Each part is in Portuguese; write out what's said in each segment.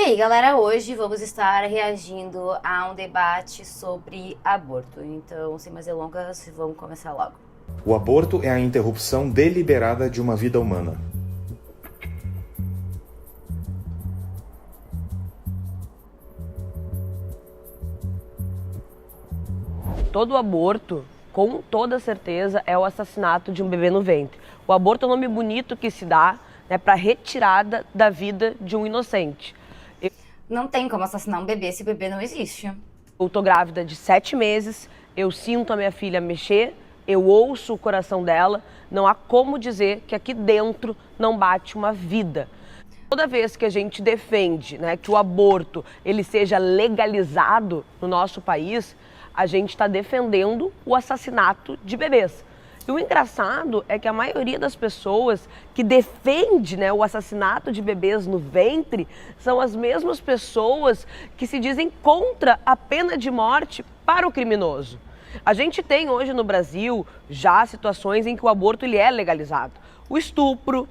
aí, galera, hoje vamos estar reagindo a um debate sobre aborto. Então, sem mais delongas, vamos começar logo. O aborto é a interrupção deliberada de uma vida humana. Todo aborto, com toda certeza, é o assassinato de um bebê no ventre. O aborto é um nome bonito que se dá, para retirada da vida de um inocente. Não tem como assassinar um bebê se o bebê não existe. Eu tô grávida de 7 meses, eu sinto a minha filha mexer, eu ouço o coração dela, não há como dizer que aqui dentro não bate uma vida. Toda vez que a gente defende, que o aborto ele seja legalizado no nosso país, a gente está defendendo o assassinato de bebês. E o engraçado é que a maioria das pessoas que defende o assassinato de bebês no ventre são as mesmas pessoas que se dizem contra a pena de morte para o criminoso. A gente tem hoje no Brasil já situações em que o aborto ele é legalizado. O estupro,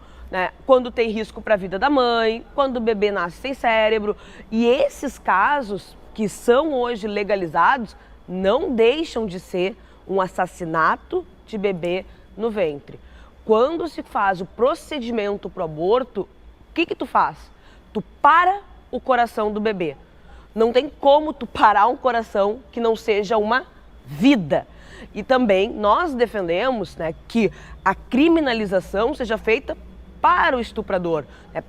quando tem risco para a vida da mãe, quando o bebê nasce sem cérebro. E esses casos que são hoje legalizados não deixam de ser um assassinato de bebê no ventre. Quando se faz o procedimento para o aborto, o que tu faz? Tu para o coração do bebê. Não tem como tu parar um coração que não seja uma vida. E também nós defendemos que a criminalização seja feita para o estuprador,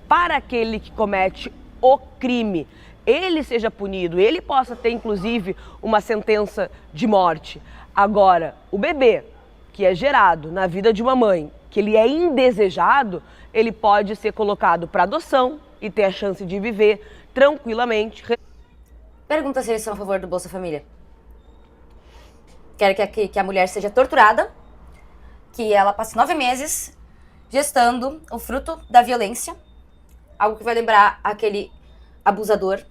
para aquele que comete o crime. Ele seja punido, ele possa ter inclusive uma sentença de morte. Agora, o bebê que é gerado na vida de uma mãe, que ele é indesejado, ele pode ser colocado para adoção e ter a chance de viver tranquilamente. Pergunta se eles são a favor do Bolsa Família. Quero que a mulher seja torturada, que ela passe 9 meses gestando o fruto da violência, algo que vai lembrar aquele abusador,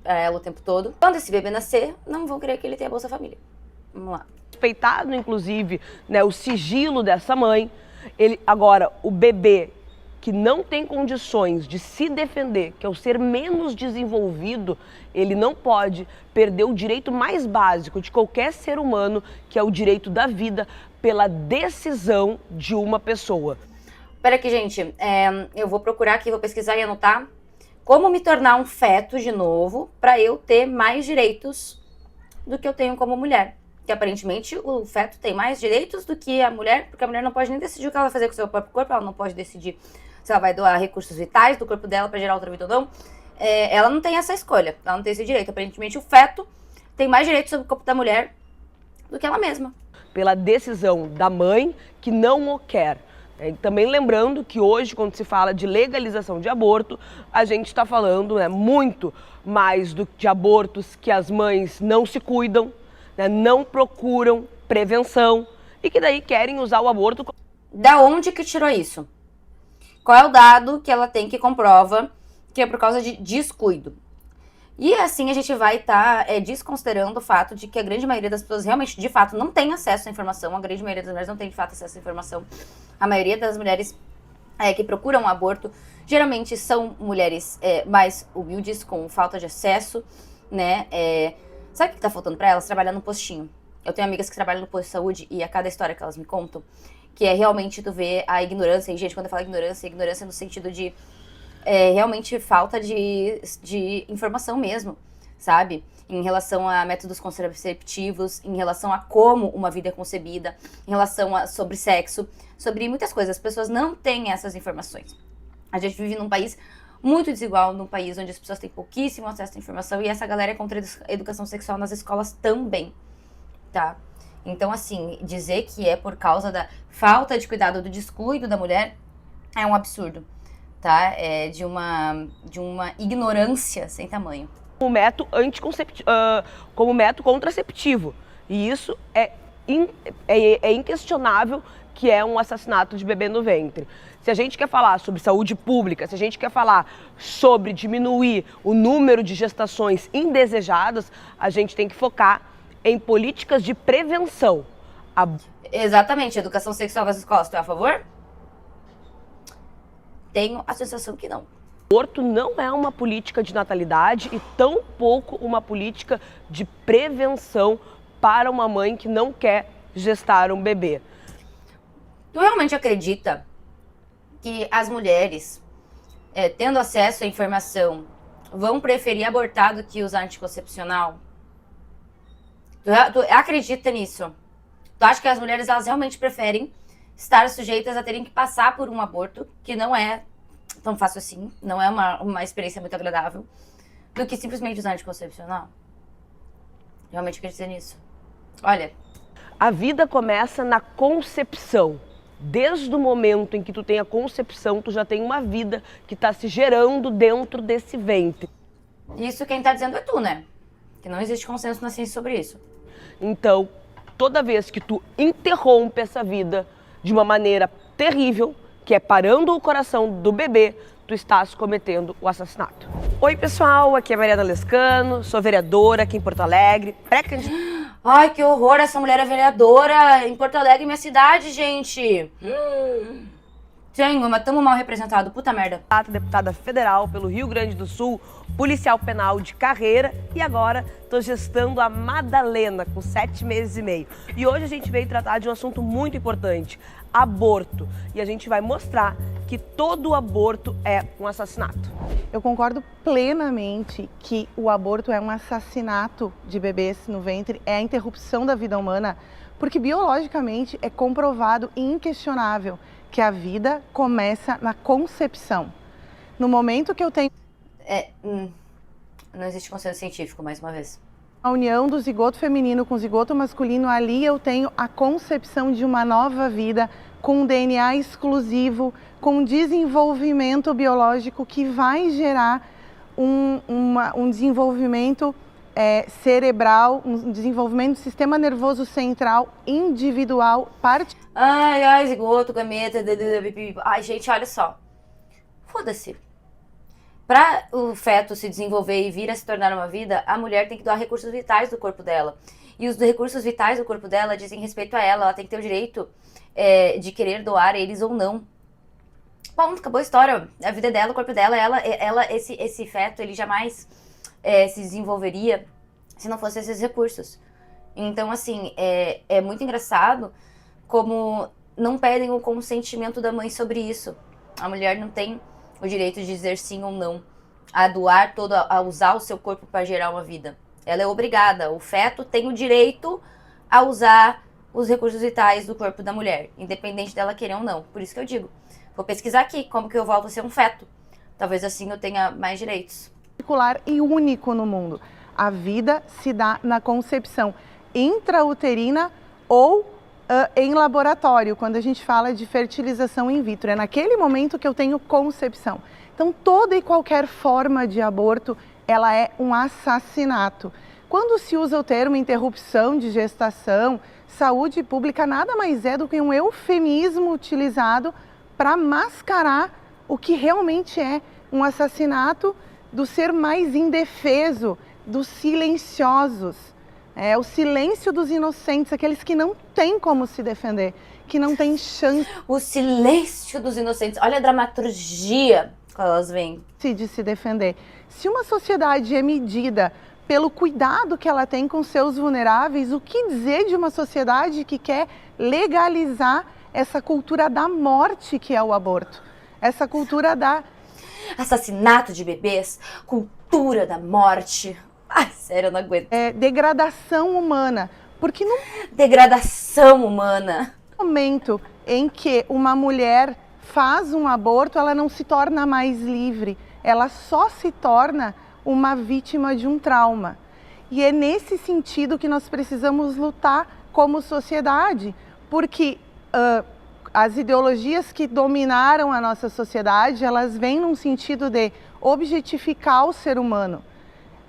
pra ela o tempo todo. Quando esse bebê nascer, não vão querer que ele tenha Bolsa Família. Vamos lá. Respeitado, inclusive, o sigilo dessa mãe. Agora, o bebê que não tem condições de se defender, que é o ser menos desenvolvido, ele não pode perder o direito mais básico de qualquer ser humano, que é o direito da vida, pela decisão de uma pessoa. Pera aqui, gente. Eu vou procurar aqui, vou pesquisar e anotar como me tornar um feto de novo para eu ter mais direitos do que eu tenho como mulher. Que aparentemente o feto tem mais direitos do que a mulher, porque a mulher não pode nem decidir o que ela vai fazer com o seu próprio corpo, ela não pode decidir se ela vai doar recursos vitais do corpo dela para gerar outra vida ou não. Ela não tem essa escolha, ela não tem esse direito. Aparentemente o feto tem mais direitos sobre o corpo da mulher do que ela mesma. Pela decisão da mãe que não o quer. Também lembrando que hoje, quando se fala de legalização de aborto, a gente está falando muito mais de abortos que as mães não se cuidam, não procuram prevenção e que daí querem usar o aborto. Da onde que tirou isso? Qual é o dado que ela tem que comprova que é por causa de descuido? E assim a gente vai estar desconsiderando o fato de que a grande maioria das pessoas realmente, de fato, não tem acesso à informação. A grande maioria das mulheres não tem, de fato, acesso à informação. A maioria das mulheres que procuram aborto geralmente são mulheres mais humildes, com falta de acesso, Sabe o que tá faltando pra elas? Trabalhar no postinho. Eu tenho amigas que trabalham no posto de saúde e a cada história que elas me contam, que é realmente tu ver a ignorância. E, gente, quando eu falo ignorância no sentido de realmente falta de informação mesmo, sabe? Em relação a métodos contraceptivos, em relação a como uma vida é concebida, em relação sobre sexo, sobre muitas coisas. As pessoas não têm essas informações. A gente vive num país muito desigual, num país onde as pessoas têm pouquíssimo acesso à informação e essa galera é contra a educação sexual nas escolas também, tá? Então, assim, dizer que é por causa da falta de cuidado, do descuido da mulher, é um absurdo, tá? É de uma ignorância sem tamanho. Como método como método contraceptivo. E isso é inquestionável que é um assassinato de bebê no ventre. Se a gente quer falar sobre saúde pública, se a gente quer falar sobre diminuir o número de gestações indesejadas, a gente tem que focar em políticas de prevenção. Exatamente. Educação sexual nas escolas, tu é a favor? Tenho a sensação que não. Aborto não é uma política de natalidade e tampouco uma política de prevenção para uma mãe que não quer gestar um bebê. Tu realmente acredita que as mulheres, tendo acesso à informação, vão preferir abortar do que usar anticoncepcional? Tu acredita nisso? Tu acha que as mulheres elas realmente preferem estar sujeitas a terem que passar por um aborto, que não é tão fácil assim, não é uma experiência muito agradável, do que simplesmente usar anticoncepcional? Realmente acredito nisso. Olha, a vida começa na concepção. Desde o momento em que tu tem a concepção, tu já tem uma vida que está se gerando dentro desse ventre. Isso quem tá dizendo é tu, né? Que não existe consenso na ciência sobre isso. Então, toda vez que tu interrompe essa vida de uma maneira terrível, que é parando o coração do bebê, tu estás cometendo o assassinato. Oi pessoal, aqui é Mariana Lescano, sou vereadora aqui em Porto Alegre, pré-candidata. Ai, que horror, essa mulher é vereadora em Porto Alegre, minha cidade, gente. Tenho, mas tamo mal representado, puta merda. Deputada federal pelo Rio Grande do Sul, policial penal de carreira e agora tô gestando a Madalena com 7 meses e meio. E hoje a gente veio tratar de um assunto muito importante, aborto. E a gente vai mostrar que todo aborto é um assassinato. Eu concordo plenamente que o aborto é um assassinato de bebês no ventre, é a interrupção da vida humana, porque biologicamente é comprovado e inquestionável que a vida começa na concepção. No momento que eu tenho Não existe consenso científico, mais uma vez. a união do zigoto feminino com o zigoto masculino, ali eu tenho a concepção de uma nova vida com um DNA exclusivo, com um desenvolvimento biológico que vai gerar um desenvolvimento cerebral, um desenvolvimento do sistema nervoso central individual, Ai, zigoto, gameta, ai, gente, olha só. Foda-se. Pra o feto se desenvolver e vir a se tornar uma vida, a mulher tem que doar recursos vitais do corpo dela. E os recursos vitais do corpo dela dizem respeito a ela tem que ter o direito de querer doar eles ou não. Ponto, acabou a história. A vida dela, o corpo dela, esse feto, ele jamais se desenvolveria se não fosse esses recursos. Então, assim, é muito engraçado como não pedem o consentimento da mãe sobre isso. A mulher não tem o direito de dizer sim ou não a doar a usar o seu corpo para gerar uma vida. Ela é obrigada. O feto tem o direito a usar os recursos vitais do corpo da mulher, independente dela querer ou não. Por isso que eu digo, vou pesquisar aqui como que eu volto a ser um feto. Talvez assim eu tenha mais direitos. particular e único no mundo. A vida se dá na concepção intrauterina ou em laboratório, quando a gente fala de fertilização in vitro. É naquele momento que eu tenho concepção. Então, toda e qualquer forma de aborto, ela é um assassinato. Quando se usa o termo interrupção de gestação, saúde pública nada mais é do que um eufemismo utilizado para mascarar o que realmente é um assassinato do ser mais indefeso, dos silenciosos. É o silêncio dos inocentes, aqueles que não têm como se defender, que não têm chance. O silêncio dos inocentes. Olha a dramaturgia que elas veem. De se defender. Se uma sociedade é medida pelo cuidado que ela tem com seus vulneráveis, o que dizer de uma sociedade que quer legalizar essa cultura da morte que é o aborto? Essa cultura da... Assassinato de bebês, cultura da morte. Ai, sério, eu não aguento. Degradação humana. Porque no Degradação humana. momento em que uma mulher faz um aborto, ela não se torna mais livre. Ela só se torna uma vítima de um trauma. E é nesse sentido que nós precisamos lutar como sociedade. Porque as ideologias que dominaram a nossa sociedade, elas vêm num sentido de objetificar o ser humano.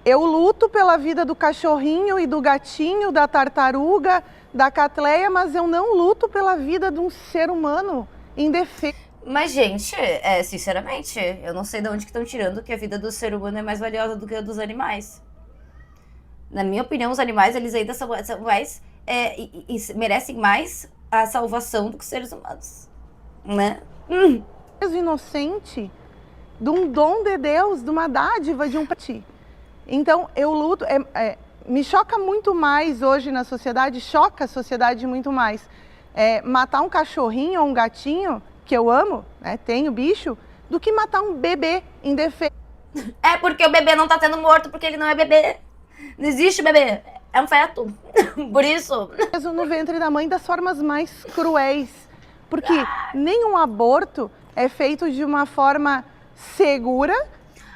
Eu luto pela vida do cachorrinho e do gatinho, da tartaruga, da catleia, mas eu não luto pela vida de um ser humano indefeso. Mas, gente, sinceramente, eu não sei de onde que estão tirando que a vida do ser humano é mais valiosa do que a dos animais. Na minha opinião, os animais, eles ainda são mais... e merecem mais a salvação do que seres humanos, né? Inocente de um dom de Deus, de uma dádiva de um ti. Então, eu luto, me choca muito mais hoje na sociedade, choca a sociedade muito mais. Matar um cachorrinho ou um gatinho, que eu amo, né, tenho bicho, do que matar um bebê indefeso. É porque o bebê não tá sendo morto porque ele não é bebê. Não existe bebê, é um feto. Por isso. No ventre da mãe das formas mais cruéis. Porque nenhum aborto é feito de uma forma segura.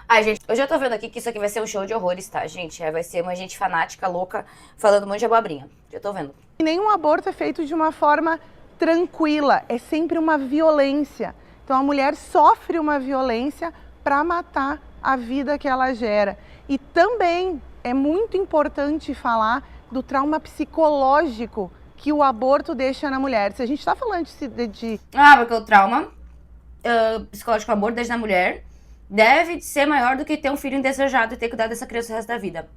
Ai, gente, eu já tô vendo aqui que isso aqui vai ser um show de horrores, tá, gente? Vai ser uma gente fanática, louca, falando um monte de abobrinha. Já tô vendo. E nenhum aborto é feito de uma forma tranquila. É sempre uma violência. Então a mulher sofre uma violência para matar a vida que ela gera. E também é muito importante falar do trauma psicológico que o aborto deixa na mulher. Se a gente está falando de... Porque o trauma psicológico do aborto deixa na mulher deve ser maior do que ter um filho indesejado e ter que cuidar dessa criança o resto da vida.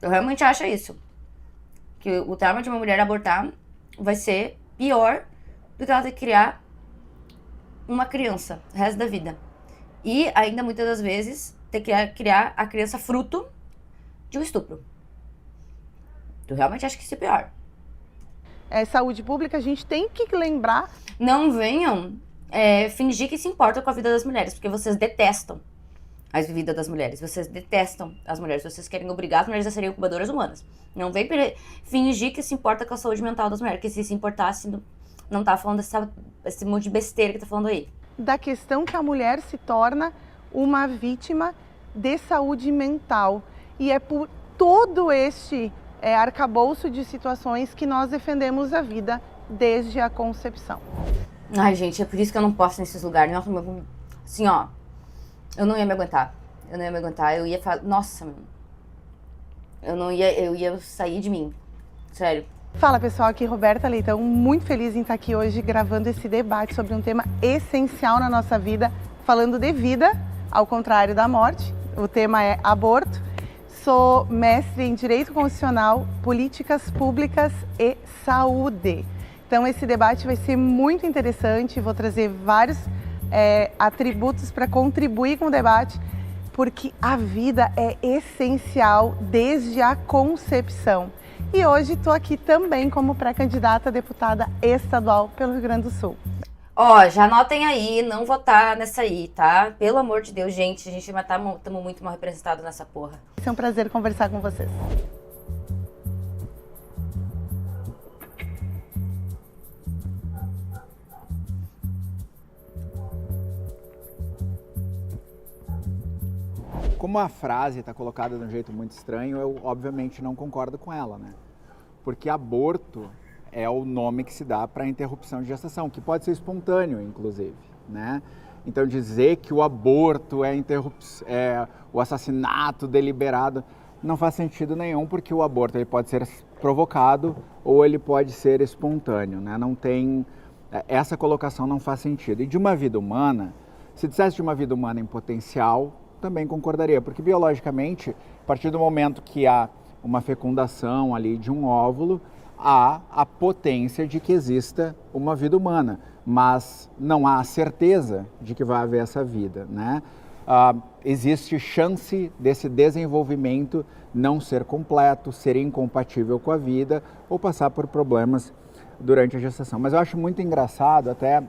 Eu realmente acho isso. Que o trauma de uma mulher abortar vai ser pior do que ela ter que criar uma criança o resto da vida. E ainda muitas das vezes ter que criar a criança fruto de um estupro. Eu realmente acho que isso é pior. Saúde pública, a gente tem que lembrar. Não venham fingir que se importam com a vida das mulheres, porque vocês detestam a vida das mulheres. Vocês detestam as mulheres. Vocês querem obrigar as mulheres a serem incubadoras humanas. Não vem fingir que se importa com a saúde mental das mulheres, que se importasse, não tá falando esse monte de besteira que tá falando aí. Da questão que a mulher se torna uma vítima de saúde mental. E é por todo este arcabouço de situações que nós defendemos a vida desde a concepção. Ai, gente, é por isso que eu não posso nesses lugares. Nossa, assim, ó, eu não ia me aguentar. Eu ia falar, nossa, eu ia sair de mim. Sério. Fala pessoal, aqui Roberta Leitão, muito feliz em estar aqui hoje gravando esse debate sobre um tema essencial na nossa vida, falando de vida, ao contrário da morte. O tema é aborto. Sou mestre em Direito Constitucional, Políticas Públicas e Saúde. Então esse debate vai ser muito interessante, vou trazer vários atributos para contribuir com o debate, porque a vida é essencial desde a concepção. E hoje estou aqui também como pré-candidata a deputada estadual pelo Rio Grande do Sul. Já anotem aí, não votar nessa aí, tá? Pelo amor de Deus, gente, a gente estamos muito mal representados nessa porra. É um prazer conversar com vocês. Como a frase está colocada de um jeito muito estranho, eu obviamente não concordo com ela, né? Porque aborto é o nome que se dá para a interrupção de gestação, que pode ser espontâneo, inclusive, né? Então dizer que o aborto é o assassinato deliberado não faz sentido nenhum, porque o aborto ele pode ser provocado ou ele pode ser espontâneo, né? Não tem, essa colocação não faz sentido. E de uma vida humana, se dissesse de uma vida humana em potencial, também concordaria, porque biologicamente, a partir do momento que há uma fecundação ali de um óvulo, há a potência de que exista uma vida humana, mas não há a certeza de que vai haver essa vida, né? Existe chance desse desenvolvimento não ser completo, ser incompatível com a vida ou passar por problemas durante a gestação. Mas eu acho muito engraçado, até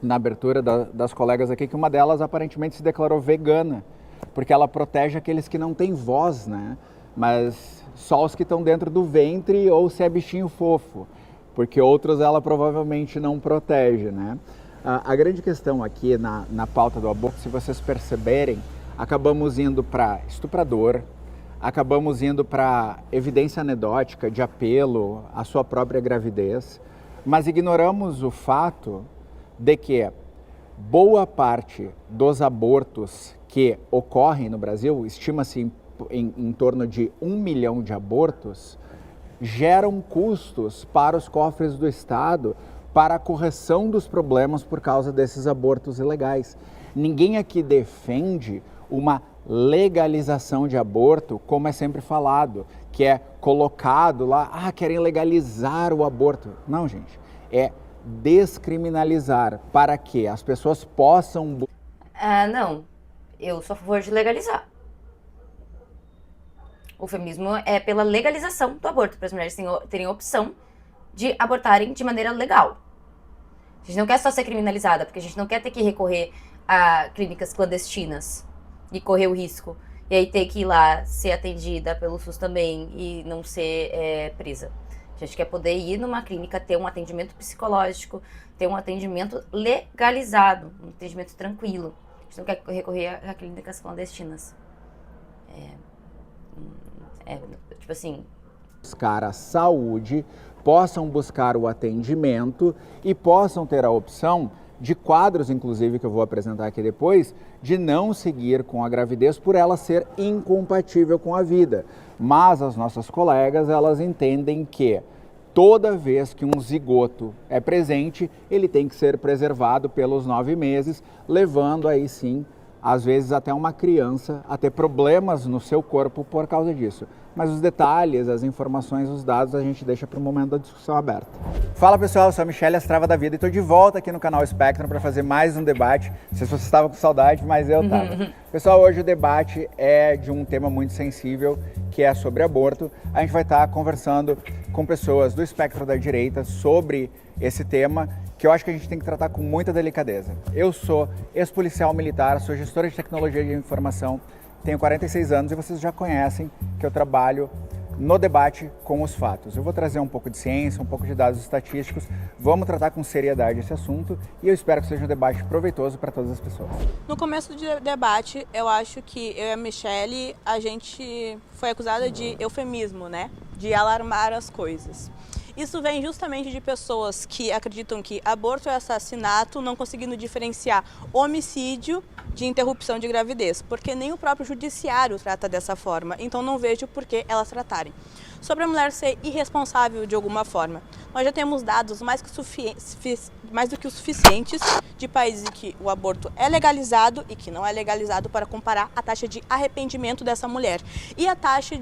na abertura das colegas aqui, que uma delas aparentemente se declarou vegana, porque ela protege aqueles que não têm voz, né? Mas só os que estão dentro do ventre ou se é bichinho fofo, porque outros ela provavelmente não protege, né? A grande questão aqui na pauta do aborto, se vocês perceberem, acabamos indo para estuprador, acabamos indo para evidência anedótica de apelo à sua própria gravidez, mas ignoramos o fato de que boa parte dos abortos que ocorrem no Brasil, estima-se em torno de 1 milhão de abortos, geram custos para os cofres do Estado para a correção dos problemas por causa desses abortos ilegais. Ninguém aqui defende uma legalização de aborto, como é sempre falado, que é colocado lá, querem legalizar o aborto. Não, gente, é descriminalizar para que as pessoas possam... Não. Eu sou a favor de legalizar. O feminismo é pela legalização do aborto, para as mulheres terem a opção de abortarem de maneira legal. A gente não quer só ser criminalizada, porque a gente não quer ter que recorrer a clínicas clandestinas e correr o risco. E aí ter que ir lá ser atendida pelo SUS também e não ser presa. A gente quer poder ir numa clínica, ter um atendimento psicológico, ter um atendimento legalizado, um atendimento tranquilo. A gente não quer recorrer a clínicas clandestinas. Tipo assim... Buscar a saúde, possam buscar o atendimento e possam ter a opção de quadros, inclusive, que eu vou apresentar aqui depois, de não seguir com a gravidez por ela ser incompatível com a vida. Mas as nossas colegas, elas entendem que toda vez que um zigoto é presente, ele tem que ser preservado pelos 9 meses, levando aí sim, às vezes até uma criança a ter problemas no seu corpo por causa disso. Mas os detalhes, as informações, os dados a gente deixa para o momento da discussão aberta. Fala pessoal, eu sou a Michelle Astrava da Vida e estou de volta aqui no canal Spectrum para fazer mais um debate. Não sei se vocês estavam com saudade, mas eu estava. Pessoal, hoje o debate é de um tema muito sensível, que é sobre aborto. A gente vai estar conversando com pessoas do espectro da direita sobre esse tema, que eu acho que a gente tem que tratar com muita delicadeza. Eu sou ex-policial militar, sou gestora de tecnologia de informação, tenho 46 anos e vocês já conhecem que eu trabalho no debate com os fatos. Eu vou trazer um pouco de ciência, um pouco de dados estatísticos, vamos tratar com seriedade esse assunto e eu espero que seja um debate proveitoso para todas as pessoas. No começo do debate, eu acho que eu e a Michelle, a gente foi acusada de eufemismo, né? De alarmar as coisas. Isso vem justamente de pessoas que acreditam que aborto é assassinato, não conseguindo diferenciar homicídio de interrupção de gravidez, porque nem o próprio judiciário trata dessa forma, então não vejo por que elas tratarem. Sobre a mulher ser irresponsável de alguma forma, nós já temos dados mais do que o suficientes de países em que o aborto é legalizado e que não é legalizado para comparar a taxa de arrependimento dessa mulher e a taxa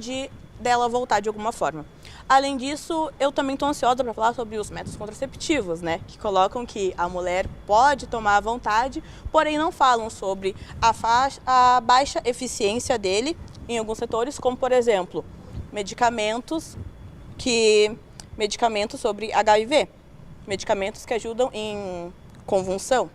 dela voltar de alguma forma. Além disso, eu também estou ansiosa para falar sobre os métodos contraceptivos, né? Que colocam que a mulher pode tomar à vontade, porém não falam sobre a baixa eficiência dele em alguns setores, como por exemplo, medicamentos sobre HIV, medicamentos que ajudam em convulsão.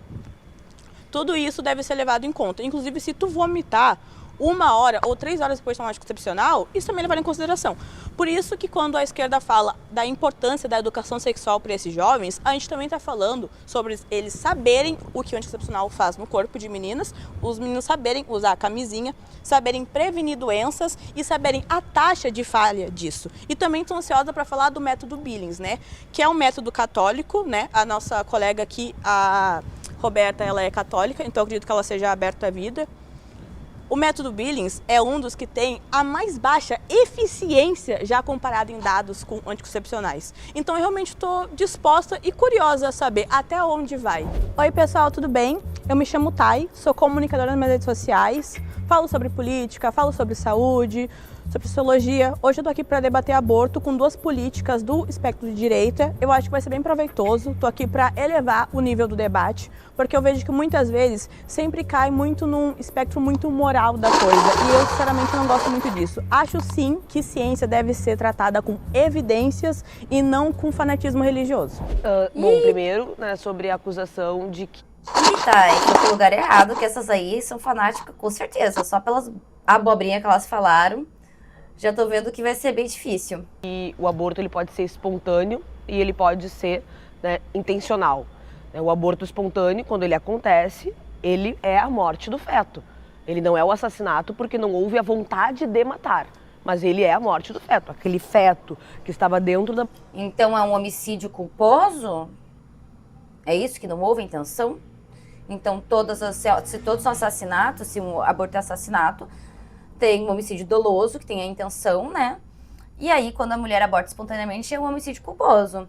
Tudo isso deve ser levado em conta. Inclusive, se tu vomitar 1 hora ou 3 horas depois de tomar anticoncepcional, isso também é levado em consideração. Por isso que quando a esquerda fala da importância da educação sexual para esses jovens, a gente também está falando sobre eles saberem o que o anticoncepcional faz no corpo de meninas, os meninos saberem usar a camisinha, saberem prevenir doenças e saberem a taxa de falha disso. E também estou ansiosa para falar do método Billings, né? Que é um método católico, né? A nossa colega aqui, a Roberta, ela é católica, então eu acredito que ela seja aberta à vida. O método Billings é um dos que tem a mais baixa eficiência já comparado em dados com anticoncepcionais. Então eu realmente estou disposta e curiosa a saber até onde vai. Oi pessoal, tudo bem? Eu me chamo Thay, sou comunicadora nas minhas redes sociais, falo sobre política, falo sobre saúde, sobre sociologia. Hoje eu tô aqui para debater aborto com 2 políticas do espectro de direita. Eu acho que vai ser bem proveitoso. Tô aqui para elevar o nível do debate, porque eu vejo que muitas vezes sempre cai muito num espectro muito moral da coisa. E eu, sinceramente, não gosto muito disso. Acho sim que ciência deve ser tratada com evidências e não com fanatismo religioso. Bom, primeiro, né, sobre a acusação de que Tá, foi pro lugar errado, que essas aí são fanáticas, com certeza. Só pelas abobrinhas que elas falaram, já tô vendo que vai ser bem difícil. o aborto ele pode ser espontâneo e ele pode ser, né, intencional. O aborto espontâneo, quando ele acontece, ele é a morte do feto. Ele não é o assassinato porque não houve a vontade de matar, mas ele é a morte do feto. Aquele feto que estava dentro da... Então é um homicídio culposo? É isso, que não houve intenção? Então se todos são assassinatos, se um aborto é assassinato, tem um homicídio doloso, que tem a intenção, né? E aí, quando a mulher aborta espontaneamente, é um homicídio culposo.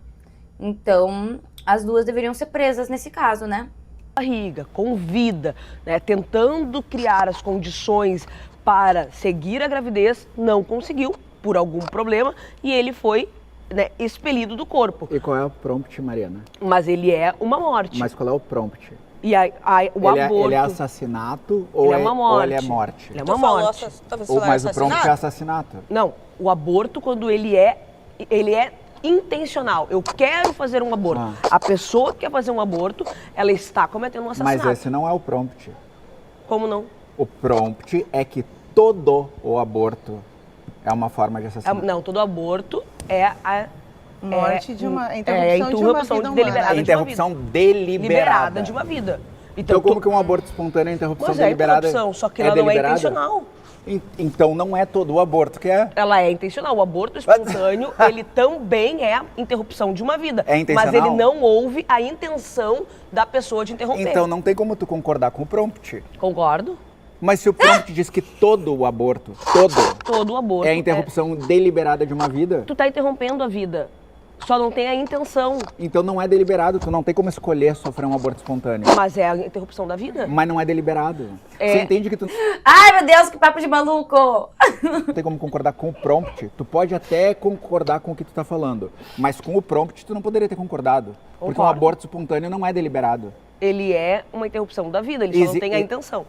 Então, as 2 deveriam ser presas nesse caso, né? barriga, com vida, né, tentando criar as condições para seguir a gravidez, não conseguiu, por algum problema, e ele foi, né, expelido do corpo. E qual é o prompt, Mariana? Mas ele é uma morte. Mas qual é o prompt? E o aborto... Ele é assassinato ou ele é uma morte. ou ele é morte? Ele é uma morte. Mas o prompt é assassinato? Não, o aborto quando ele é intencional. Eu quero fazer um aborto. A pessoa que quer fazer um aborto, ela está cometendo um assassinato. Mas esse não é o prompt. Como não? O prompt é que todo o aborto é uma forma de assassinato. Não, todo aborto é a Morte de uma interrupção de uma vida deliberada humana. Interrupção deliberada de uma vida. Então como que um aborto espontâneo é interrupção Mas deliberada? É interrupção, só que ela não é deliberada? intencional. Então não é todo o aborto que é. Ela é intencional. O aborto espontâneo, ele também é interrupção de uma vida. É intencional? Mas ele não houve a intenção da pessoa de interromper. Então não tem como tu concordar com o prompt. Concordo. Mas se o prompt diz que todo o aborto, Todo o aborto é a interrupção deliberada de uma vida, Tu tá interrompendo a vida. Só não tem a intenção. então não é deliberado, tu não tem como escolher sofrer um aborto espontâneo. Mas é a interrupção da vida. Mas não é deliberado. É. Você entende que tu Ai, meu Deus, que papo de maluco! não tem como concordar com o prompt? Tu pode até concordar com o que tu tá falando, mas com o prompt tu não poderia ter concordado. Porque um Concordo. aborto espontâneo não é deliberado. Ele é uma interrupção da vida, ele só não tem a intenção.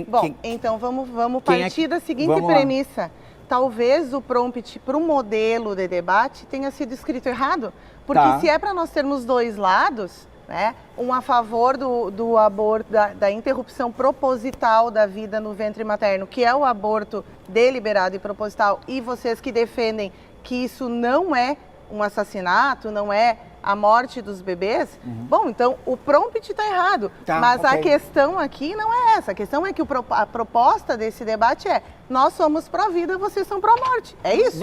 Bom, então vamos Quem é partir que- da seguinte vamos lá. premissa. Talvez o prompt para o modelo de debate tenha sido escrito errado. Porque Tá. se é para nós termos dois lados, né, um a favor do aborto, da interrupção proposital da vida no ventre materno, que é o aborto deliberado e proposital, e vocês que defendem que isso não é um assassinato, não é a morte dos bebês, bom, então o prompt está errado. Tá, Mas a ok. questão aqui não é essa. A questão é que a proposta desse debate é: nós somos pró-vida, vocês são pró-morte. É isso?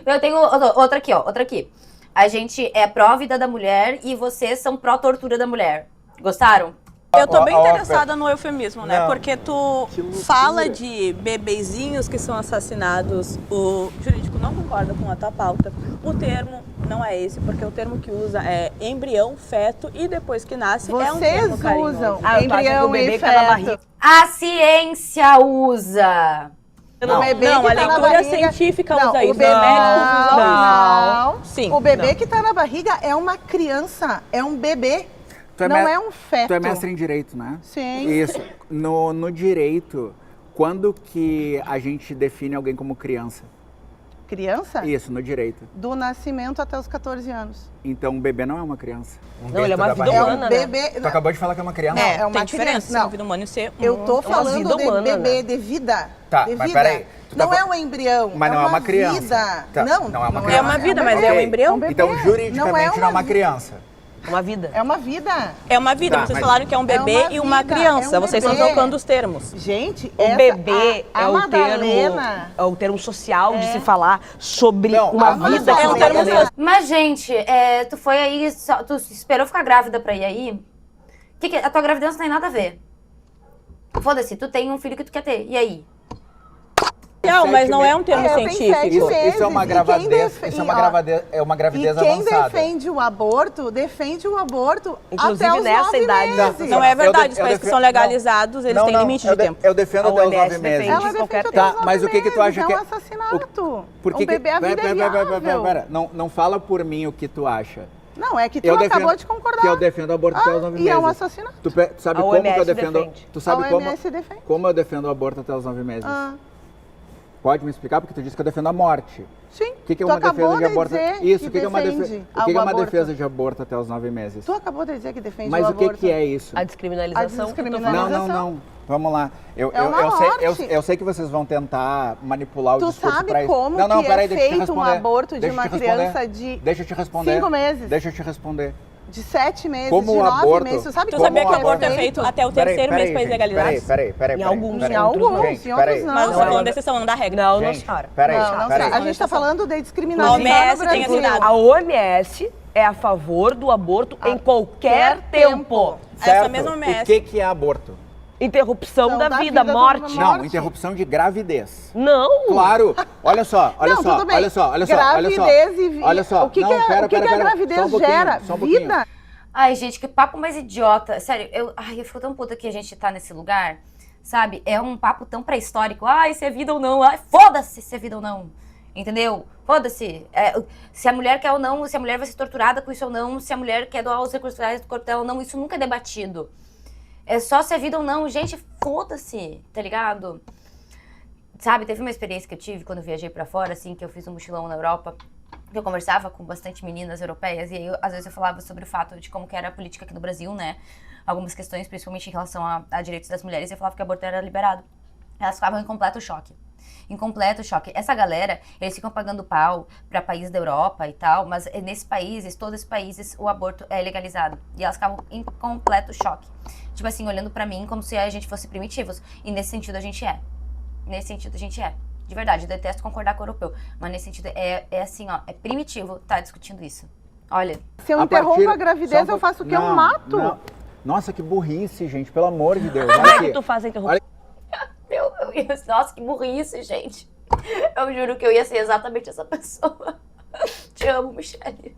Eu tenho outra aqui, ó. Outra aqui. A gente é pró-vida da mulher e vocês são pró-tortura da mulher. Gostaram? Eu tô bem Ó, ó, interessada no eufemismo, né? Não. Porque tu fala de bebezinhos que são assassinados, o jurídico não concorda com a tua pauta. O termo não é esse, porque o termo que usa é embrião, feto e depois que nasce é um Vocês termo carinhoso. usam Ah, eu tô achando que embrião o bebê e que tá na feto. barriga. A ciência usa. O bebê Não, que a tá na leitura barriga- científica Não, usa o isso. bebê Os médicos usam não. Sim. O bebê não. que está na barriga é uma criança, é um bebê. Tu Não é um feto. Tu é mestre em direito, né? Sim. Isso. No direito, quando que a gente define alguém como criança? Criança? Isso, no direito. Do nascimento até os 14 anos. Então um bebê não é uma criança. Não, ele é uma vida É humana, um né? bebê. Tu acabou de falar que é uma criança. É uma Tem diferença criança. ser Não. uma vida humana e ser Eu tô falando vida de humana, bebê, né? de vida. Tá, de mas vida. peraí, tu tá Não é fal- um embrião. Mas não é uma criança. Vida. Tá, Não, não é uma É criança. uma vida, mas bebê. é um embrião? um bebê. Então, juridicamente, não é uma criança. Uma vida. É uma vida. É uma vida, Tá, vocês mas- falaram que é um bebê uma e uma vida, criança. é um Vocês estão bebê. trocando os termos. Gente, O bebê a é Madalena... o termo social de se falar sobre Não, uma a vida Madalena- que É um tá termo acontecendo. Mas, gente, tu foi aí, tu esperou ficar grávida pra ir aí? A tua gravidez não tem nada a ver. Foda-se, tu tem um filho que tu quer ter. E aí? Não, mas não é um termo É, tem científico. 7 meses. Isso é uma E quem gravidez, defe- isso é uma e, ó, gravidez, é uma E gravidez quem avançada. defende o aborto Inclusive até os nessa 9 idade. meses. Não é verdade, Eu os países que defendo- são legalizados, eles têm limite de tempo. Eu defendo A até os OMS 9 meses. defende. Ela de defende qualquer até tempo. os Tá, 9 mas o que que tu meses, acha que é é- um assassinato. Por que um bebê, a vida é viável. Pera. Não fala por mim o que tu acha. Não, é que tu Eu acabou defendo- de concordar. Que eu defendo o aborto até os 9 meses. E é um assassinato. Tu sabe A como que eu OMS defendo? defende. Tu sabe A como, OMS defende. como eu defendo o aborto até os 9 meses? Ah, Pode me explicar? Porque tu disse que eu defendo a morte. sim. O que é Tu uma acabou defesa de aborto? dizer Isso, que o que é uma defende defesa? O que é o uma aborto. defesa de aborto até os 9 meses? Tu acabou de dizer que defende Mas o o que aborto. que é isso? A descriminalização. A que eu tô descriminalização. falando. Não. Vamos lá. Eu uma sei, eu sei que vocês vão tentar manipular o Tu discurso sabe pra isso. como não, que peraí, é deixa eu te feito um responder. aborto de Deixa eu uma te responder. criança de Deixa eu te responder. 5 meses? Deixa eu te responder. De 7 meses, Como de o 9 aborto- meses. Tu sabe Tu como sabia que o é aborto é feito até o terceiro mês para eles legalizados? Peraí. Em alguns, peraí. Em alguns, Gente, em outros peraí. não. Mas você Não, tá falando é- da exceção, não da regra. Não, Gente, senhora. peraí, Não, peraí. a gente está falando de descriminalização A OMS no tem Brasil. assinado. A OMS é a favor do aborto em qualquer tempo. Essa Certo. mesma O OMS. que é aborto? Interrupção Não, da da vida, vida do- morte. Não, Morte. interrupção de gravidez. Não. Claro. Olha só. Tudo bem. Olha só. Gravidez e vida. Olha só. O que, Não, que, a- pera, o que, pera, que a pera. gravidez Só um pouquinho, gera? só um pouquinho. Vida. Ai, gente, que papo mais idiota. Sério, eu fico tão puta que a gente tá nesse lugar, sabe? É um papo tão pré-histórico. Ai, se é vida ou não. Ai, foda-se se é vida ou não. Entendeu? Foda-se. Se a mulher quer ou não, se a mulher vai ser torturada com isso ou não, se a mulher quer doar os recursos do corpo dela ou não, isso nunca é debatido. É só se é vida ou não. Gente, foda-se, tá ligado? Sabe, teve uma experiência que eu tive quando eu viajei pra fora, assim, que eu fiz um mochilão na Europa, que eu conversava com bastante meninas europeias, e aí, às vezes, eu falava sobre o fato de como que era a política aqui no Brasil, né? Algumas questões, principalmente em relação a direitos das mulheres, e eu falava que o aborto era liberado. Elas ficavam em completo choque. Em completo choque. Essa galera, eles ficam pagando pau pra países da Europa e tal, mas nesses países, todos esses países, o aborto é legalizado. E elas ficavam em completo choque. Tipo assim, olhando pra mim como se a gente fosse primitivos. E nesse sentido a gente é. Nesse sentido a gente é. De verdade, eu detesto concordar com o europeu. Mas nesse sentido é assim, ó, é primitivo tá discutindo isso. Olha. Se eu interrompo a gravidez, eu faço o quê? Eu mato? Não. Nossa, que burrice, gente, pelo amor de Deus. Como Olha é que aqui. tu faz a interrupção? Nossa, que burrice, gente. Eu juro que eu ia ser exatamente essa pessoa. Te amo, Michele.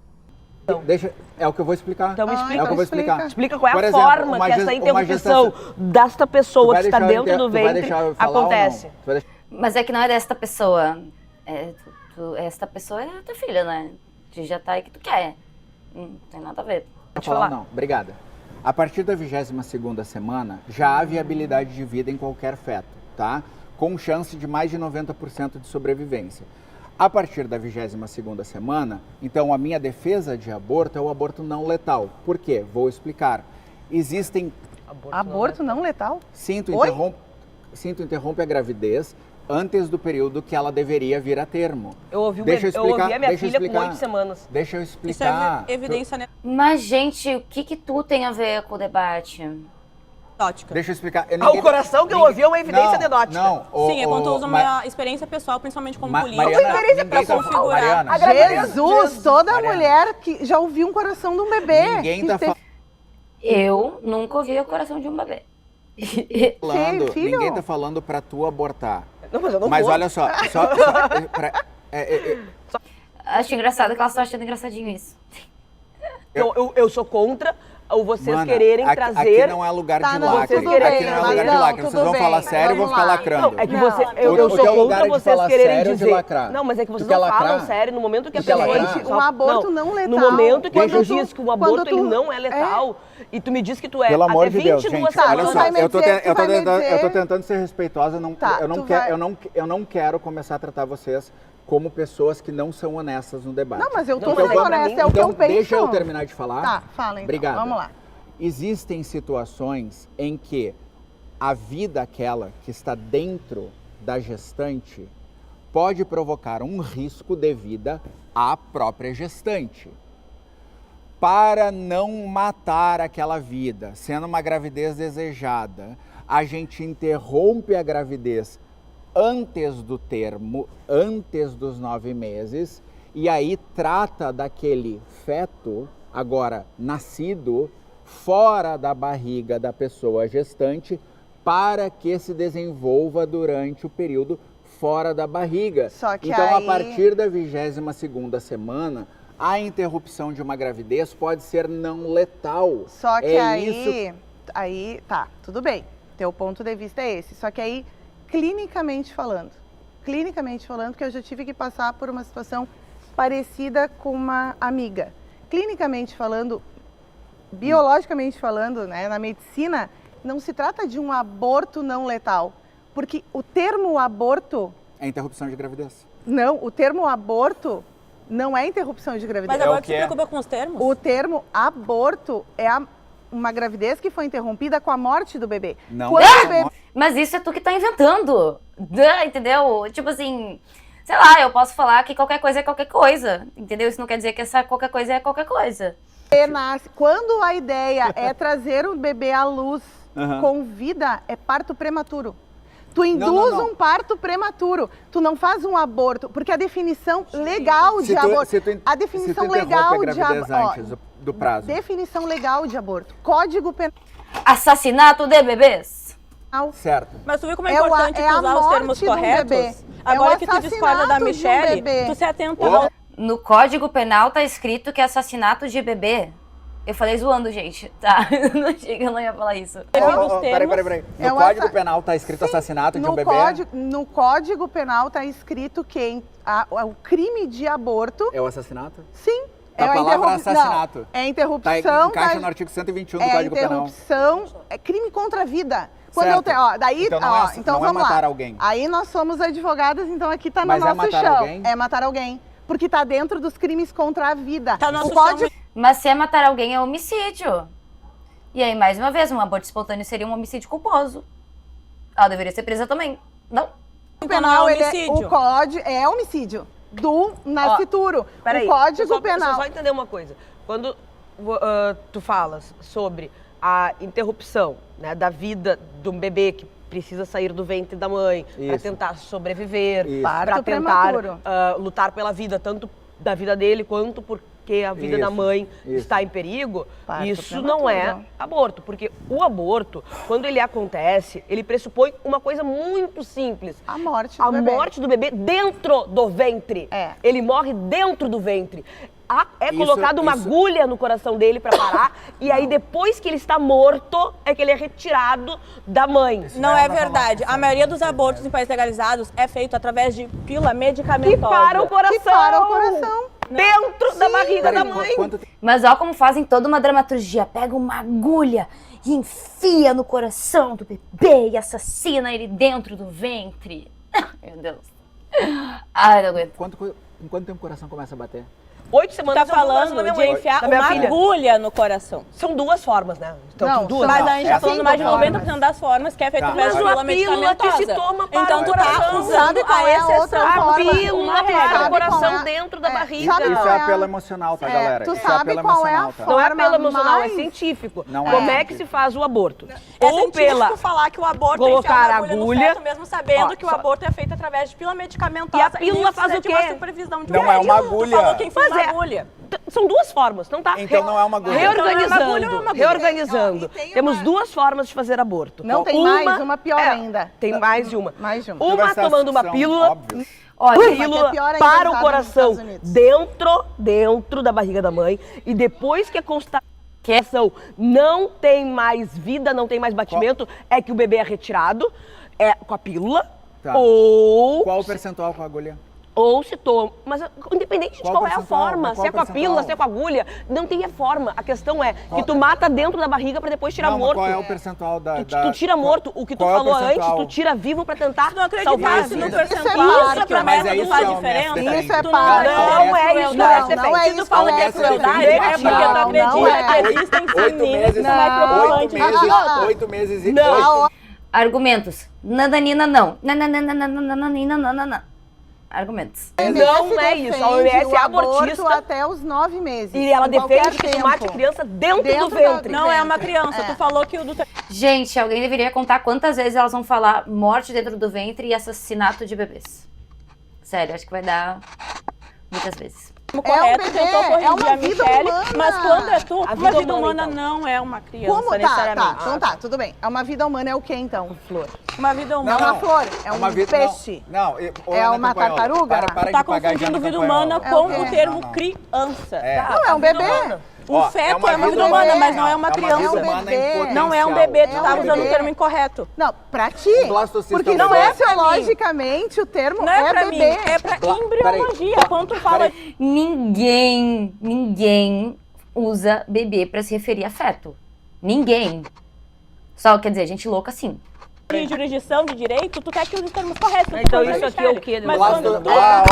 Deixa, é o que eu vou explicar. Então me explica. É o que eu vou explicar. Explica qual é Por a exemplo, forma uma que essa gesta- interrupção desta Tu pessoa vai que está deixar eu dentro do tu vai ventre deixar eu falar ou não? acontece. Tu vai deixar- Mas é que não é desta pessoa. Esta pessoa é a tua filha, né? Tu já tá aí que tu quer. Não tem nada a ver. Pode falar não, obrigada. A partir da 22ª semana, já há viabilidade de vida em qualquer feto, tá? Com chance de mais de 90% de sobrevivência. A partir da 22ª semana, então a minha defesa de aborto é o aborto não letal. Por quê? Vou explicar. Existem... Aborto não letal? Cinto Oi? interrompe a gravidez antes do período que ela deveria vir a termo. Eu ouvi, Deixa eu eu ouvi explicar, a minha deixa eu filha com explicar. 8 semanas. Deixa eu Isso explicar. é evidência Mas, gente, o que tu tem a ver com o debate? anedótica. Deixa eu explicar. O coração que eu ouvi é uma evidência anedótica. Não, Sim, é quando tu usa uma experiência pessoal, principalmente como política, Mariana, pra configurar. Mariana, Jesus, toda Mariana. mulher que já ouviu um coração de um bebê. Ninguém que tá teve- Eu nunca ouvi o coração de um bebê. falando, filho. ninguém tá falando pra tu abortar. Não, mas eu não Mas vou. olha só, Acho engraçado que elas estão achando engraçadinho isso. Eu sou contra o vocês Mana, querem aqui, trazer... aqui não é lugar Tá, de não, lacre. tudo Aqui bem, não é mas lugar de não, lacre. tudo Vocês vão bem, falar sério e vão vamos ficar lá. lacrando. Não, é que Não, você, eu o sou teu lugar contra é de vocês falar quererem sério ou de dizer. lacrar? Não, mas é que vocês Tu quer não falam lacrar? sério no momento que a Tu quer pessoa... lacrar? Um aborto não letal. No momento que Quando tu tu- diz que o aborto quando tu- ele não é letal, e tu me diz que tu é Pelo amor até de Deus, 22 gente, Tá, olha tu só, vai me eu tô dizer- tu vai me eu tô dizer- tentando ser respeitosa, Tá, tu vai- eu não quero começar a tratar vocês como pessoas que não são honestas no debate. Não, mas eu tô Não, sendo mas é pra honesta, mim- é o que Então, eu penso. deixa eu terminar de falar. Tá, fala então. Obrigado. Vamos lá. Existem situações em que a vida aquela que está dentro da gestante pode provocar um risco de vida à própria gestante. Para não matar aquela vida, sendo uma gravidez desejada, a gente interrompe a gravidez antes do termo, antes dos 9 meses, e aí trata daquele feto, agora nascido, fora da barriga da pessoa gestante, para que se desenvolva durante o período fora da barriga. Só que então, aí- a partir da 22ª semana, a interrupção de uma gravidez pode ser não letal. Só que É isso. aí, tá, tudo bem. Teu ponto de vista é esse. Só que aí, clinicamente falando, porque eu já tive que passar por uma situação parecida com uma amiga. Clinicamente falando, biologicamente falando, né, na medicina, não se trata de um aborto não letal. Porque o termo aborto, É interrupção de gravidez. não, o termo aborto não é interrupção de gravidez. Mas agora o tu que se é? preocupa com os termos? O termo aborto é uma gravidez que foi interrompida com a morte do bebê. Não. Quando Ah! o bebê... Mas isso é tu que tá inventando. Entendeu? Tipo assim, sei lá, eu posso falar que qualquer coisa é qualquer coisa. Entendeu? Isso não quer dizer que essa qualquer coisa é qualquer coisa. nasce, quando a ideia é trazer o bebê à luz Aham. com vida, é parto prematuro. Tu induz não. um parto prematuro. Tu não faz um aborto, porque a definição legal de aborto... A definição legal a de gravidez aborto... antes do prazo. Definição legal de aborto. Código Penal... Assassinato de bebês. Certo. Mas tu viu como é É o- importante é tu a usar os termos morte de um corretos? bebê. Agora É o que tu discorda da assassinato de um Michelle, bebê. tu se atenta Ô. ao... No Código Penal tá escrito que é assassinato de bebê. Eu falei zoando, gente, tá? Não achei que eu não ia falar isso. Peraí. É No o Código assa- Penal tá escrito assassinato de um No bebê? Código Penal está escrito que o crime de aborto, É o assassinato? sim, Tá a palavra assassinato. Não, é Tá, interrupção. encaixa no artigo 121 do é Código Penal. interrupção, é crime contra a vida. Quando Certo. eu tenho, daí, Então não é- então não é vamos matar lá. alguém. Aí nós somos advogadas, então aqui tá no Mas é nosso matar chão. alguém? É matar alguém. Porque tá dentro dos crimes contra a vida. Tá no nosso o código, chão. Mas se é matar alguém, é homicídio. E aí, mais uma vez, um aborto espontâneo seria um homicídio culposo. Ela deveria ser presa também. Não? Então não é ele homicídio. o código é homicídio do nascituro. Peraí, O Código deixa eu Penal. só entender uma coisa. Quando tu falas sobre a interrupção, né, da vida de um bebê que precisa sair do ventre da mãe para Isso. tentar sobreviver, Isso. para Parto tentar prematuro. lutar pela vida, tanto da vida dele quanto porque a vida da Isso, mãe isso. está em perigo, Parto isso não é prematuro. aborto. Porque o aborto, quando ele acontece, ele pressupõe uma coisa muito simples. A morte do A bebê. morte do bebê dentro do ventre. É. Ele morre dentro do ventre. É Isso- colocada uma isso- agulha no coração dele para parar. E aí, depois que ele está morto, é que ele é retirado da mãe. Não é verdade. A maioria dos abortos em países legalizados é feito através de pílula medicamentosa. Que para o coração. Que para o coração. Dentro da barriga da Peraí, mãe. quanto Mas ó como fazem toda uma dramaturgia. Pega uma agulha e enfia no coração do bebê e assassina ele dentro do ventre. Meu Deus. Ai, não aguento. em quanto tempo o coração começa a bater? 8 Tá semanas eu vou fazer falando na minha de mãe, enfiar da minha uma filha. agulha no coração. São duas formas, né? Então, Não, são duas. Mas Não, a gente tá é falando cinco mais de formas. 90% das formas que é feito Tá. através de Mas pílula a pílula que medicamentosa. se toma para Então o tu tá coração. usando Sabe qual a é a outra exceção. A forma? pílula Uma para regra. o Sabe coração qual é? dentro da É, barriga. sabe Isso qual é é a- apelo emocional, tá, galera? Tu Isso é sabe apelo qual é a emocional, tá? Não é forma apelo emocional, mais- é científico. Não é. Como é que se faz o aborto? É Ou científico pela... falar que o aborto colocar é enfiar uma a agulha no agulha. feto, mesmo sabendo Ó, que o só- aborto é feito através de pílula medicamentosa. E a pílula nem faz precisa o de quê? uma supervisão de um Não é uma médico. agulha. Tu falou que enfia Mas uma é. agulha. São duas formas, não tá? Então não é uma agulha. Reorganizando, Então não é uma agulha, não é uma agulha. reorganizando. Ó, e tem Temos uma- duas formas de fazer aborto. Não, tem mais, uma pior ainda. Tem mais de uma. Mais de uma. Tu vai Uma ser tomando uma são pílula, óbvios. Olha, Mas que é pílula pior ainda para o usada coração nos Estados Unidos. dentro da barriga da mãe. E depois que a constatação não tem mais vida, não tem mais batimento, é que o bebê é retirado com a pílula. Tá. Ou Qual o percentual com a agulha? Ou se toma. Mas independente de Qual qual é a percentual? forma, Qual se é com a percentual? pílula, se é com a agulha, não tem a forma. A questão é Qual- que tu mata dentro da barriga pra depois tirar Não, mas morto. qual é o percentual da... Tu tira morto. O que tu qual é o falou antes, percentual? tu tira vivo pra tentar Tu não acredita salvar a no vida. percentual Isso é que o Mas é método isso faz que é o diferença? mestre Isso é Tu parte. Não é isso, crueldade. não é Não é Se tu isso fala que que é é crueldade, crueldade, é porque tu não, acredita não é. que existem sim 8 níveis meses, que são mais preocupantes. 8 meses e... Não. oito- argumentos. Nananina não. Nananina. Argumentos. Não é isso. A OMS é abortista até os 9 meses. e ela em qualquer defende que tu mate a tempo. criança dentro Dentro do da- ventre. Não é uma criança. É. Tu falou que o do Gente, alguém deveria contar quantas vezes elas vão falar morte dentro do ventre e assassinato de bebês. Sério, acho que vai dar muitas vezes. termo É um correto, bebê, tentou é corrigir uma a vida Michelle, humana. mas quando é tu, A uma vida vida humana, humana então. não é uma criança, Como? Tá, necessariamente. então tá, tudo bem. É uma vida humana, é o que então? Flor. Uma vida Não, humana é uma flor, é uma um vida- peixe. Não, ô, É Ana uma Campanhola, tartaruga? Para tá de pagar de confundindo Ana vida Campanhola. humana É com o quê? o termo Não. criança. É. Tá? Não, é um A vida bebê. humana. O Ó, feto é uma vida humana, humana, mas não é uma É uma criança. vida É um humana bebê. em potencial. Não é um bebê, tu É um tá usando o bebê. termo incorreto. Não, pra ti. O blastocista Porque é um não bebê. é fiologicamente o termo Não é pra mim, bebê. é pra Peraí. embriologia. Quando tu fala Ninguém usa bebê pra se referir a feto. Ninguém. Só, quer dizer, gente louca sim. de jurisdição de direito, tu quer que use os termos corretos. Então Tu isso faz aqui é o sério. quê? Mas Blasto- quando tu... Ah,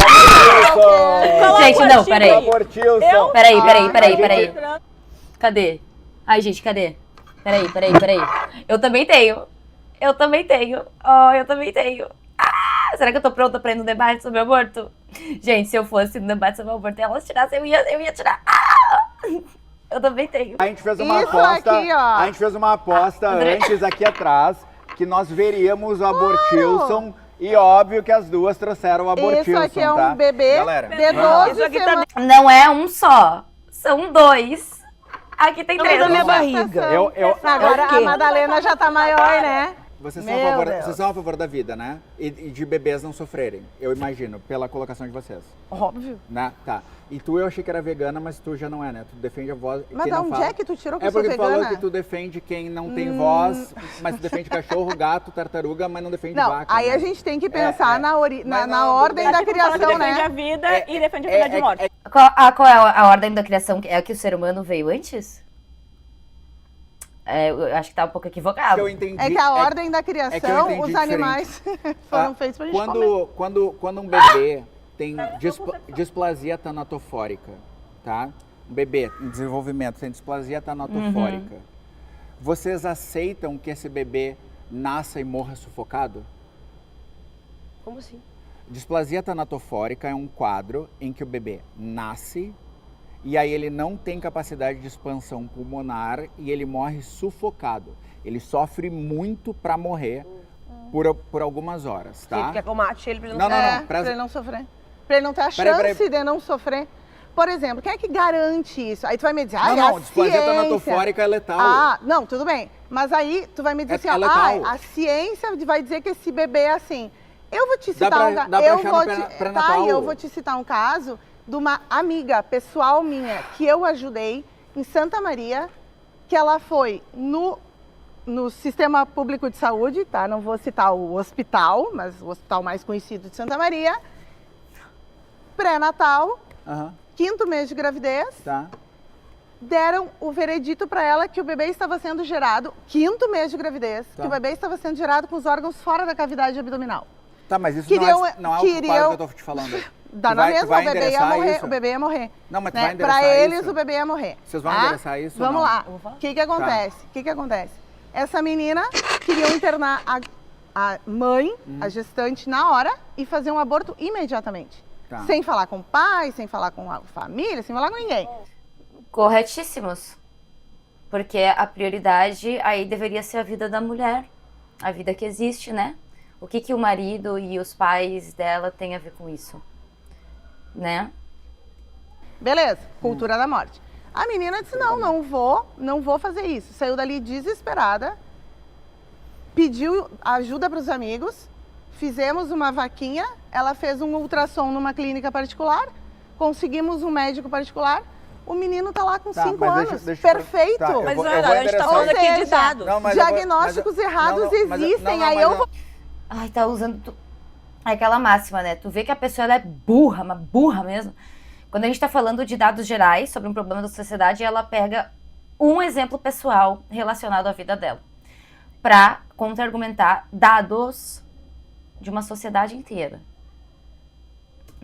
Coloca Gente, o não, artigo peraí. aí. Abortilson. Eu- Peraí. Cadê? Ai, gente, cadê? Peraí. Eu também tenho. Oh, eu também tenho. Ah, será que eu tô pronta pra ir no debate sobre aborto? Gente, se eu fosse no debate sobre aborto e elas tirassem, eu ia tirar. Ah! Eu também tenho. A gente fez uma Isso aposta. aqui, ó. A gente fez uma aposta André. antes aqui atrás que nós veríamos o Abortilson e óbvio que as duas trouxeram o Abortilson. Isso aqui é um tá? bebê Galera, de vamos lá. 12 Isso aqui tá semanas. Não é um só. São dois. Aqui tem Não, três. da minha Vamos lá. barriga. Agora É o quê? a Madalena já tá maior, né? Vocês são, Meu a favor, Deus. vocês são a favor da vida, né? E de bebês não sofrerem, eu imagino, pela colocação de vocês. Óbvio. Né? Tá. E tu, eu achei que era vegana, mas tu já não é, né? Tu defende a voz. Mas quem da não onde fala. é que tu tirou que eu É sou porque tu falou vegana? que tu defende quem não tem voz, mas tu defende cachorro, gato, tartaruga, mas não defende Não, vaca. aí né? a gente tem que pensar na Mas não, ordem tudo da bem. Fala que criação, defende a né? vida e defende a pena de morte. Qual é a ordem da criação? É a que o ser humano veio antes? Eu acho que tá um pouco Que equivocado. eu entendi. É que a ordem da que eu criação, entendi os animais foram feitos pra gente comer. Quando um bebê tem displasia tanatofórica, tá? Um bebê em desenvolvimento tem displasia tanatofórica. Vocês aceitam que esse bebê nasça e morra sufocado? Como assim? Displasia tanatofórica é um quadro em que o bebê nasce e aí ele não tem capacidade de expansão pulmonar e ele morre sufocado. Ele sofre muito para morrer por algumas horas, Sim, tá? quer que eu mate ele pra ele Não, não... Pra ele não sofrer. Pra ele não ter a Peraí. chance de não sofrer. Por exemplo, quem é que garante isso? Aí tu vai me dizer, Não, a displasia ciência. tanatofórica é letal. Ah, não, tudo bem. Mas aí tu vai me dizer É assim, letal. a ciência vai dizer que esse bebê é assim. Eu vou te citar dá pra achar no pré-natal. eu vou te citar um caso de uma amiga pessoal minha que eu ajudei em Santa Maria, que ela foi no sistema público de saúde, tá? Não vou citar o hospital, mas o hospital mais conhecido de Santa Maria. Pré-natal, Aham, 5º mês de gravidez, tá. deram o veredito para ela que o bebê estava sendo gerado, 5º mês de gravidez, Tá. que o bebê estava sendo gerado com os órgãos fora da cavidade abdominal. Tá, mas isso Queriam- não é o culpado queriam- que eu tô te falando. Dá Tu na vai- tu mesma, vai o bebê ia endereçar morrer. isso? O bebê ia morrer. Não, mas tu né? vai endereçar Pra eles, isso? o bebê ia morrer. Vocês vão tá? endereçar isso ou Vamos não? lá. Eu vou falar. O que acontece? O que acontece? Essa menina queria internar a mãe, a gestante, na hora e fazer um aborto imediatamente. Tá. Sem falar com o pai, sem falar com a família, sem falar com ninguém. Corretíssimos. Porque a prioridade aí deveria ser a vida da mulher. A vida que existe, né? O que o marido e os pais dela têm a ver com isso? Né? Beleza, cultura da morte. A menina disse, não vou fazer isso. Saiu dali desesperada, pediu ajuda para os amigos, fizemos uma vaquinha, ela fez um ultrassom numa clínica particular, conseguimos um médico particular, o menino tá lá com 5 mas anos, deixa eu- perfeito. tá, eu Mas vou- não eu é vou verdade, a gente tá endereçar falando isso. aqui de Ou seja, dados. Não, mas eu vou- Diagnósticos mas eu- errados não, não, mas eu- existem, não, aí mas eu eu- vou... Ai, tá usando aquela máxima, né? Tu vê que a pessoa ela é burra, mas burra mesmo. Quando a gente tá falando de dados gerais sobre um problema da sociedade, ela pega um exemplo pessoal relacionado à vida dela pra contra-argumentar dados de uma sociedade inteira.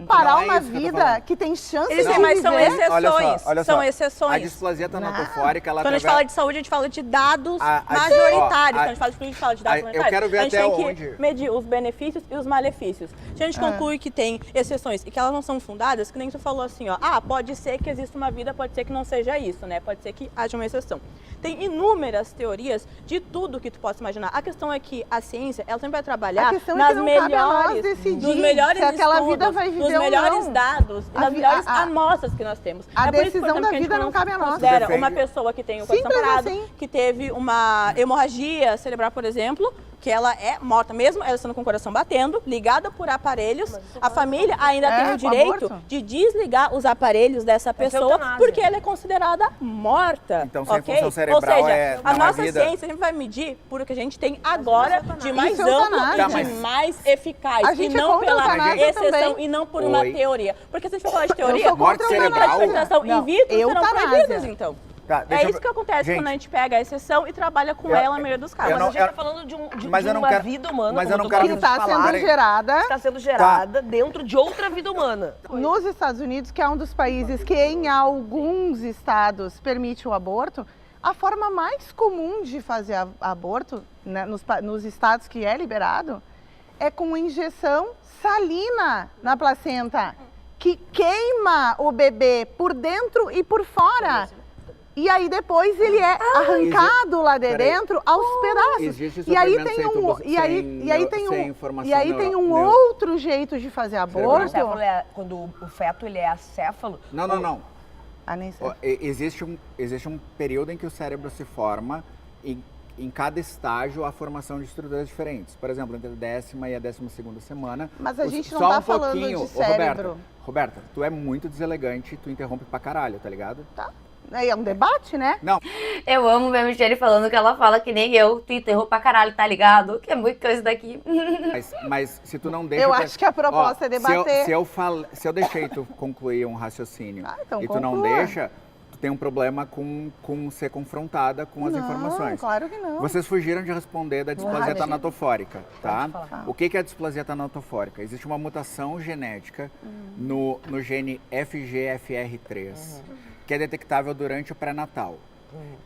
parar Não é uma isso que eu tô vida falando. que tem chance Eles de sim, mas são viver. exceções. Olha São só. A exceções. displasia tanatofórica, ela Quando a gente atravessa- fala de saúde, a gente fala de dados A- majoritários. ó, Quando a gente fala de política, a gente fala de dados eu majoritários. quero ver a gente até tem onde- que medir os benefícios e os malefícios. Se a gente conclui que tem exceções e que elas não são fundadas, que nem tu falou assim, ó, pode ser que exista uma vida, pode ser que não seja isso, né? Pode ser que haja uma exceção. Tem inúmeras teorias de tudo que tu possa imaginar. A questão é que a ciência, ela sempre vai trabalhar A questão é nas que não cabe a nós melhores, decidir nos melhores se aquela estudos, vida vai viver nos ou melhores não. dados e A nas vi- melhores a- amostras que nós temos. a É por isso, decisão por exemplo, da que a gente vida não cabe a nós. considera Defende. uma pessoa que tem o coração Simples parado, assim. que teve uma hemorragia cerebral, por exemplo, que ela é morta, mesmo ela estando com o coração batendo, ligada por aparelhos, a família ainda tem o com direito aborto. de desligar os aparelhos dessa pessoa, eutanásia. porque ela é considerada morta. Então, sem ok? função cerebral Ou seja, é- a não é nossa vida. ciência sempre vai medir por o que a gente tem agora de mais Isso é amplo eutanásia. e Tá, de mas- mais eficaz. A E gente é não contra a pela eutanásia exceção também. e não por uma Oi. teoria. Porque se a gente for falar de Eu teoria, sou Morte contra a cerebral? a transplantação Não, in vitro serão eutanásia. proibidas, então. Tá, deixa É eu- isso que acontece Gente, quando a gente pega a exceção e trabalha com eu- ela na maioria dos eu casos. Mas não- a gente tá falando de mas eu não uma quero- vida humana, mas eu como não tu quero Que acabas está de sendo falar, gerada está sendo gerada dentro de outra vida humana. nos Estados Unidos, que é um dos países que em alguns estados permite o aborto. A forma mais comum de fazer aborto, né, nos estados que é liberado, é com injeção salina na placenta, que queima o bebê por dentro e por fora. E aí depois ele é arrancado lá de Peraí. dentro aos pedaços. Existe E aí sofrimento tem sem um tubo- e aí, sem e aí neu- tem sem um informação e aí tem um neuro- outro jeito de fazer aborto. Acéfalo quando o feto ele é acéfalo. Não. Ah, nem sei. Ó, existe um período em que o cérebro se forma e em cada estágio, a formação de estruturas diferentes. Por exemplo, entre a 10ª e a 12ª semana. Mas a gente não só tá um falando pouquinho, de Ô, cérebro. Roberta, tu é muito deselegante, tu interrompe pra caralho, tá ligado? Tá. Aí é um debate, né? Não, Eu amo ver a Michelle falando que ela fala que nem eu, tu enterrou pra caralho, tá ligado? Que é muito coisa daqui. mas se tu não deixa... Eu acho que a proposta é debater. Se eu deixei tu concluir um raciocínio Então e tu não conclua. deixa, tu tem um problema com ser confrontada com as informações. Claro que não. Vocês fugiram de responder da displasia tanatofórica, tá? falar. O que é a displasia tanatofórica? Existe uma mutação genética no gene FGFR3, que é detectável durante o pré-natal.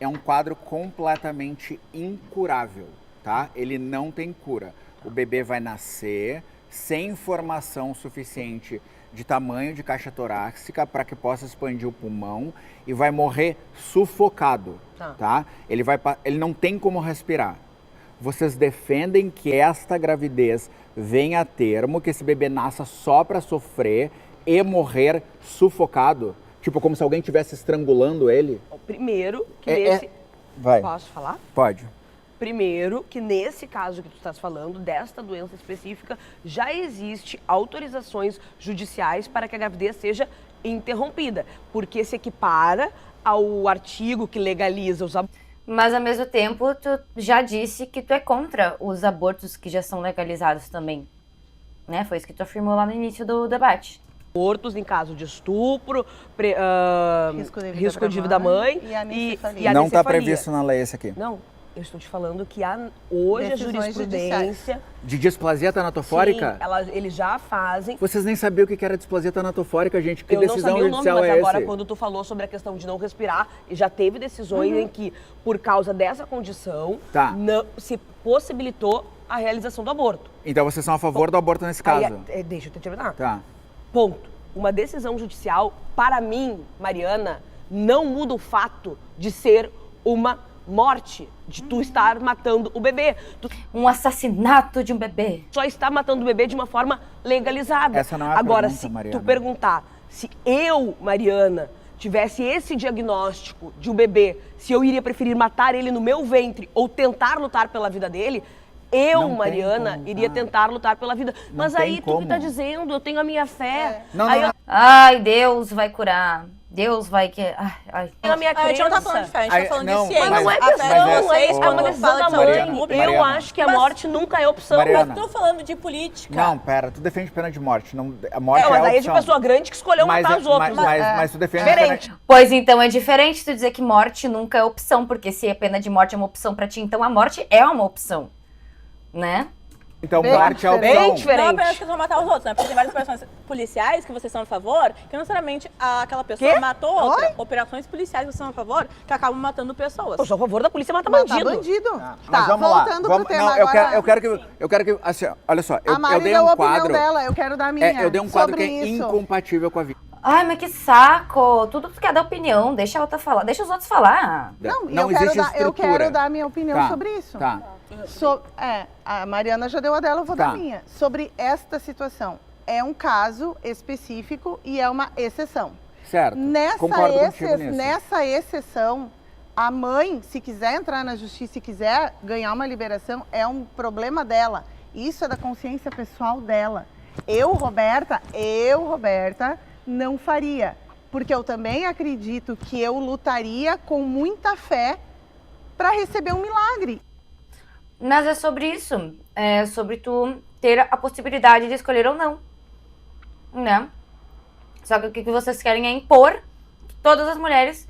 É um quadro completamente incurável, tá? Ele não tem cura. O bebê vai nascer sem informação suficiente de tamanho de caixa torácica para que possa expandir o pulmão e vai morrer sufocado, tá? Ele não tem como respirar. Vocês defendem que esta gravidez venha a termo, que esse bebê nasça só para sofrer e morrer sufocado? Tipo, como se alguém estivesse estrangulando ele? Primeiro, que nesse... Vai. Posso falar? Pode. Primeiro, que nesse caso que tu estás falando, desta doença específica, já existe autorizações judiciais para que a gravidez seja interrompida, porque se equipara ao artigo que legaliza os abortos. Mas ao mesmo tempo, tu já disse que tu é contra os abortos que já são legalizados também. Né? Foi isso que tu afirmou lá no início do debate. Em caso de estupro, Risco de vida da mãe e anencefalia. e a Não está anencefalia. previsto na lei esse aqui. Não, eu estou te falando que hoje Decisões a jurisprudência... De displasia tanatofórica? Sim, eles já fazem. Vocês nem sabiam o que era displasia tanatofórica, gente. Que Eu não decisão sabia o nome, judicial mas é agora esse? quando tu falou sobre a questão de não respirar, já teve decisões em que, por causa dessa condição, Tá. não se possibilitou a realização do aborto. Então vocês são a favor do aborto nesse caso? Aí, deixa eu te terminar. Tá. Ponto. Uma decisão judicial, para mim, Mariana, não muda o fato de ser uma morte, de tu estar matando o bebê. Tu Um assassinato de um bebê. só está matando o bebê de uma forma legalizada. Essa não é a Agora, pergunta, se Mariana. tu perguntar se eu, Mariana, tivesse esse diagnóstico de um bebê, se eu iria preferir matar ele no meu ventre ou tentar lutar pela vida dele, eu, Não tem Mariana, como, iria tá? tentar lutar pela vida. Mas tem aí tu que como. tá dizendo, eu tenho a minha fé. Não, aí não, eu Ai, Deus vai curar. Deus vai que... Ai. tenho a minha A gente não tá crença. falando de fé, a gente Aí, tá falando não, de ciência. Mas não é Mas questão, é- é uma quando decisão fala da de mãe. saúde pública. Eu Mariana. acho que a Mas- morte nunca é opção. Mariana. Eu tô falando de política. Não, pera, tu defende pena de morte. Não, a morte Não, mas é aí é de opção. pessoa grande que escolheu matar os outros. Mas tu defende Diferente. Pois então é diferente tu dizer que morte nunca é opção, porque se a pena de morte é uma opção pra ti, então a morte é uma opção, né? Então Bem morte é diferente. opção. Diferente. Não apenas que eles vão matar os outros, né? Porque tem várias operações policiais que vocês são a favor, que não necessariamente aquela pessoa Quê? matou outra. Operações policiais que vocês são a favor, que acabam matando pessoas. Eu sou a favor da polícia matar Matar bandido. bandido. Mas Tá, vamos lá. voltando Vamos, pro tema não, eu agora. quero que, assim, olha só, eu A Mari dei deu um a opinião quadro. dela, eu quero dar a minha. Eu dei um quadro sobre que é isso. incompatível com a vida. Ai, mas que saco! Tudo tu quer dar opinião, deixa a outra falar, deixa os outros falar. Não, Não eu, quero existe dar, eu estrutura. quero dar a minha opinião Tá, sobre isso. Tá. A Mariana já deu a dela, eu vou Tá. dar a minha. Sobre esta situação. É um caso específico e é uma exceção. Certo. Concordo contigo nisso. Nessa exceção, a mãe, se quiser entrar na justiça e quiser ganhar uma liberação, é um problema dela. Isso é da consciência pessoal dela. Eu, Roberta, não faria. Porque eu também acredito que eu lutaria com muita fé para receber um milagre. Mas é sobre isso, é sobre tu ter a possibilidade de escolher ou não, né? Só que o que vocês querem é impor que todas as mulheres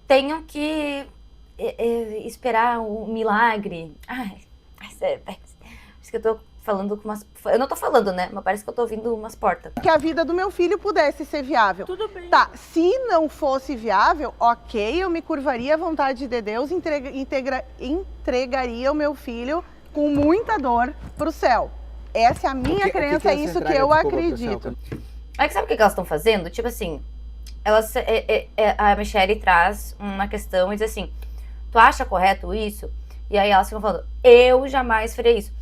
tenham que esperar o milagre. Ai, sério, isso que eu tô falando com umas... Eu não tô falando, né? Mas parece que eu tô ouvindo umas portas. Que a vida do meu filho pudesse ser viável. Tudo bem. Tá, se não fosse viável, ok, eu me curvaria à vontade de Deus, entregaria o meu filho com muita dor pro céu. Essa é a minha crença, é isso que eu acredito. É que sabe o que elas estão fazendo? Tipo assim, a Michelle traz uma questão e diz assim, tu acha correto isso? E aí elas ficam falando, eu jamais farei isso.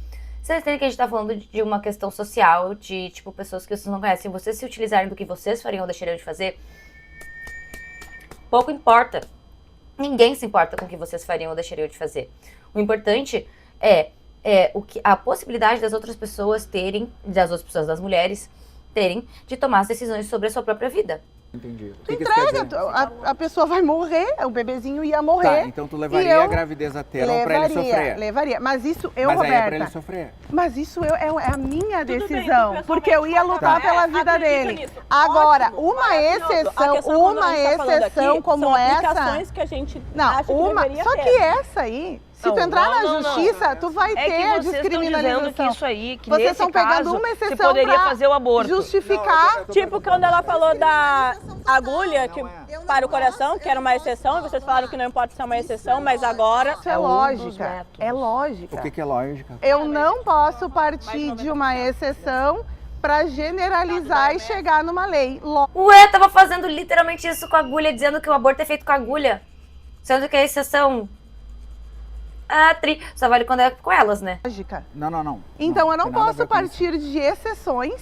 Vocês entendem que a gente tá falando de uma questão social, de, tipo, pessoas que vocês não conhecem, vocês se utilizarem do que vocês fariam ou deixariam de fazer? Pouco importa. Ninguém se importa com o que vocês fariam ou deixariam de fazer. O importante a possibilidade das outras pessoas terem, das mulheres terem, de tomar as decisões sobre a sua própria vida. Entendi. O Tu que isso quer entrega, dizer? a pessoa vai morrer, o bebezinho ia morrer. Tá, então tu levaria a gravidez a termo pra ele sofrer. Levaria, mas isso eu, Mas aí Roberta, é pra ele sofrer. mas isso é a minha Tudo bem, decisão, pessoalmente porque eu ia lutar Tá. pela vida acredita dele. nisso. Agora, Ótimo, uma maravilhoso. A exceção, questão quando uma a gente tá falando exceção aqui, como são essa. aplicações que a gente Não, acha que deveria só ter. que essa aí, se Não, tu entrar não, na não, justiça, tu vai É ter que vocês estão dizendo que descriminalização. isso aí, que Vocês nesse estão pegando caso, uma se exceção poderia pra fazer o aborto. justificar. Tipo, quando ela falou da agulha que, para o coração, que era uma exceção, e vocês falaram que não importa se é uma exceção, mas agora... Isso é um dos lógica. métodos. É lógica. O que é lógica? Eu não posso partir de uma exceção para generalizar e chegar numa lei. Ué, tava fazendo literalmente isso com a agulha, dizendo que o aborto é feito com a agulha. Sendo que a exceção... só vale quando é com elas, né? Lógica. Não. Então eu não tem nada a posso ver com isso. partir de exceções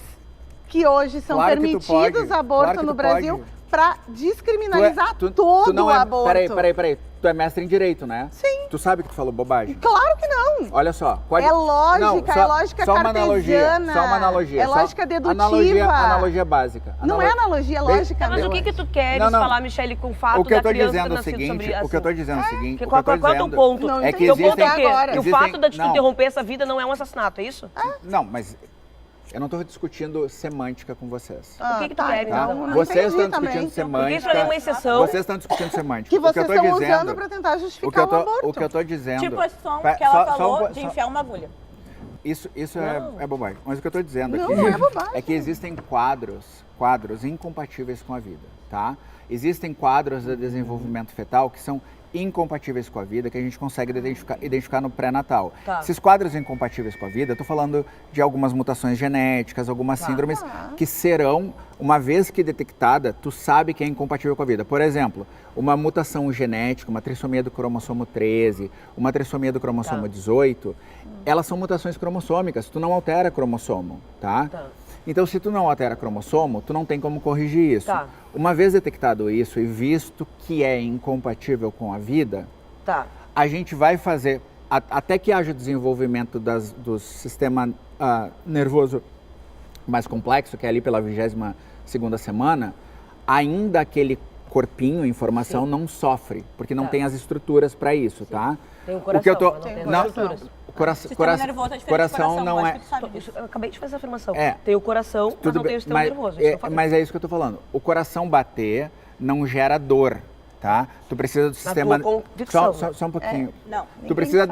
que hoje são Claro que tu permitidos pode, aborto claro que no tu Brasil pode. para descriminalizar todo tu não o aborto. Peraí. Tu é mestre em direito, né? Sim. Tu sabe que tu falou bobagem? Claro que não. Olha só. Pode... É lógica, Não, é lógica só uma analogia, cartesiana. só uma analogia. É só lógica dedutiva. Analogia básica. Não é analogia, é Bem- lógica. Mas o que tu queres Não. falar, Michele, com o fato O que eu da tô criança dizendo ter é o nascido seguinte, sobre o que eu tô dizendo é o seguinte, Que o que eu tô qual é o teu dizendo ponto? Não é que entendi. O ponto é existem... que o Existem- fato de tu não. interromper essa vida não é um assassinato, é isso? Não, mas eu não tô discutindo semântica com vocês. O que tu queres, Tá? então? não Vocês entendi estão também. discutindo Porque semântica. isso aí é uma exceção. Vocês estão discutindo semântica. Que O que vocês eu tô estão dizendo, usando para tentar o que justificar eu tô, o aborto. o que eu tô dizendo. Tipo a exceção Pa- que ela só- falou só- de só- enfiar uma agulha. Isso é bobagem. Mas o que eu tô dizendo Não, aqui não é bobagem. é que existem quadros incompatíveis com a vida, tá? Existem quadros de desenvolvimento fetal que são incompatíveis com a vida, que a gente consegue identificar no pré-natal. Tá. Esses quadros incompatíveis com a vida, eu tô falando de algumas mutações genéticas, algumas síndromes que serão, uma vez que detectada, tu sabe que é incompatível com a vida. Por exemplo, uma mutação genética, uma trissomia do cromossomo 13, uma trissomia do cromossomo 18, elas são mutações cromossômicas, tu não altera cromossomo, tá? Então, se tu não altera cromossomo, tu não tem como corrigir isso. Tá. Uma vez detectado isso e visto que é incompatível com a vida, Tá. a gente vai fazer, até que haja desenvolvimento do sistema nervoso mais complexo, que é ali pela 22ª semana, ainda aquele corpinho, informação, não sofre, porque não Tá. tem as estruturas para isso, tá? Tem o coração, O que eu tô, mas não tem não, as estruturas. Sistema nervoso é diferente do coração não acho é. que tu sabe disso. Eu acabei de fazer essa afirmação. É. Tem o coração, mas Tudo não tem bem, o sistema nervoso. Isso que eu falei. mas é isso que eu tô falando. O coração bater não gera dor, tá? Tu precisa do sistema. tua convicção, Só um pouquinho. Não. Tu precisa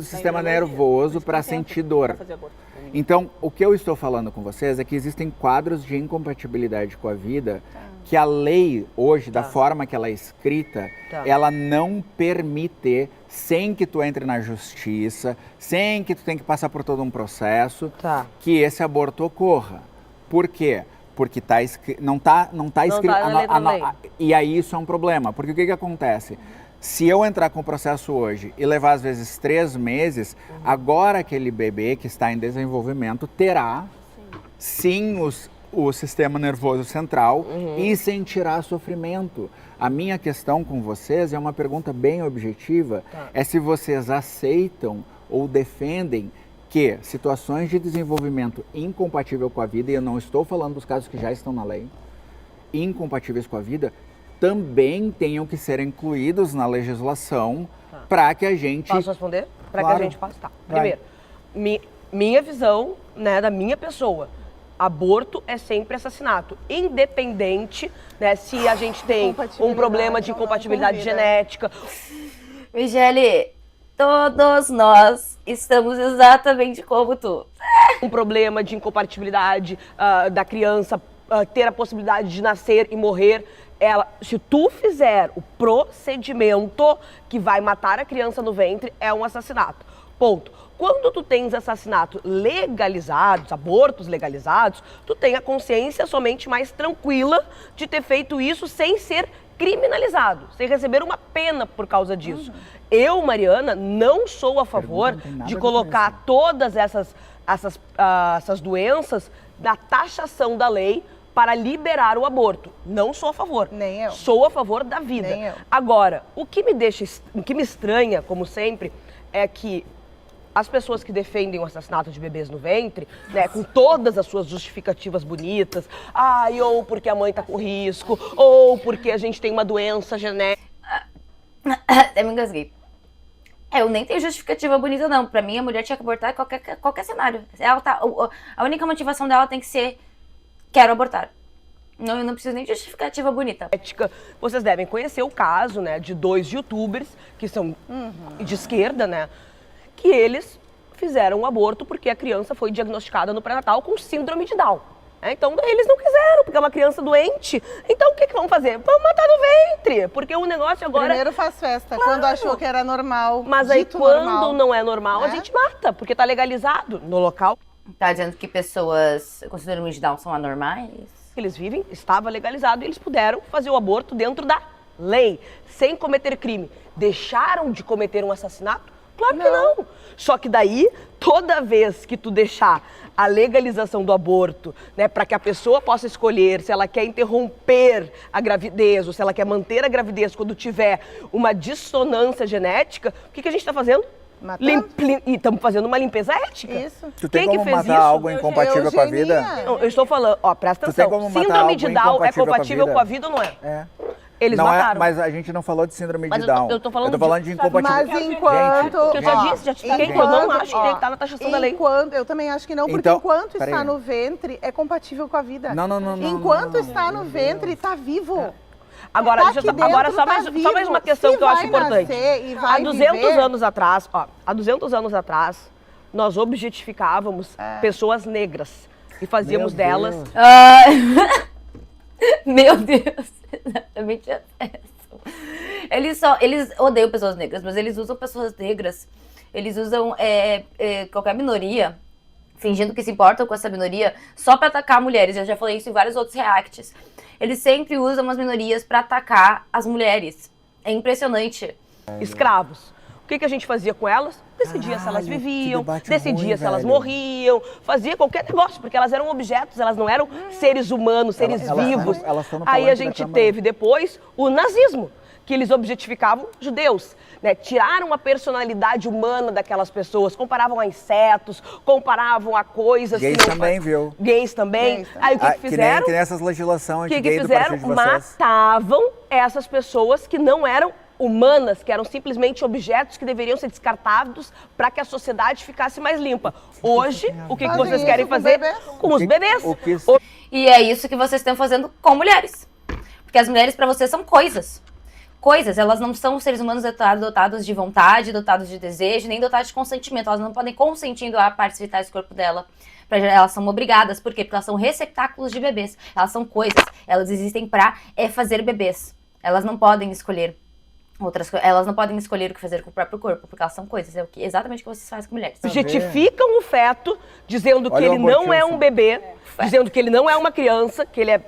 do sistema nervoso para sentir dor. Pra fazer aborto. Então, o que eu estou falando com vocês é que existem quadros de incompatibilidade com a vida que a lei hoje, da forma que ela é escrita, ela não permite, sem que tu entre na justiça, sem que tu tenha que passar por todo um processo, que esse aborto ocorra. Por quê? Porque não tá escrito. tá na letra da lei. E aí isso é um problema, porque o que acontece? Se eu entrar com o processo hoje e levar às vezes 3 meses, agora aquele bebê que está em desenvolvimento terá sim o sistema nervoso central e sentirá sofrimento. A minha questão com vocês é uma pergunta bem objetiva, é se vocês aceitam ou defendem que situações de desenvolvimento incompatível com a vida, e eu não estou falando dos casos que já estão na lei, incompatíveis com a vida, também tenham que ser incluídos na legislação para que a gente... Posso responder? Para Claro. que a gente possa. Tá. Vai. Primeiro, minha visão, né, da minha pessoa. Aborto é sempre assassinato, independente, né, se a gente tem um problema de incompatibilidade genética. Michele, todos nós estamos exatamente como tu. Um problema de incompatibilidade da criança ter a possibilidade de nascer e morrer. Se tu fizer o procedimento que vai matar a criança no ventre, é um assassinato. Ponto. Quando tu tens assassinatos legalizados, abortos legalizados, tu tem a consciência somente mais tranquila de ter feito isso sem ser criminalizado, sem receber uma pena por causa disso. Eu, Mariana, não sou a favor de colocar todas essas doenças na taxação da lei para liberar o aborto. Não sou a favor. Nem eu. Sou a favor da vida. Nem eu. Agora, o que me estranha, como sempre, é que as pessoas que defendem o assassinato de bebês no ventre, né, com todas as suas justificativas bonitas, ou porque a mãe tá com risco, ou porque a gente tem uma doença genética. Eu me engasguei. Eu nem tenho justificativa bonita, não. Pra mim, a mulher tinha que abortar em qualquer cenário. A única motivação dela tem que ser: quero abortar. Não, eu não preciso nem de justificativa bonita. Vocês devem conhecer o caso, né, de 2 youtubers que são de esquerda, né, que eles fizeram um aborto porque a criança foi diagnosticada no pré-natal com síndrome de Down. Então, eles não quiseram, porque é uma criança doente. Então, o que vão fazer? Vão matar no ventre, porque o negócio agora... Primeiro faz festa, Claro. quando achou que era normal. Mas aí, dito quando normal, não é normal, a né? gente mata, porque tá legalizado no local Tá dizendo que pessoas com síndrome de Down são anormais? que eles vivem, estava legalizado e eles puderam fazer o aborto dentro da lei, sem cometer crime. Deixaram de cometer um assassinato? Claro que não. Só que daí, toda vez que tu deixar a legalização do aborto, né, para que a pessoa possa escolher se ela quer interromper a gravidez ou se ela quer manter a gravidez quando tiver uma dissonância genética, o que a gente está fazendo? Matando. E estamos fazendo uma limpeza ética. Isso. Tu tem Quem que como fez matar isso? algo incompatível com a vida? Eugenia. Não, eu estou falando, presta Tu tem atenção. como matar Síndrome algo de Down é incompatível com a compatível vida? com a vida ou não é? É. Eles Não mataram. é, mas a gente não falou de síndrome Mas de eu tô- Down. eu tô falando falando de incompatibilidade. Mas enquanto... Que eu já ó, disse, já te expliquei que eu não acho que tem que estar na taxação da lei. Eu também acho que não, porque Então, enquanto peraí. está no ventre, é compatível com a vida. Não. Enquanto não. está no ventre, está vivo. Agora, Tá deixa eu, aqui agora dentro, só, tá mais, só vivo. mais uma questão Se que eu acho vai importante. nascer e Há vai 200 viver- anos atrás, nós objetificávamos pessoas negras e fazíamos Meu delas... Deus. Meu Deus, exatamente essa. Eles odeiam pessoas negras, mas eles usam pessoas negras, eles usam qualquer minoria, fingindo que se importam com essa minoria, só pra atacar mulheres. Eu já falei isso em vários outros reacts. Eles sempre usam as minorias pra atacar as mulheres. É impressionante. escravos. O que a gente fazia com elas? Decidia se elas Caralho, viviam, que debate decidia ruim, se elas velho. morriam, fazia qualquer negócio, porque elas eram objetos, elas não eram seres humanos, seres Elas- vivos. elas estão no Aí a palanque da gente Câmara. teve depois o nazismo, que eles objetificavam judeus, né? Tiraram a personalidade humana daquelas pessoas, comparavam a insetos, comparavam a coisas Gays que não também, faz- viu? Gays também. Gays também. Aí o que fizeram? Que nem essas legislações O que anti-gay do fizeram? partido de vocês. Matavam essas pessoas que não eram humanas, que eram simplesmente objetos que deveriam ser descartados para que a sociedade ficasse mais limpa. Hoje, o que Fazem vocês isso querem com fazer bebês. com os bebês? O que... E é isso que vocês estão fazendo com mulheres. Porque as mulheres pra vocês são coisas. Coisas, elas não são seres humanos dotados de vontade, dotados de desejo, nem dotados de consentimento. Elas não podem consentir em doar partes vitais do corpo dela. Elas são obrigadas. Por quê? Porque elas são receptáculos de bebês. Elas são coisas. Elas existem pra fazer bebês. Elas não podem escolher outras coisas. Elas não podem escolher o que fazer com o próprio corpo, porque elas são coisas. É exatamente o que vocês fazem com mulheres. Objetificam o feto, dizendo que Olha o ele não é abortista. um bebê, dizendo que ele não é uma criança, que ele é...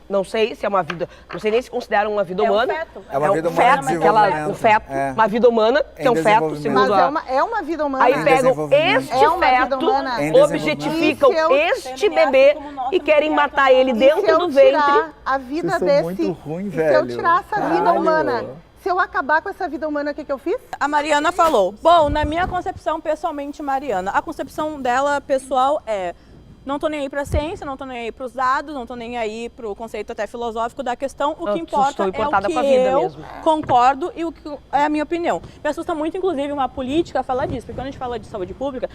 Não sei se é uma vida, não sei nem se consideram uma vida humana. É uma vida um humana em feto, um feto, desenvolvimento. uma vida humana, que é um feto, desenvolvimento. segundo Mas a... é uma vida humana. Aí Em pegam desenvolvimento. este É uma vida feto, humana. Em objetificam desenvolvimento. este bebê e querem matar ele E se dentro eu do ventre. tirar a vida Vocês são desse... muito ruim, e se eu velho. tirar essa vida Caralho. humana... Se eu acabar com essa vida humana, o que eu fiz? A Mariana falou. Bom, na minha concepção, pessoalmente, Mariana, a concepção dela, pessoal, é... Não tô nem aí pra ciência, não tô nem aí pros dados, não tô nem aí pro conceito até filosófico da questão. O que importa estou é importada o que com a vida eu mesmo. concordo e o que é a minha opinião. Me assusta muito, inclusive, uma política falar disso, porque quando a gente fala de saúde pública,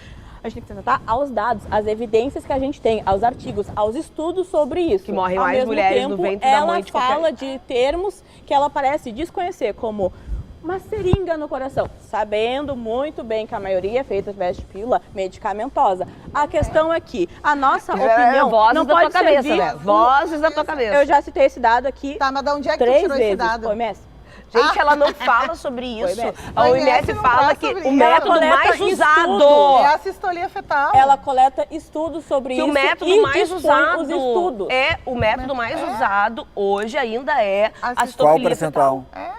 a gente tem que se atentar aos dados, às evidências que a gente tem, aos artigos, aos estudos sobre isso. Que morrem Ao mais mesmo mulheres tempo, no ventre da mãe de ela qualquer... fala de termos que ela parece desconhecer, como uma seringa no coração, sabendo muito bem que a maioria é feita através de pílula medicamentosa. A questão é que a nossa opinião vozes não da pode tua cabeça, servir... né? Vozes da tua cabeça. Eu já citei esse dado aqui Tá, mas de onde é que tu 3 tirou vezes. esse dado? Foi, Messi? Gente, ela não fala sobre isso. Messi. A OMS não fala fala que sobre o isso. método Ela mais coleta usado... estudo. É a sistolia fetal. Ela coleta estudos sobre Que isso o método e mais dispõe usado os estudos. é o método mais usado hoje ainda é a Qual o cistofilia percentual? fetal.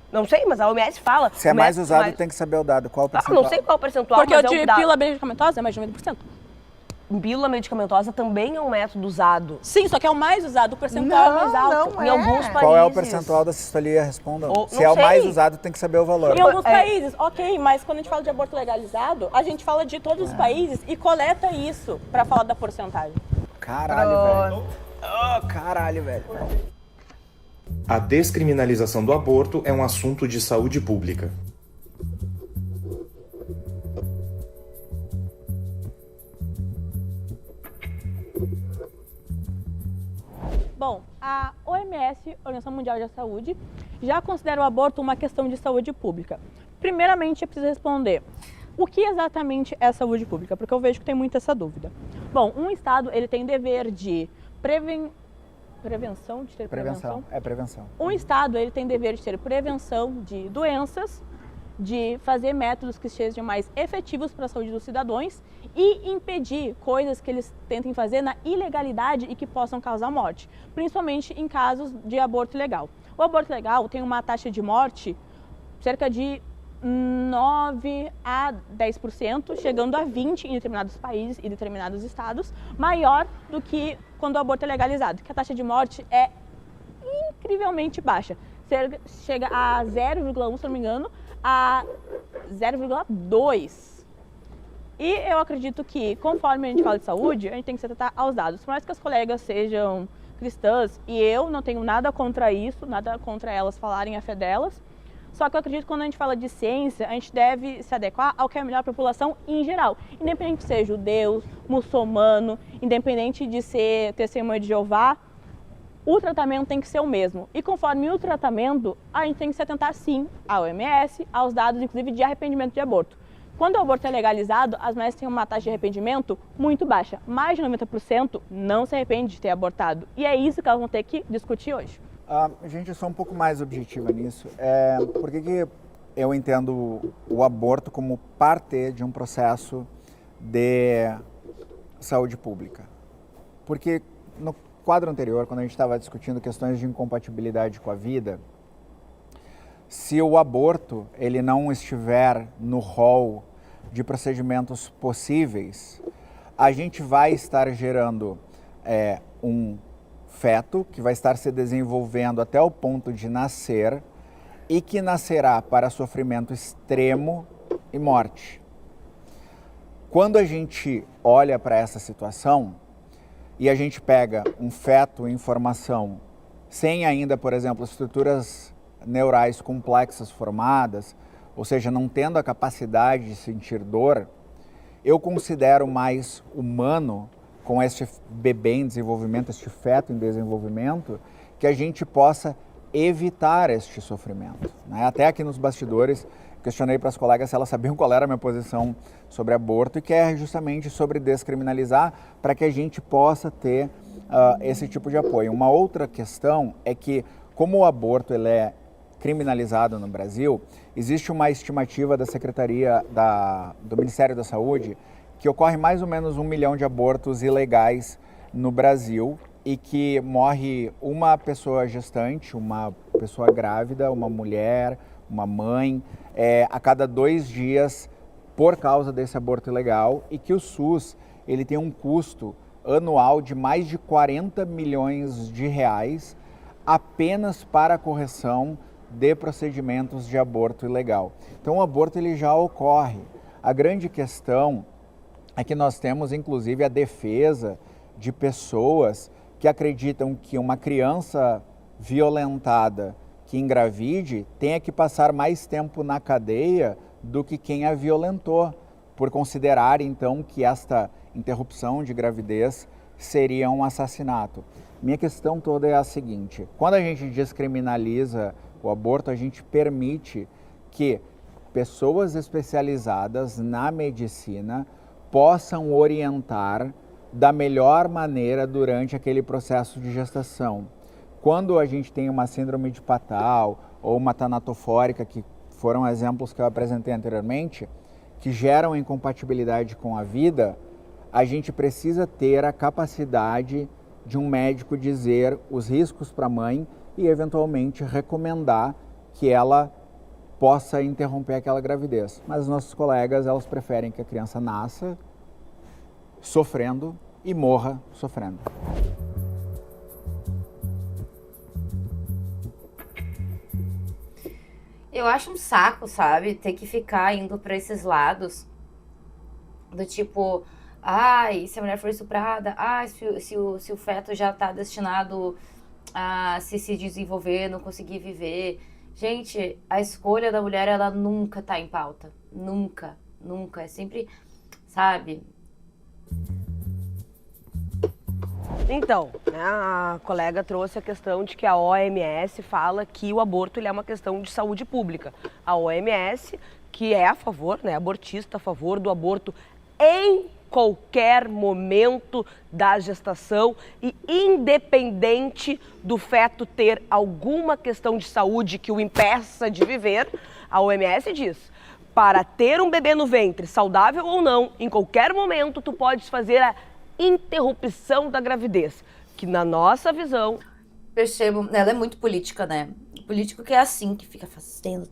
Não sei, mas a OMS fala. Se é O mais método usado, tem que saber o dado. Qual o percentual? não sei qual é o percentual, Porque mas o é de um dado. pílula medicamentosa é mais de 90%. pílula medicamentosa também é um método usado. Sim, só que é o mais usado, o percentual é mais alto. Não Em alguns países. Qual é o percentual da sistolia? Respondam. Ou- Se não é o mais sei. usado, tem que saber o valor. Em alguns países, ok, mas quando a gente fala de aborto legalizado, a gente fala de todos os países e coleta isso pra falar da porcentagem. Caralho, velho. Oh, caralho, velho. A descriminalização do aborto é um assunto de saúde pública. Bom, a OMS, Organização Mundial da Saúde, já considera o aborto uma questão de saúde pública. Primeiramente, eu preciso responder, o que exatamente é saúde pública? Porque eu vejo que tem muita essa dúvida. Bom, um Estado ele tem dever de prevenção, de ter prevenção? É prevenção. Um Estado ele tem dever de ter prevenção de doenças, de fazer métodos que sejam mais efetivos para a saúde dos cidadãos e impedir coisas que eles tentem fazer na ilegalidade e que possam causar morte, principalmente em casos de aborto ilegal. O aborto legal tem uma taxa de morte cerca de 9 a 10%, chegando a 20% em determinados países e determinados estados, maior do que quando o aborto é legalizado, que a taxa de morte é incrivelmente baixa. Chega a 0,1, se não me engano, a 0,2. E eu acredito que, conforme a gente fala de saúde, a gente tem que se atentar aos dados. Por mais que as colegas sejam cristãs, e eu não tenho nada contra isso, nada contra elas falarem a fé delas, só que eu acredito que quando a gente fala de ciência, a gente deve se adequar ao que é melhor para a população em geral. Independente de ser judeu, muçulmano, independente de ser testemunha de Jeová, o tratamento tem que ser o mesmo. E conforme o tratamento, a gente tem que se atentar sim à OMS, aos dados, inclusive, de arrependimento de aborto. Quando o aborto é legalizado, as mulheres têm uma taxa de arrependimento muito baixa. Mais de 90% não se arrepende de ter abortado. E é isso que elas vão ter que discutir hoje. Gente, eu sou um pouco mais objetiva nisso. Por que eu entendo o aborto como parte de um processo de saúde pública? Porque no quadro anterior, quando a gente estava discutindo questões de incompatibilidade com a vida, se o aborto ele não estiver no rol de procedimentos possíveis, a gente vai estar gerando um feto que vai estar se desenvolvendo até o ponto de nascer e que nascerá para sofrimento extremo e morte. Quando a gente olha para essa situação e a gente pega um feto em formação sem ainda, por exemplo, estruturas neurais complexas formadas, ou seja, não tendo a capacidade de sentir dor, eu considero mais humano com este bebê em desenvolvimento, este feto em desenvolvimento, que a gente possa evitar este sofrimento. Né? Até aqui nos bastidores, questionei para as colegas se elas sabiam qual era a minha posição sobre aborto, e que é justamente sobre descriminalizar para que a gente possa ter esse tipo de apoio. Uma outra questão é que, como o aborto ele é criminalizado no Brasil, existe uma estimativa da Secretaria do Ministério da Saúde que ocorre mais ou menos 1 milhão de abortos ilegais no Brasil e que morre uma pessoa gestante, uma pessoa grávida, uma mulher, uma mãe, a cada 2 dias por causa desse aborto ilegal, e que o SUS ele tem um custo anual de mais de 40 milhões de reais apenas para a correção de procedimentos de aborto ilegal. Então o aborto ele já ocorre. A grande questão é que nós temos inclusive a defesa de pessoas que acreditam que uma criança violentada que engravide tenha que passar mais tempo na cadeia do que quem a violentou, por considerar então que esta interrupção de gravidez seria um assassinato. Minha questão toda é a seguinte: quando a gente descriminaliza o aborto, a gente permite que pessoas especializadas na medicina possam orientar da melhor maneira durante aquele processo de gestação. Quando a gente tem uma síndrome de Patau ou uma tanatofórica, que foram exemplos que eu apresentei anteriormente, que geram incompatibilidade com a vida, a gente precisa ter a capacidade de um médico dizer os riscos para a mãe e eventualmente recomendar que ela possa interromper aquela gravidez. Mas nossos colegas, elas preferem que a criança nasça sofrendo e morra sofrendo. Eu acho um saco, sabe? Ter que ficar indo pra esses lados. Do tipo, ai, se a mulher for estuprada, ai, se o feto já tá destinado a se desenvolver, não conseguir viver. Gente, a escolha da mulher, ela nunca tá em pauta. Nunca, nunca. É sempre, sabe? Então, né, a colega trouxe a questão de que a OMS fala que o aborto ele é uma questão de saúde pública. A OMS, que é a favor, né, abortista, a favor do aborto em qualquer momento da gestação e independente do feto ter alguma questão de saúde que o impeça de viver, a OMS diz: para ter um bebê no ventre, saudável ou não, em qualquer momento tu podes fazer a interrupção da gravidez, que na nossa visão... Percebo, ela é muito política, né? Político que é assim, que fica fazendo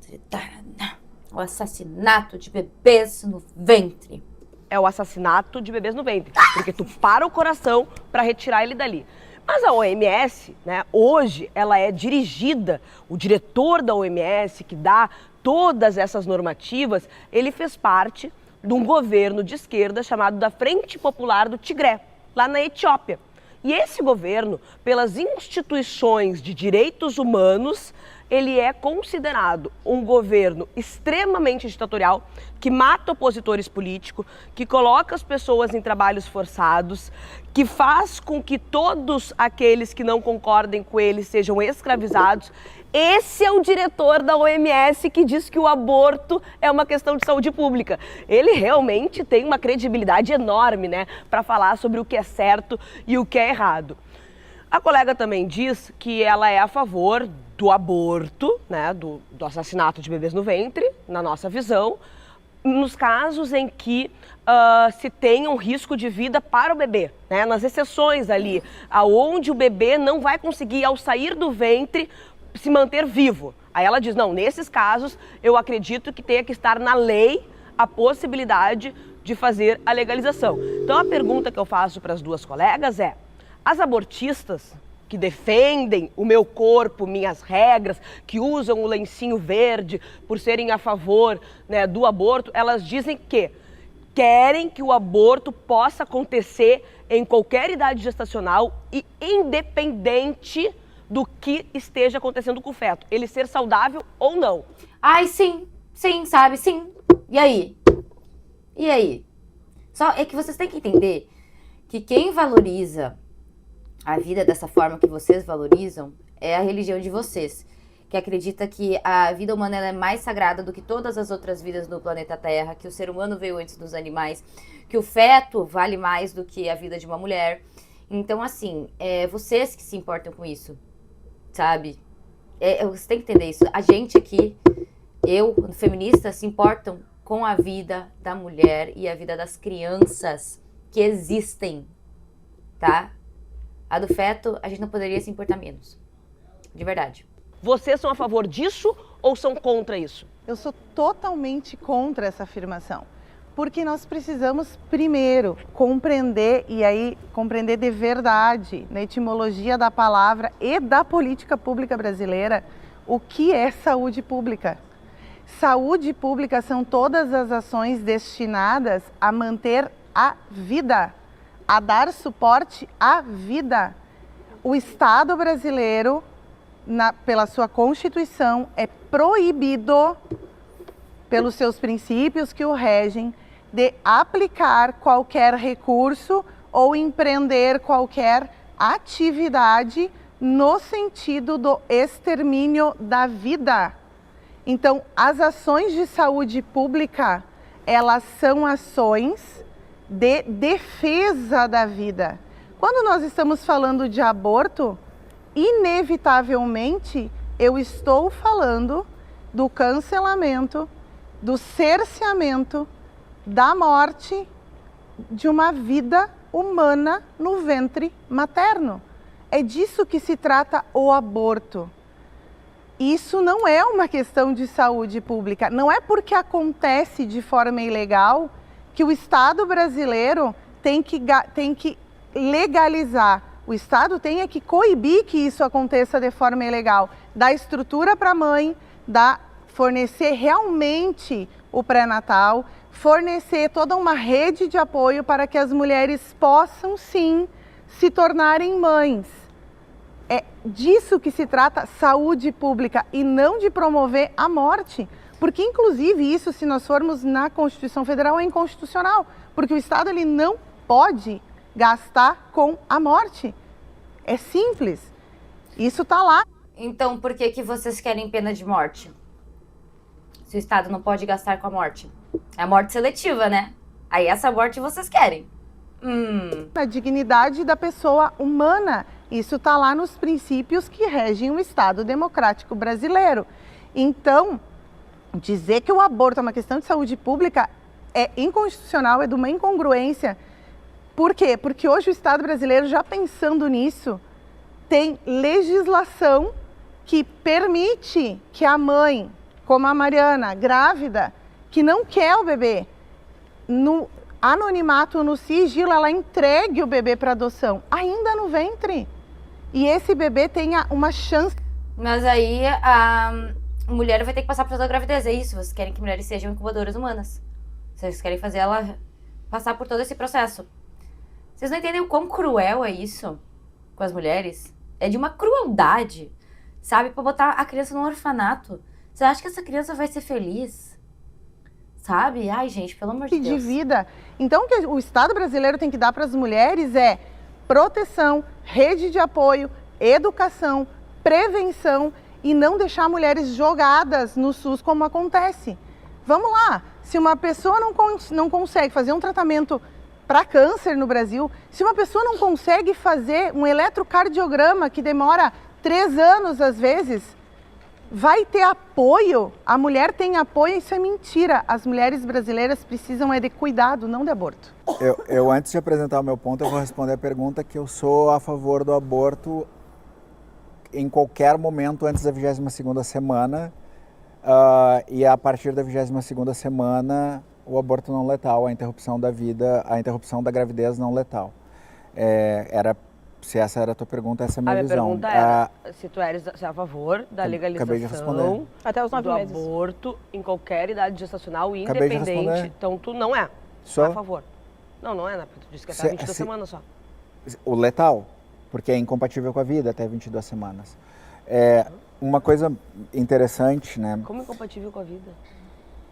o assassinato de bebês no ventre. É o assassinato de bebês no ventre, porque tu para o coração para retirar ele dali. Mas a OMS, né, hoje, ela é dirigida, o diretor da OMS, que dá todas essas normativas, ele fez parte de um governo de esquerda chamado da Frente Popular do Tigré, lá na Etiópia. E esse governo, pelas instituições de direitos humanos, ele é considerado um governo extremamente ditatorial, que mata opositores políticos, que coloca as pessoas em trabalhos forçados, que faz com que todos aqueles que não concordem com ele sejam escravizados. Esse é o diretor da OMS que diz que o aborto é uma questão de saúde pública. Ele realmente tem uma credibilidade enorme, né, para falar sobre o que é certo e o que é errado. A colega também diz que ela é a favor do aborto, né, do assassinato de bebês no ventre, na nossa visão, nos casos em que se tem um risco de vida para o bebê, né, nas exceções ali, aonde o bebê não vai conseguir, ao sair do ventre, se manter vivo. Aí ela diz, não, nesses casos eu acredito que tenha que estar na lei a possibilidade de fazer a legalização. Então a pergunta que eu faço para as duas colegas é, as abortistas que defendem o meu corpo, minhas regras, que usam o lencinho verde por serem a favor, né, do aborto, elas dizem que querem que o aborto possa acontecer em qualquer idade gestacional e independente do que esteja acontecendo com o feto, ele ser saudável ou não. Ai, sim, sabe, sim. E aí? E aí? Só é que vocês têm que entender que quem valoriza a vida dessa forma que vocês valorizam é a religião de vocês, que acredita que a vida humana ela é mais sagrada do que todas as outras vidas no planeta Terra, que o ser humano veio antes dos animais, que o feto vale mais do que a vida de uma mulher. Então, assim, vocês que se importam com isso, sabe? Você tem que entender isso. A gente aqui, feministas, se importam com a vida da mulher e a vida das crianças que existem, tá? A do feto, a gente não poderia se importar menos. De verdade. Vocês são a favor disso ou são contra isso? Eu sou totalmente contra essa afirmação. Porque nós precisamos, primeiro, compreender, e aí compreender de verdade, na etimologia da palavra e da política pública brasileira, o que é saúde pública. Saúde pública são todas as ações destinadas a manter a vida, a dar suporte à vida. O Estado brasileiro, pela sua Constituição, é proibido, pelos seus princípios que o regem, de aplicar qualquer recurso ou empreender qualquer atividade no sentido do extermínio da vida. Então, as ações de saúde pública, elas são ações de defesa da vida. Quando nós estamos falando de aborto, inevitavelmente eu estou falando do cancelamento, do cerceamento, da morte de uma vida humana no ventre materno. É disso que se trata o aborto. Isso não é uma questão de saúde pública. Não é porque acontece de forma ilegal que o Estado brasileiro tem que legalizar. O Estado tem que coibir que isso aconteça de forma ilegal. Dar estrutura para a mãe, fornecer realmente o pré-natal, fornecer toda uma rede de apoio para que as mulheres possam, sim, se tornarem mães. É disso que se trata saúde pública e não de promover a morte. Porque, inclusive, isso, se nós formos na Constituição Federal, é inconstitucional. Porque o Estado ele não pode gastar com a morte. É simples. Isso está lá. Então, por que vocês querem pena de morte? Se o Estado não pode gastar com a morte. É a morte seletiva, né? Aí essa morte vocês querem. A dignidade da pessoa humana. Isso está lá nos princípios que regem o Estado democrático brasileiro. Então, dizer que o aborto é uma questão de saúde pública é inconstitucional, é de uma incongruência. Por quê? Porque hoje o Estado brasileiro, já pensando nisso, tem legislação que permite que a mãe, como a Mariana, grávida, que não quer o bebê, no anonimato, no sigilo, ela entregue o bebê para adoção, ainda no ventre. E esse bebê tenha uma chance. Mas aí a mulher vai ter que passar por toda a gravidez, é isso? Vocês querem que mulheres sejam incubadoras humanas. Vocês querem fazer ela passar por todo esse processo. Vocês não entendem o quão cruel é isso com as mulheres? É de uma crueldade, sabe? Pra botar a criança num orfanato. Você acha que essa criança vai ser feliz? Sabe? Ai, gente, pelo amor de Deus. De vida. Então, o que o Estado brasileiro tem que dar para as mulheres é proteção, rede de apoio, educação, prevenção e não deixar mulheres jogadas no SUS como acontece. Vamos lá, se uma pessoa não consegue fazer um tratamento para câncer no Brasil, se uma pessoa não consegue fazer um eletrocardiograma que demora 3 anos às vezes, vai ter apoio? A mulher tem apoio? Isso é mentira. As mulheres brasileiras precisam de cuidado, não de aborto. Eu antes de apresentar o meu ponto, eu vou responder a pergunta que eu sou a favor do aborto em qualquer momento antes da 22ª semana e a partir da 22ª semana o aborto não letal, a interrupção da vida, a interrupção da gravidez não letal. Se essa era a tua pergunta, essa é a minha visão. A minha pergunta era se tu eres a favor da legalização até os 9 meses. Aborto em qualquer idade gestacional Acabei de independente. responder. Então tu não é Só? a favor. Não é, né? Porque tu disse que até 22 semanas só. O letal, porque é incompatível com a vida até 22 semanas. Uma coisa interessante, né? Como incompatível com a vida?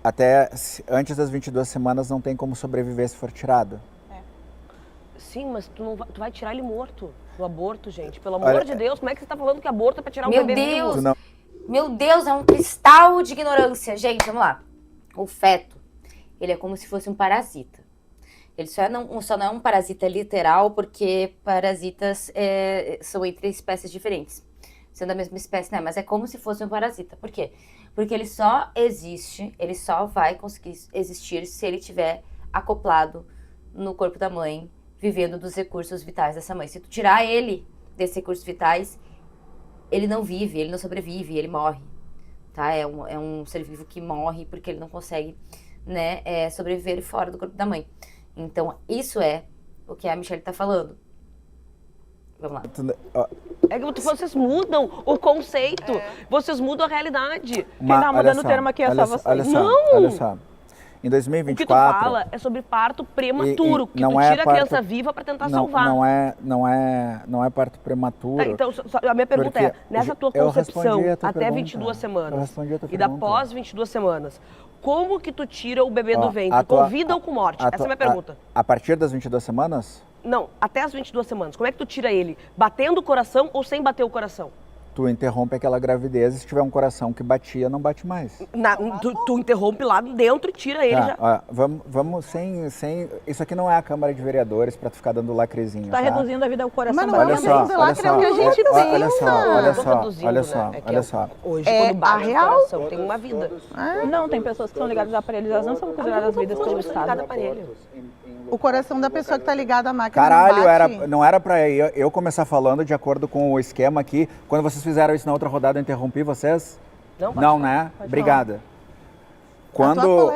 Até antes das 22 semanas não tem como sobreviver se for tirado. Sim, mas tu vai tirar ele morto do aborto, gente. Pelo amor de Deus, como é que você está falando que aborto é para tirar um bebê vivo? Meu Deus, é um cristal de ignorância. Gente, vamos lá. O feto, ele é como se fosse um parasita. Ele só não é um parasita literal, porque parasitas são entre espécies diferentes. Sendo a mesma espécie, né? Mas é como se fosse um parasita. Por quê? Porque ele só existe, ele só vai conseguir existir se ele estiver acoplado no corpo da mãe, vivendo dos recursos vitais dessa mãe. Se tu tirar ele desses recursos vitais, ele não vive, ele não sobrevive, ele morre. Tá? É um ser vivo que morre porque ele não consegue, né, sobreviver fora do corpo da mãe. Então, isso é o que a Michelle tá falando. Vamos lá. É que vocês mudam o conceito, vocês mudam a realidade. Quem tá mudando o termo aqui é só vocês. Olha só. Em 2024... O que tu fala é sobre parto prematuro, que tu tira a criança viva para tentar salvar. Não é parto prematuro. Tá, então, a minha pergunta é, nessa tua concepção, até 22 semanas e da pós 22 semanas, como que tu tira o bebê do ventre? Com vida ou com morte? Essa é a minha pergunta. A partir das 22 semanas? Não, até as 22 semanas. Como é que tu tira ele? Batendo o coração ou sem bater o coração? Tu interrompe aquela gravidez e se tiver um coração que batia, não bate mais. Tu interrompe lá dentro e tira ele já. Ó, vamos sem... Isso aqui não é a Câmara de Vereadores pra tu ficar dando lacrezinho, tá? Reduzindo a vida ao coração. Mas não é reduzindo lacre, é o que a gente pensa. Olha só. Hoje, quando bate o coração, tem uma vida. Não, tem pessoas que são ligadas à aparelhização, são consideradas vidas pelo Estado. O coração da pessoa que tá ligada à máquina não era pra eu começar falando de acordo com o esquema aqui. Quando vocês fizeram isso na outra rodada, eu interrompi vocês? Não, né? Obrigada. Quando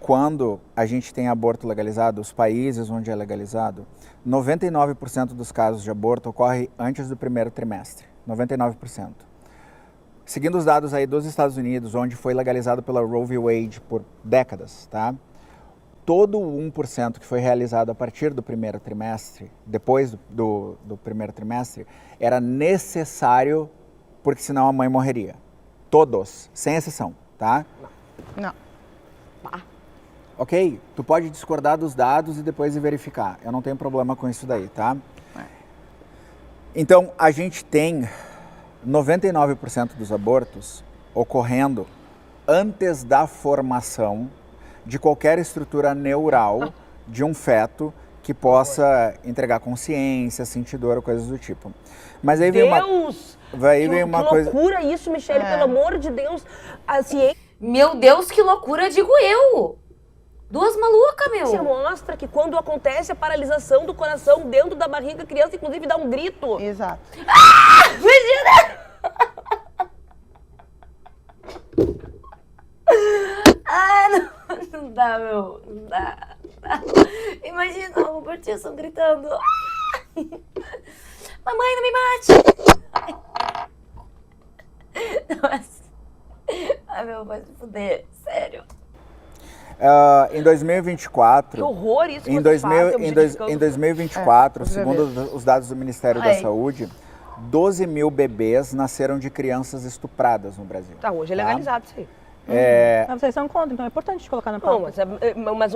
quando a gente tem aborto legalizado, os países onde é legalizado, 99% dos casos de aborto ocorre antes do primeiro trimestre. 99%. Seguindo os dados aí dos Estados Unidos, onde foi legalizado pela Roe v. Wade por décadas, tá? Todo o 1% que foi realizado a partir do primeiro trimestre, depois do primeiro trimestre, era necessário, porque senão a mãe morreria. Todos, sem exceção, tá? Não. Ok? Tu pode discordar dos dados e depois ir verificar. Eu não tenho problema com isso daí, tá? Então, a gente tem 99% dos abortos ocorrendo antes da formação de qualquer estrutura neural de um feto que possa entregar consciência, sentir dor ou coisas do tipo. Mas aí vem uma que coisa... loucura isso, Michele, pelo amor de Deus. A ciência Meu Deus, que loucura, digo eu. Duas malucas, meu. mostra que quando acontece a paralisação do coração dentro da barriga, a criança inclusive dá um grito. Exato. Imagina! Não dá, meu. Não dá. Imagina o Bertilson gritando. Mamãe, não me bate! Nossa. Ai, meu, vai se fuder. Sério. Em 2024... Que horror isso que em vocês fazem, em 2024, os segundo os dados do Ministério da Ai. Saúde, 12 mil bebês nasceram de crianças estupradas no Brasil. Tá, hoje é legalizado isso aí. Mas vocês são contra, então é importante colocar na Não, pauta. mas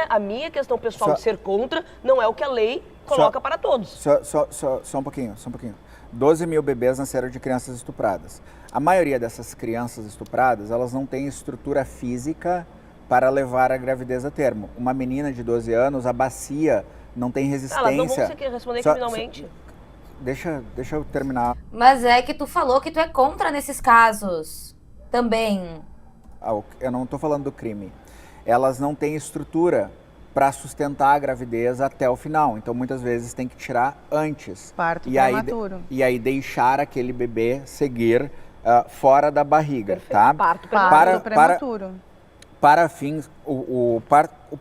a minha questão pessoal Só- de ser contra não é o que a lei coloca para todos. Só um pouquinho. 12 mil bebês nasceram de crianças estupradas. A maioria dessas crianças estupradas, elas não têm estrutura física para levar a gravidez a termo. Uma menina de 12 anos, a bacia não tem resistência. Elas não vão se responder criminalmente. Deixa eu terminar. Mas é que tu falou que tu é contra nesses casos. Também. Eu não estou falando do crime. Elas não têm estrutura para sustentar a gravidez até o final. Então, muitas vezes, tem que tirar antes. Parto E aí, prematuro. e aí deixar aquele bebê seguir fora da barriga, Perfeito. tá? Parto Parto prematuro. Para fins... O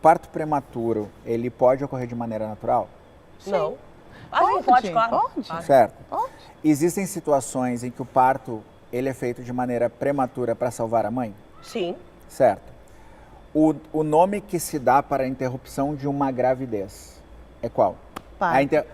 parto prematuro, ele pode ocorrer de maneira natural? Não. Pode, claro. Pode. Certo. Pode. Existem situações em que o parto ele é feito de maneira prematura para salvar a mãe? Sim. Certo. O nome que se dá para a interrupção de uma gravidez é qual? Parto.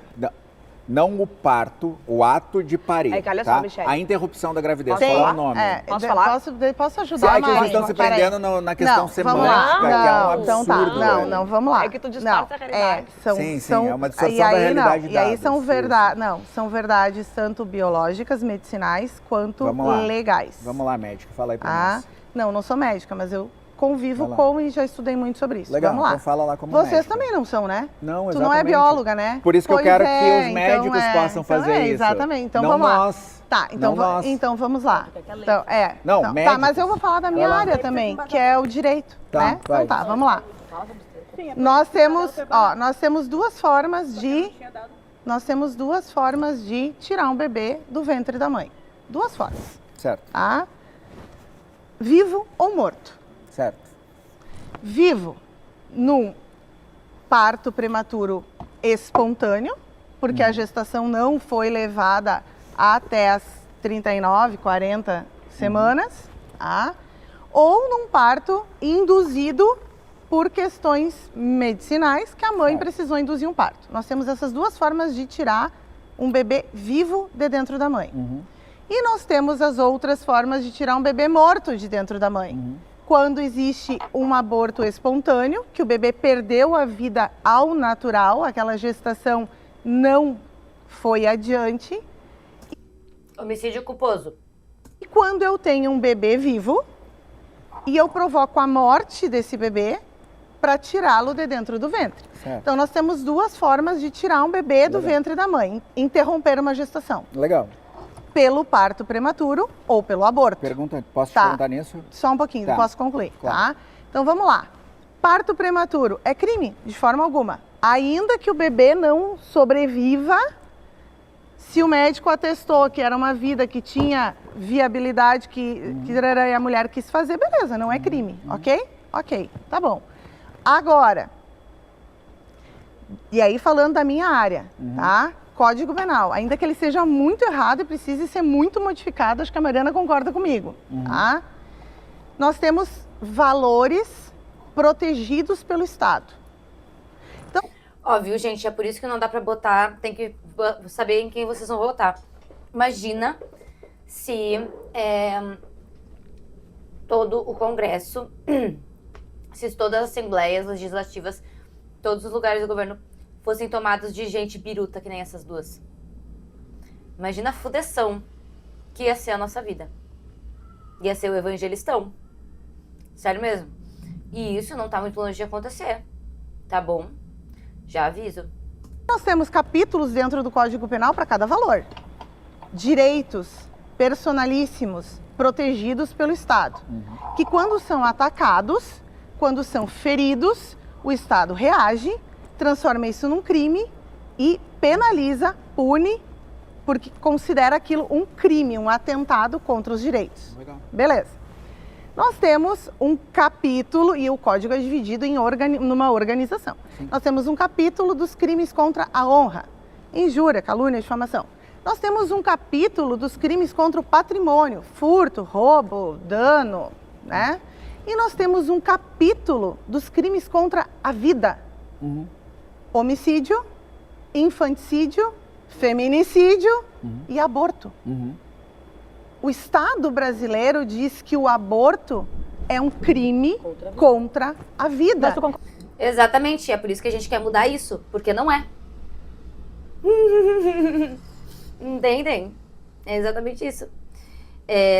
Não o parto, o ato de parir. É que olha tá? só, Michele. A interrupção da gravidez, Posso qual é falar? o nome? Posso falar? Posso ajudar? É que vocês Mari? estão se Peraí. prendendo na questão Não, semântica, vamos lá. que é um Não, absurdo. então tá. velho. Não, vamos lá. É que tu disfarça a realidade. Sim, é uma distorção e aí, da realidade não, e aí dadas, são isso. são verdades tanto biológicas, medicinais, quanto Vamos lá. legais. Vamos lá, médica, fala aí pra Ah, nós. não sou médica, mas eu convivo Vai lá. com e já estudei muito sobre isso. Legal, Vamos lá. então fala lá como Vocês médica. também não são, né? Não, Tu exatamente. não é bióloga, né? Por isso que eu Pois quero que é, os médicos possam fazer isso. Exatamente. Então Não vamos lá. nós. Tá, então, Não nós. então vamos lá. Então, Não, então, tá, médicos. mas eu vou falar da minha Vai lá. área também, que é o direito, Tá, né? vai. Então tá, vamos lá. Nós temos duas formas de tirar um bebê do ventre da mãe. Duas formas, Certo, tá? Vivo ou morto. certo. Vivo num parto prematuro espontâneo, porque a gestação não foi levada até as 39, 40 semanas, tá? Ou num parto induzido por questões medicinais que a mãe precisou induzir um parto. Nós temos essas duas formas de tirar um bebê vivo de dentro da mãe. E nós temos as outras formas de tirar um bebê morto de dentro da mãe. Quando existe um aborto espontâneo, que o bebê perdeu a vida ao natural, aquela gestação não foi adiante. Homicídio culposo. E quando eu tenho um bebê vivo e eu provoco a morte desse bebê para tirá-lo de dentro do ventre. Certo. Então nós temos duas formas de tirar um bebê do ventre da mãe, interromper uma gestação, Legal. pelo parto prematuro ou pelo aborto. Posso te Tá. perguntar nisso? Só um pouquinho, Tá. posso concluir, Claro. tá? Então vamos lá. Parto prematuro é crime? De forma alguma. Ainda que o bebê não sobreviva, se o médico atestou que era uma vida que tinha viabilidade, que a mulher quis fazer, beleza, não é crime, ok? Ok, tá bom. Agora, e aí falando da minha área, tá? Código Penal, ainda que ele seja muito errado e precise ser muito modificado, acho que a Mariana concorda comigo, tá? Nós temos valores protegidos pelo Estado. Óbvio, gente, é por isso que não dá pra botar, tem que saber em quem vocês vão votar. Imagina se todo o Congresso, se todas as assembleias legislativas, todos os lugares do governo fossem tomados de gente biruta que nem essas duas. Imagina a fudeção que ia ser a nossa vida. Ia ser o evangelistão. Sério mesmo. E isso não tá muito longe de acontecer. Tá bom? Já aviso. Nós temos capítulos dentro do Código Penal para cada valor. Direitos personalíssimos protegidos pelo Estado. Que quando são atacados, quando são feridos, o Estado reage, transforma isso num crime e penaliza, pune, porque considera aquilo um crime, um atentado contra os direitos. Legal. Beleza. Nós temos um capítulo, e o código é dividido em numa organização. Nós temos um capítulo dos crimes contra a honra, injúria, calúnia, difamação. Nós temos um capítulo dos crimes contra o patrimônio, furto, roubo, dano, né? E nós temos um capítulo dos crimes contra a vida. Homicídio, infanticídio, feminicídio e aborto. O Estado brasileiro diz que o aborto é um crime contra a vida. Exatamente, é por isso que a gente quer mudar isso, porque não é. Entendem? É exatamente isso.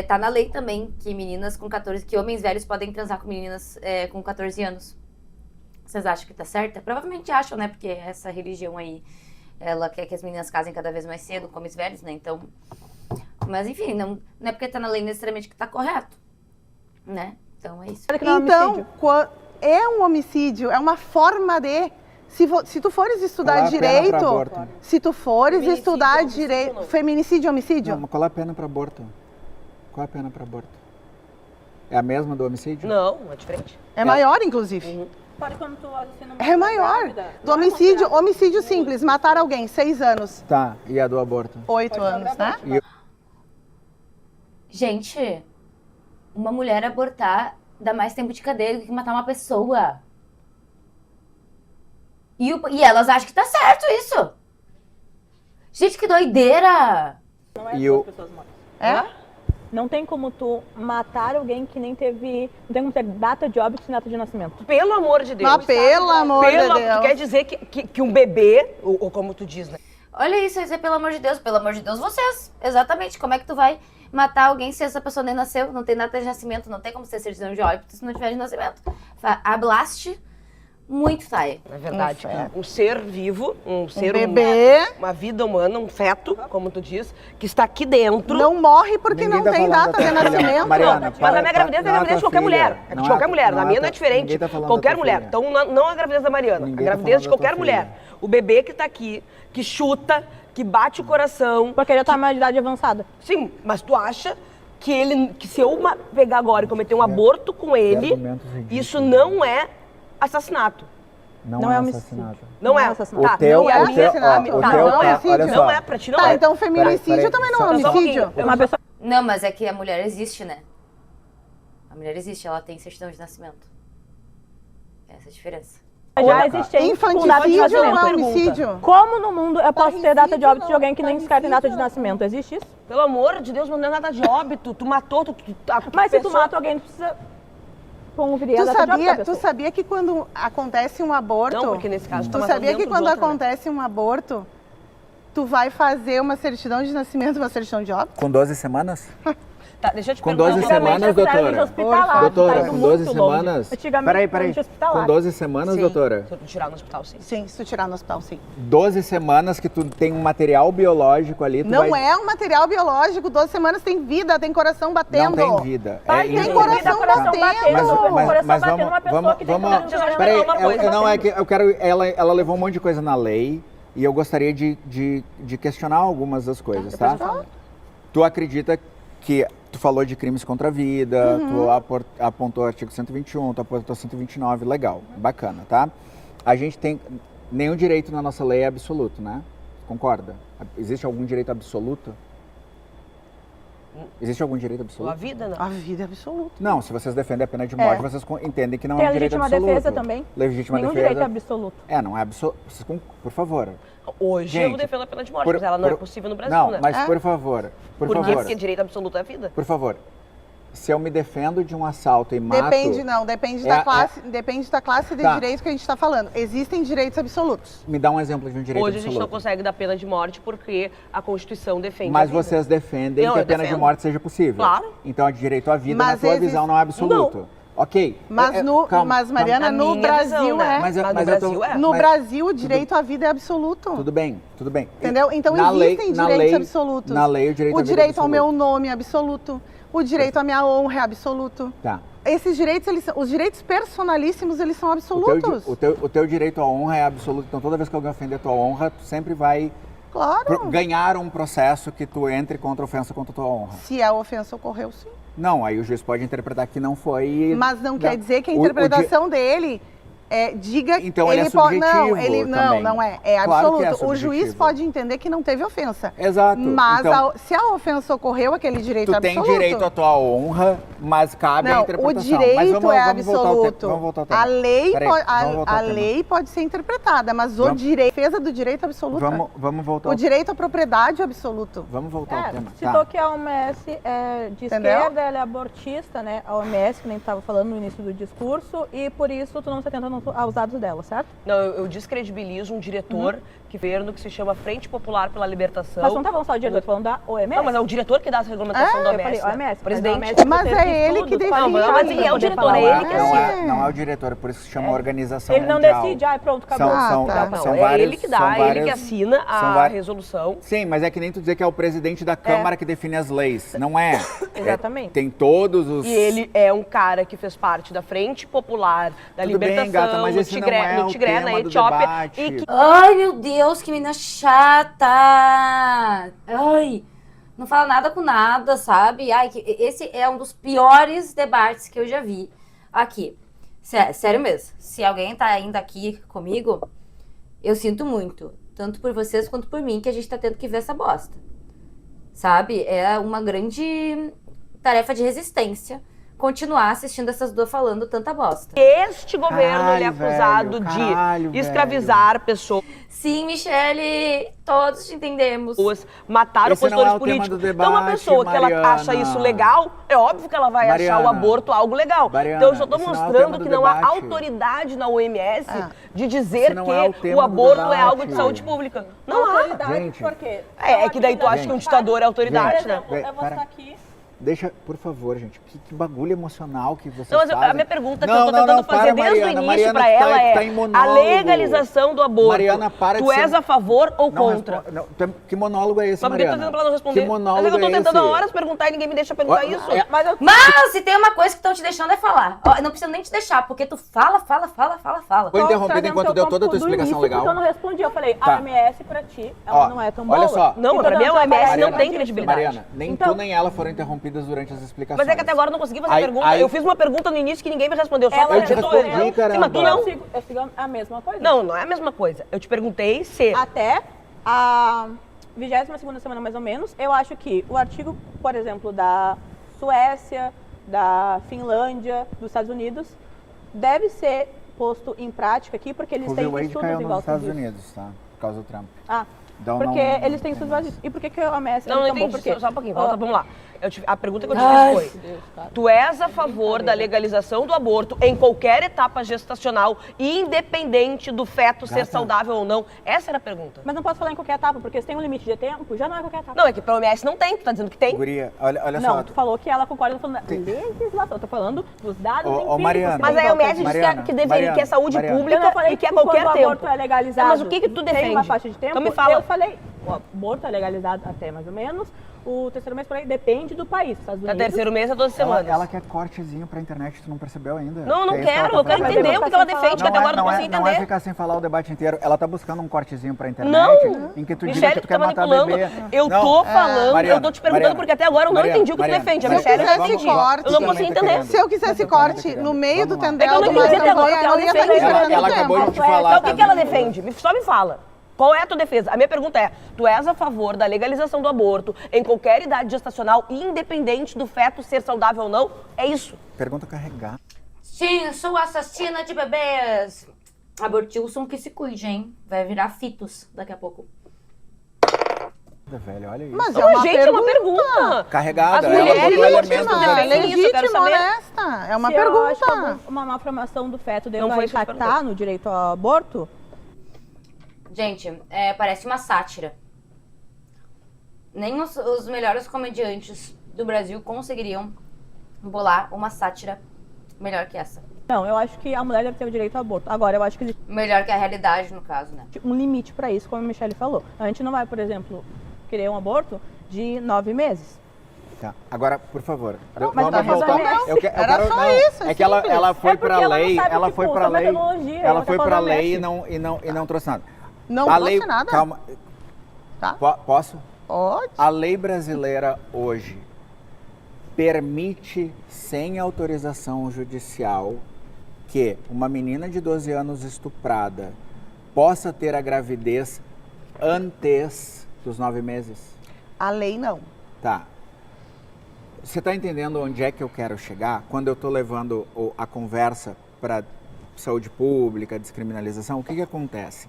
Tá na lei também que meninas com 14, que homens velhos podem transar com meninas com 14 anos. Vocês acham que tá certo? Provavelmente acham, né? Porque essa religião aí, ela quer que as meninas casem cada vez mais cedo com homens velhos, né? Então... Mas enfim, não é porque tá na lei necessariamente que tá correto, né? Então é isso. Então, é um homicídio, é uma forma de... Se tu fores estudar direito, se tu fores estudar direito... Feminicídio e homicídio? Não, mas qual é a pena para aborto? Qual é a pena para aborto? É a mesma do homicídio? Não, é diferente. É maior, inclusive. Pode quando tu assina uma É maior. Do homicídio, homicídio simples, matar alguém, 6 anos. Tá, e a do aborto? 8 anos, né? Gente, uma mulher abortar dá mais tempo de cadeia do que matar uma pessoa. E elas acham que tá certo isso. Gente, que doideira! Não é E duas o- pessoas mortas. É? Não tem como tu matar alguém que nem teve... Não tem como ter data de óbito e data de nascimento. Pelo amor de Deus. Mas pelo amor de Deus. Tu quer dizer que um bebê, ou como tu diz, né? Olha isso, pelo amor de Deus, vocês. Exatamente, como é que tu vai matar alguém se essa pessoa nem nasceu, não tem data de nascimento, não tem como ser certidão de óbito se não tiver de nascimento. Hablaste muito, Thay. É verdade. feto. Um ser vivo, um ser bebê uma vida humana, um feto, como tu diz, que está aqui dentro. não morre porque Ninguém não tá tem falando data da de tua filha. nascimento. Mariana, Mas a minha gravidez é a gravidez de qualquer mulher. É de qualquer mulher. Na minha não é diferente. Ninguém tá falando Qualquer da tua mulher. filha. Então não a gravidez da Mariana. Ninguém A tá gravidez de falando da qualquer tua mulher. filha. O bebê que tá aqui, que chuta, que bate o coração. Porque já tá numa idade avançada. Sim, mas tu acha que se eu pegar agora e cometer um aborto com ele, argumentos ridículos. isso não é assassinato? Não é assassinato. Não é. assassinato. Tá, O teu, não é o minha- teu, assassinato. ó, Tá, o teu, não é. olha só. Não é, pra ti não Tá, é. então feminicídio Peraí, também não é só um homicídio. Uma pessoa... Não, mas é que a mulher existe, né? A mulher existe, ela tem certidão de nascimento. Essa é a diferença. Já existente com data de Infanticídio não é nascimento. homicídio? Como no mundo eu posso ter data de óbito de alguém que nem sequer tem data de nascimento? Existe isso? Pelo amor de Deus, não é nada de óbito. Tu matou, Mas se tu mata alguém, tu precisa conferir a data de óbito da Tu pessoa. sabia que quando acontece um aborto... Não, porque nesse caso tu Tu tá matando sabia que dentro quando de outra, né? acontece um aborto, tu vai fazer uma certidão de nascimento, uma certidão de óbito? Com 12 semanas? Tá, deixa eu te Com perguntar 12 uma coisa. semanas, Antigamente, doutora? era de hospitalar, Doutora, tá indo com muito 12 longe. semanas... Antigamente, Peraí. de hospitalar. Com 12 semanas, Sim, doutora? Se eu tirar no hospital, sim. Sim, se tu tirar no hospital, sim. 12 semanas que tu tem um material biológico ali, tu Não vai... é um material biológico, 12 semanas tem vida, tem coração batendo. Não tem vida. Pai, É tem coração coração batendo. batendo. Mas Coração batendo vamos, uma pessoa que tem vamos, que ter peraí, uma coisa. não é que eu quero, ela levou um monte de coisa na lei e eu gostaria de questionar algumas das coisas, tá? Tu acredita que Tu falou de crimes contra a vida, tu apontou o artigo 121, tu apontou 129, legal, bacana, tá? A gente tem... Nenhum direito na nossa lei é absoluto, né? Concorda? Existe algum direito absoluto? Existe algum direito absoluto? A vida, não. A vida é absoluta. Não, se vocês defendem a pena de morte, vocês entendem que não Tem é a um direito legítima absoluto. defesa também. Legítima Nenhum defesa. direito é absoluto. Não é absoluto. Por favor. Hoje eu Gente, defendo a pena de morte, mas ela não é possível no Brasil, não, né? mas por favor, Por quê? favor, Porque direito absoluto é a vida. por favor. Se eu me defendo de um assalto e mato... Depende da classe de Tá. direito que a gente está falando. Existem direitos absolutos. Me dá um exemplo de um direito Hoje a gente não absoluto. consegue dar pena de morte porque a Constituição defende a Mas vida. vocês defendem Não, que a eu pena de defendo. morte seja possível. Claro. Então, o direito à vida, na Mas tua visão, não é absoluto. Ok. Mas, Calma, Mariana, Na no minha Brasil visão, né? é. Mas no eu tô- Brasil é. No mas- Brasil, o direito à vida é absoluto. Tudo bem, tudo bem. Entendeu? Então Na lei- existem na direitos lei- absolutos. Na lei, o direito à O vida é direito ao absoluto. meu nome é absoluto. O direito à minha honra é absoluto. Tá. Esses direitos, os direitos personalíssimos, eles são O absolutos. teu direito à honra é absoluto. Então, toda vez que alguém ofender a tua honra, tu sempre vai Claro. ganhar um processo que tu entre contra a ofensa contra a tua honra. Se a ofensa ocorreu, sim. Não, aí o juiz pode interpretar que não foi... Mas não quer dizer que a O di- interpretação dele diga Então ele é ele pode. Não, subjetivo não, também. não é. É Claro que é absoluto. O juiz subjetivo. pode entender que não teve ofensa. Exato. Mas Então, se a ofensa ocorreu, aquele direito tu é tem absoluto. direito à tua honra, mas cabe a Não, o interpretação. direito Mas vamos é vamos voltar ao absoluto. vamos voltar ao tema. A lei, Peraí, vamos voltar a ao tema. lei pode ser interpretada, mas o Vamos- direito, defesa do direito é absoluta. Vamos voltar O ao direito à propriedade é absoluto. Vamos voltar ao tema. Citou que a OMS é de Entendeu? esquerda, ela é abortista, né? A OMS, que nem tu estava falando no início do discurso, e por isso tu não está tentando aos dados dela, certo? Não, eu descredibilizo um diretor que se chama Frente Popular pela Libertação. Mas tu não tá falando só de diretor, tu tá falando da OMS. Não, mas é o diretor que dá essa regulamentação da eu falei OMS. né? OMS, O presidente. Mas teve é ele estudos que para define. puxar Mas isso ele é pra o poder diretor, falar. é ele que assina. Não é o diretor, por isso se chama Organização Ele não Mundial. decide, pronto, acabou. São Não, é vários- ele que dá, são é ele que vários- assina são a vários- resolução. Sim, mas é que nem tu dizer que é o presidente da Câmara que define as leis. Não é. Exatamente. Tem todos os... E ele é um cara que fez parte da Frente Popular, da Tudo bem, Libertação, gata, mas no esse não Tigré, é no o Tigré, tema na do Etiópia. debate. E que Ai, meu Deus, que menina chata! Ai, não fala nada com nada, sabe? Ai, esse é um dos piores debates que eu já vi aqui. Sério mesmo. Se alguém tá ainda aqui comigo, eu sinto muito. Tanto por vocês quanto por mim, que a gente tá tendo que ver essa bosta. Sabe? É uma grande tarefa de resistência continuar assistindo essas duas falando tanta bosta. este governo ele é Caralho, acusado velho, caralho, de escravizar pessoas, Sim, Michele, todos te entendemos. matar Esse não opositores é o tema políticos. do Então, uma debate, pessoa que ela Mariana. acha isso legal, é óbvio que ela vai achar o Mariana. aborto algo legal. Mariana, Então, eu só estou esse não é o mostrando tema do que não há debate. autoridade na OMS de dizer Esse não é o que tema o do aborto é debate. algo de saúde pública. Não há. Autoridade, Gente. por quê? É que daí tu acha que um ditador é autoridade, Gente, né? Por exemplo, eu vou Pera. estar aqui. Deixa, por favor, gente, que bagulho emocional que vocês Não, mas fazem. a minha pergunta que Não, eu tô não, tentando não, fazer para, desde Mariana. o início Mariana, pra ela tá em é a monólogo. legalização do aborto. Mariana, para de Tu ser- és a favor ou Não contra? responde- não, que monólogo é esse, Mas por que tu tá Mariana? dizendo pra ela não responder? Que monólogo Mas é que eu tô é tentando há esse? horas perguntar e ninguém me deixa perguntar isso. Mas eu Mas se tem uma coisa que estão te deixando é falar. Ó, não precisa nem te deixar, porque tu fala. Foi interrompido enquanto deu toda a tua explicação legal. Eu não respondi, eu falei, Tá. a OMS pra ti, ela Ó, não é tão olha boa. só. Não, Então pra mim a não vai OMS parar não de tem falar credibilidade. Mariana, nem Então- tu nem ela foram interrompidas durante as explicações. Mas é que até agora eu não consegui fazer Aí- pergunta. aí- Eu fiz uma pergunta no início que ninguém me respondeu. Só Ela Eu te perguntou, respondi, eu. caramba. Sim, mas tu Eu não. sigo a mesma coisa. Não, não é a mesma coisa. Eu te perguntei se... Até a 22ª semana, mais ou menos, eu acho que o artigo, por exemplo, da Suécia, da Finlândia, dos Estados Unidos, deve ser posto em prática aqui, porque eles O têm Wade estudos caiu em nos volta Estados disso. Unidos, tá? Por causa do Trump. Ah, Então porque não- eles têm estudos disso. E por que a OMS Não, não é tão bom? entendi. Porque Só um pouquinho, volta, vamos lá. A pergunta que eu te Ai. fiz foi: tu és a favor da legalização do aborto em qualquer etapa gestacional, independente do feto ser Gata. saudável ou não? Essa era a pergunta. Mas não posso falar em qualquer etapa, porque se tem um limite de tempo, já não é qualquer etapa. Não, é que pra OMS não tem, tu tá dizendo que tem. Guria, olha Não, só. tu falou que ela concorda com a legislação. Eu tô falando dos dados empíricos. Mariana. que Mas tem a em volta OMS disso. diz Mariana, que deveria, Mariana, que é saúde Mariana. pública Eu não falei e que é que qualquer quando o tempo. aborto é legalizado, Mas o que tu defende? tem uma faixa de tempo. Então me fala. Eu falei, o aborto é legalizado até mais ou menos. O terceiro mês, porém, depende do país. Estados Tá Unidos. terceiro mês é 12 semanas. Ela quer cortezinho pra internet, tu não percebeu ainda? Não, não É isso que ela quero. tá Eu quero fazendo. entender o que ela defende, que até agora eu não consigo Não é entender. ficar sem falar o debate inteiro. Ela tá buscando um cortezinho pra internet Não, em que tu diga Michele, que tu tu quer tá matar manipulando. bebê. Eu Não, tô falando, Mariana, eu tô te perguntando Mariana, porque até agora eu não Mariana, entendi o que tu Mariana, defende. A Mariana, Michele eu vamos entendi. lá. Eu não consigo entender. Se eu quisesse corte no meio do É que eu tendel não do entendi até agora o que ela eu ia estar defende. perdendo Ela tempo. acabou de te Então, falar. o que ela defende? Só me fala. Qual é a tua defesa? A minha pergunta é, tu és a favor da legalização do aborto em qualquer idade gestacional, independente do feto ser saudável ou não? É isso. Pergunta carregada. Sim, sou assassina de bebês. Abortilson que se cuide, hein? Vai virar fitos daqui a pouco. Velho, olha isso. Mas Não, é uma gente, é uma pergunta. Carregada. As mulheres ela botou legítimas, elementos né? aí. Defende isso, eu quero legítima, saber. honesta. É uma Se eu acho que pergunta. uma malformação do feto Não deva foi isso que eu te impactar perguntei. no direito ao aborto, Gente, parece uma sátira. Nem os melhores comediantes do Brasil conseguiriam bolar uma sátira melhor que essa. não, eu acho que a mulher deve ter o direito ao aborto. Agora, eu acho que existe Melhor que a realidade, no caso, né? um limite para isso, como a Michelle falou. A gente não vai, por exemplo, querer um aborto de 9 meses. Tá. Agora, por favor, Mas vamos tá voltar. resolvendo. Era só isso, É que ela foi É porque pra ela não lei, sabe, ela tipo, foi pra sobre lei, metodologia, ela ela foi tá pra falando lei mexe. e não trouxe nada. Não A trouxe lei, nada. calma. Tá. Posso? Pode. A lei brasileira hoje permite, sem autorização judicial, que uma menina de 12 anos estuprada possa ter a gravidez antes dos 9 meses? A lei não. Tá. Você está entendendo onde é que eu quero chegar? Quando eu estou levando a conversa para saúde pública, descriminalização, o que acontece?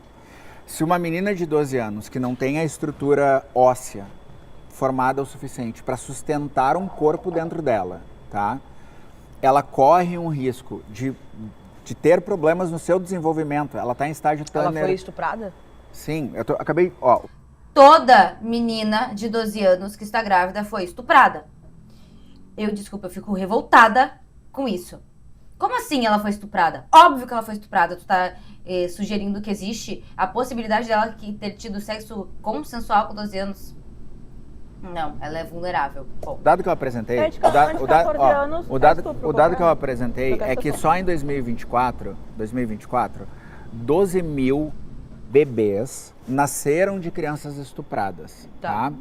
Se uma menina de 12 anos que não tem a estrutura óssea formada o suficiente para sustentar um corpo dentro dela, tá? Ela corre um risco de ter problemas no seu desenvolvimento. Ela está em estágio Ela Turner. foi estuprada? Sim, acabei... Ó, Toda menina de 12 anos que está grávida foi estuprada. Eu fico revoltada com isso. Como assim ela foi estuprada? Óbvio que ela foi estuprada. Tu tá sugerindo que existe a possibilidade dela ter tido sexo consensual com 12 anos. Não, ela é vulnerável. Bom, o dado que eu apresentei, Antes de 14 anos, o é dado estupro, que eu qualquer- apresentei qualquer é que situação. só em 2024, 12 mil bebês nasceram de crianças estupradas, tá?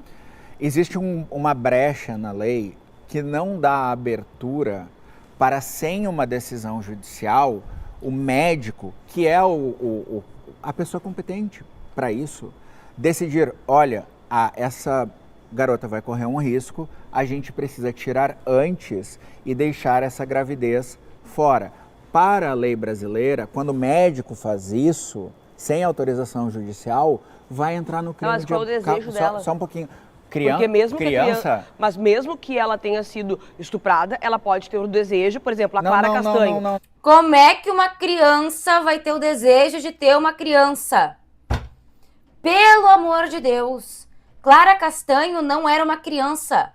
Existe uma brecha na lei que não dá abertura para, sem uma decisão judicial, o médico, que é a pessoa competente para isso, decidir, olha, essa garota vai correr um risco, a gente precisa tirar antes e deixar essa gravidez fora. Para a lei brasileira, quando o médico faz isso, sem autorização judicial, vai entrar no crime Mas qual o desejo Só- dela? Só um pouquinho. Porque mesmo que a criança... mas mesmo que ela tenha sido estuprada, ela pode ter o desejo, por exemplo, a Clara Castanho. Não. como é que uma criança vai ter o desejo de ter uma criança? Pelo amor de Deus. Clara Castanho não era uma criança.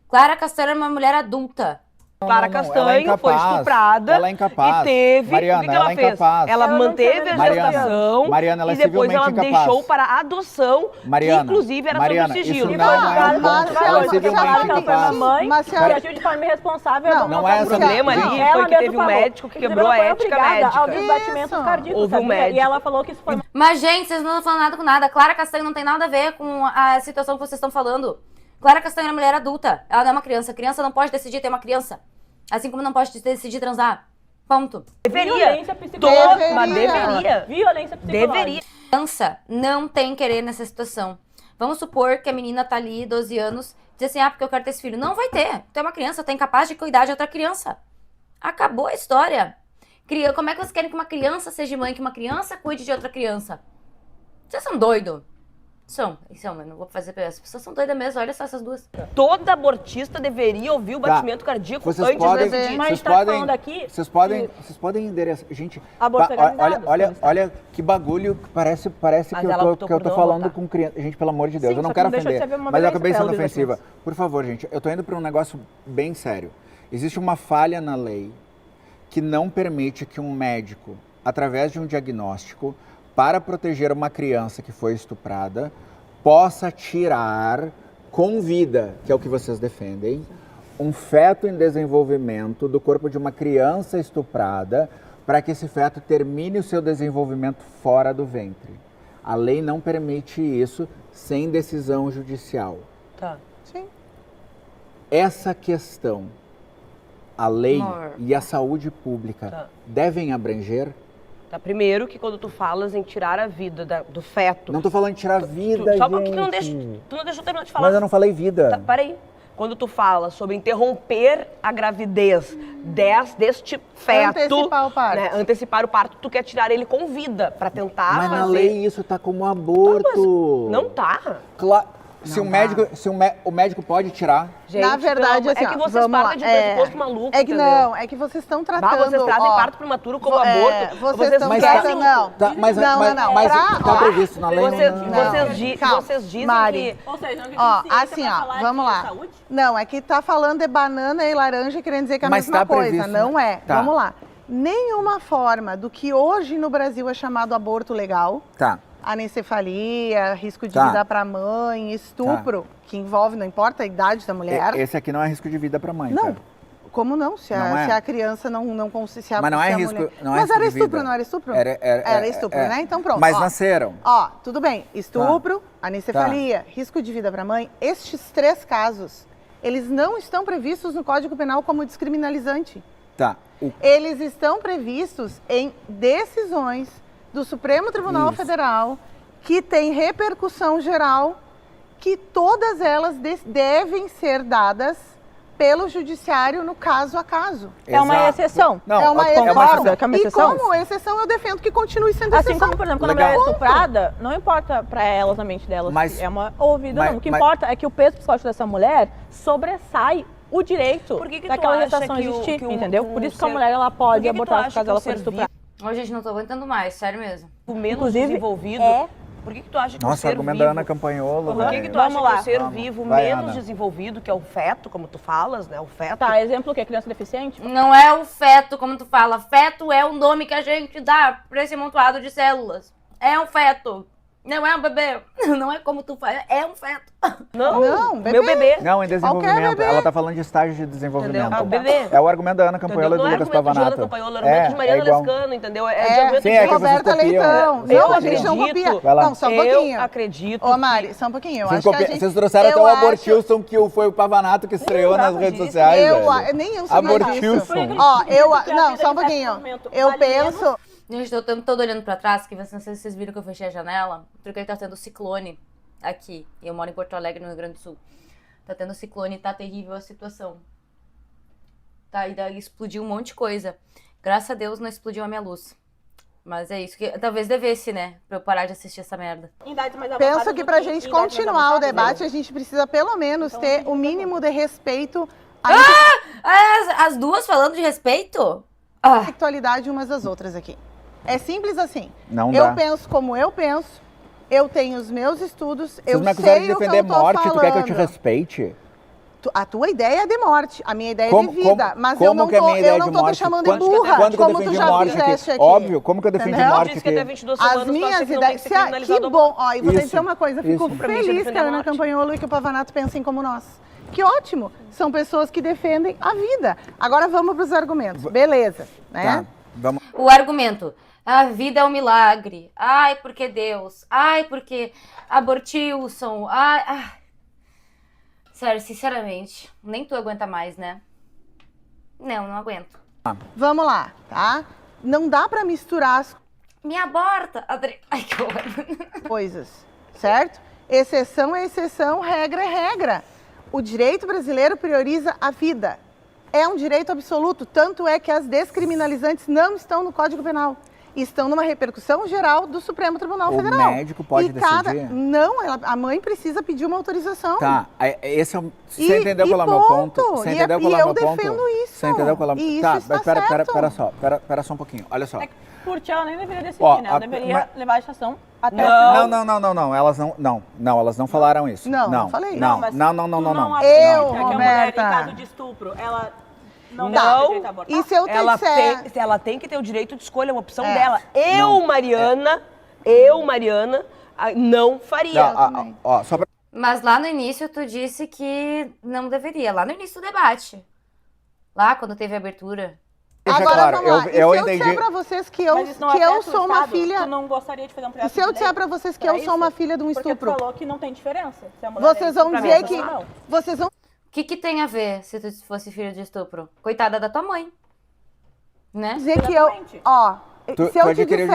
Clara Castanho era uma mulher adulta. Clara ela é Castanho foi incapaz. estuprada Ela é incapaz. e teve... Mariana, o que ela é fez? incapaz. Ela Ela não manteve tinha a Mariana, gestação Mariana, ela é e depois ela civilmente incapaz. deixou para a adoção, Mariana, que inclusive era Mariana, sob sigilo. isso não é um ponto. Ela é civilmente incapaz. Mas se Ela ela... agiu de forma irresponsável. Não, não é O problema Não, ali ela foi que mesma teve um falou. médico que Inclusive, quebrou a ela foi ética obrigada Aos médica. batimentos Isso. cardíacos, Houve um sabia? médico. E ela falou que isso foi Mas, gente, vocês não estão falando nada com nada. Clara Castanho não tem nada a ver com a situação que vocês estão falando. Clara Castanho era mulher adulta. Ela não é uma criança. Criança não pode decidir ter uma criança. Assim como não pode decidir transar. Ponto. Deveria. violência psicológica. Mas deveria. Violência psicológica. Deveria. Criança não tem querer nessa situação. Vamos supor que a menina tá ali, 12 anos, diz assim, porque eu quero ter esse filho. Não vai ter. Tu é uma criança, tu é incapaz de cuidar de outra criança. Acabou a história. Como é que vocês querem que uma criança seja mãe, que uma criança cuide de outra criança? Vocês são doidos. São, mas não vou fazer... As pessoas são doidas mesmo, olha só essas duas. Toda abortista deveria ouvir o batimento cardíaco Vocês antes podem, de decidir. Mas vocês tá podem, falando aqui vocês podem endereçar, gente. Aborto legalizado, Olha que bagulho que parece Mas que ela eu optou tô por não falando abortar. com criança. Gente, pelo amor de Deus, Sim, eu não só que quero não deixa de ofender, ser uma mas eu violência acabei pra sendo ela, Luiz ofensiva. Martins. Por favor, gente, eu tô indo para um negócio bem sério. Existe uma falha na lei que não permite que um médico, através de um diagnóstico, para proteger uma criança que foi estuprada, possa tirar com vida, que é o que vocês defendem, um feto em desenvolvimento do corpo de uma criança estuprada para que esse feto termine o seu desenvolvimento fora do ventre. A lei não permite isso sem decisão judicial. Tá. Sim. Essa questão, a lei Amor. e a saúde pública Tá. devem abranger? Tá, primeiro que quando tu falas em tirar a vida do feto... Não estou falando de tirar a vida, só gente. porque tu não deixou eu terminar de falar. Mas eu não falei vida. Tá, peraí. Quando tu fala sobre interromper a gravidez deste feto... Antecipar o parto. Né, antecipar o parto, tu quer tirar ele com vida pra tentar Mas fazer... na lei isso tá como aborto. Não tá. Claro. Se o médico pode tirar. Gente, Na verdade, pelo amor- assim, é que ó, vocês vamos lá. partem de pressuposto maluco, É que entendeu? não, é que vocês estão tratando... Vocês trazem ó, parto prematuro como é, aborto. vocês estão Mas tratando... Não, Tá, mas não. Mas Pra- tá ó, previsto na lei. Calma. Vocês dizem Mari. que... Ou seja, não Ó, tem ciência assim, pra ó, falar vamos de lá. saúde? Não, é que tá falando de banana e laranja querendo dizer que é a Mas mesma tá coisa. previsto, Não né? é. Tá. Vamos lá. Nenhuma forma do que hoje no Brasil é chamado aborto legal, Tá. anencefalia, risco de Tá. vida para mãe, estupro, que envolve, não importa a idade da mulher. Esse aqui não é risco de vida para mãe. Não. Tá? Como não? Se Não é? a criança não consegue... Se a, Mas não se é a risco. mulher... Não é Mas risco era de vida. estupro, não era estupro? Era estupro, é. né? Então pronto. Mas ó. nasceram. Ó, tudo bem. Estupro, anencefalia, risco de vida para mãe. Estes 3 casos, eles não estão previstos no Código Penal como descriminalizante. Tá. Eles estão previstos em decisões do Supremo Tribunal Isso. Federal que tem repercussão geral, que todas elas devem ser dadas pelo judiciário no caso a caso. É uma Exato. exceção. Não, é uma é uma exceção. exceção. É uma E exceção? como exceção, eu defendo que continue sendo Assim exceção. como, por exemplo, quando a Legal. mulher é estuprada, não importa pra elas, na mente delas, Mas- se é uma ouvida ou mas- não. O que mas- importa é que o peso psicológico dessa mulher sobressai o direito Por que tu daquela acha gestação que o- existir, que o- entendeu? que Por o isso que a ser- mulher ela Por pode que tu abortar acha caso que ela o for ser estuprada. Ô, gente, não tô aguentando mais, sério mesmo. O menos Inclusive, desenvolvido... é- Por que tu acha que o Nossa, ser argumento vivo... da Ana Campagnolo. Por que velho. tu acha Vamos lá. que o ser Vamos. vivo Vai, menos Ana. desenvolvido, que é o feto, como tu falas, né? O feto... Tá, exemplo o quê? Criança deficiente? Não é o feto, como tu fala. Feto é o nome que a gente dá pra esse amontoado de células. É um feto. Não é um bebê. Não é como tu fala. É um feto. Não, meu bebê. Não, em desenvolvimento. bebê. Ela tá falando de estágio de desenvolvimento. Entendeu? Ah, o bebê. É o argumento da Ana Campagnolo e do Não é Lucas argumento de Ana Pavanato. Campagnolo, é argumento de Mariana igual. Lescano, entendeu? É, de argumento Sim, de é que vocês Roberta copiam. Leitão. Eu Não, a gente não acredito. copia. Vai lá. Não, só um Eu pouquinho. acredito Ô, que- Mari, só um pouquinho. Eu Vocês, acho que a gente... vocês trouxeram até o eu acho- Abortilson, que foi o Pavanato que estreou nas lembrava redes disso. sociais. Nem eu sabia disso. Abortilson. Ó, Que a não, vida só um de pouquinho. desenvolvimento Eu vale penso... Gente, eu tô todo olhando pra trás, que não sei se vocês viram que eu fechei a janela, porque tá tendo ciclone aqui. E eu moro em Porto Alegre, no Rio Grande do Sul. Tá tendo ciclone e tá terrível a situação. Tá, e daí explodiu um monte de coisa. Graças a Deus não explodiu a minha luz. Mas é isso, que talvez devesse, né? Pra eu parar de assistir essa merda. Penso que pra gente continuar o debate, a gente precisa pelo menos ter o mínimo de respeito à As duas falando de respeito? Ah, intelectualidade umas das outras aqui. É simples assim. Não Eu dá. penso como eu penso, eu tenho os meus estudos, Vocês eu me acusaram sei de o que defender eu tô morte, tu quer que eu te falando. respeite? A tua ideia é de morte, a minha ideia Como- é de vida, como- mas como eu não que é a minha tô, ideia eu de não tô te morte? chamando Quando- de burra, quando que eu como tu defendi já morte fizeste aqui. Óbvio, como que eu defendi Entendeu? morte Diz que até aqui? 22 As semanas tu acha minhas que não tem ideias, que ser criminalizado que o bom, aborto. ó, e vou te Isso, dizer uma coisa, fico isso. Pra mim, já feliz defender que a a Ana morte. Campagnolo e que o Pavanato pensem como nós. Que ótimo, são pessoas que defendem a vida. Agora vamos para os argumentos, beleza, né? Tá, vamos. o argumento. A vida é um milagre. Ai, porque Deus. Ai, porque Abortilson. Ai. Sério, sinceramente, nem tu aguenta mais, né? Não aguento. Vamos lá, tá? Não dá para misturar as Me aborta, Adri. Ai, que horror. coisas, certo? Exceção é exceção, regra é regra. O direito brasileiro prioriza a vida. É um direito absoluto, tanto é que as descriminalizantes não estão no Código Penal. Estão numa repercussão geral do Supremo Tribunal O Federal. médico pode e cada... decidir? Não, a mãe precisa pedir uma autorização. Tá, esse é o... E- Você entendeu e qual é o meu ponto? ponto. Você E entendeu é- qual e é o eu meu ponto? defendo isso. Você entendeu qual é o... E isso Tá, está mas pera certo. só um pouquinho. Olha só. Por ti, ela nem deveria decidir, Ó, né? Ela a- deveria mas- levar a estação até Não, elas não falaram isso. Não falei. Não, mas não. tu acha Eu, que a mulher, Roberta. em caso de estupro, ela não Não. dá direito a abortar? E se eu te disser... Ela tem que ter o direito de escolha, é uma opção É. dela. Mariana, não faria. Não, ó, só pra... Mas lá no início tu disse que não deveria. Lá no início do debate. Lá quando teve a abertura. Deixa Agora claro, vamos lá. eu se eu entendi. disser pra vocês que eu, Mas isso não que eu afeta o sou uma Estado? filha... Tu não gostaria de fazer um E projeto se eu de disser lei pra vocês que pra eu sou uma isso? filha de um Porque estupro? tu falou que não tem diferença. Se a mulher Vocês é vão pra dizer mim, que... não. Vocês vão O que tem a ver se tu fosse filho de estupro? Coitada da tua mãe. Né? dizer que eu... Exatamente. Ó, Tu se eu adquiriu-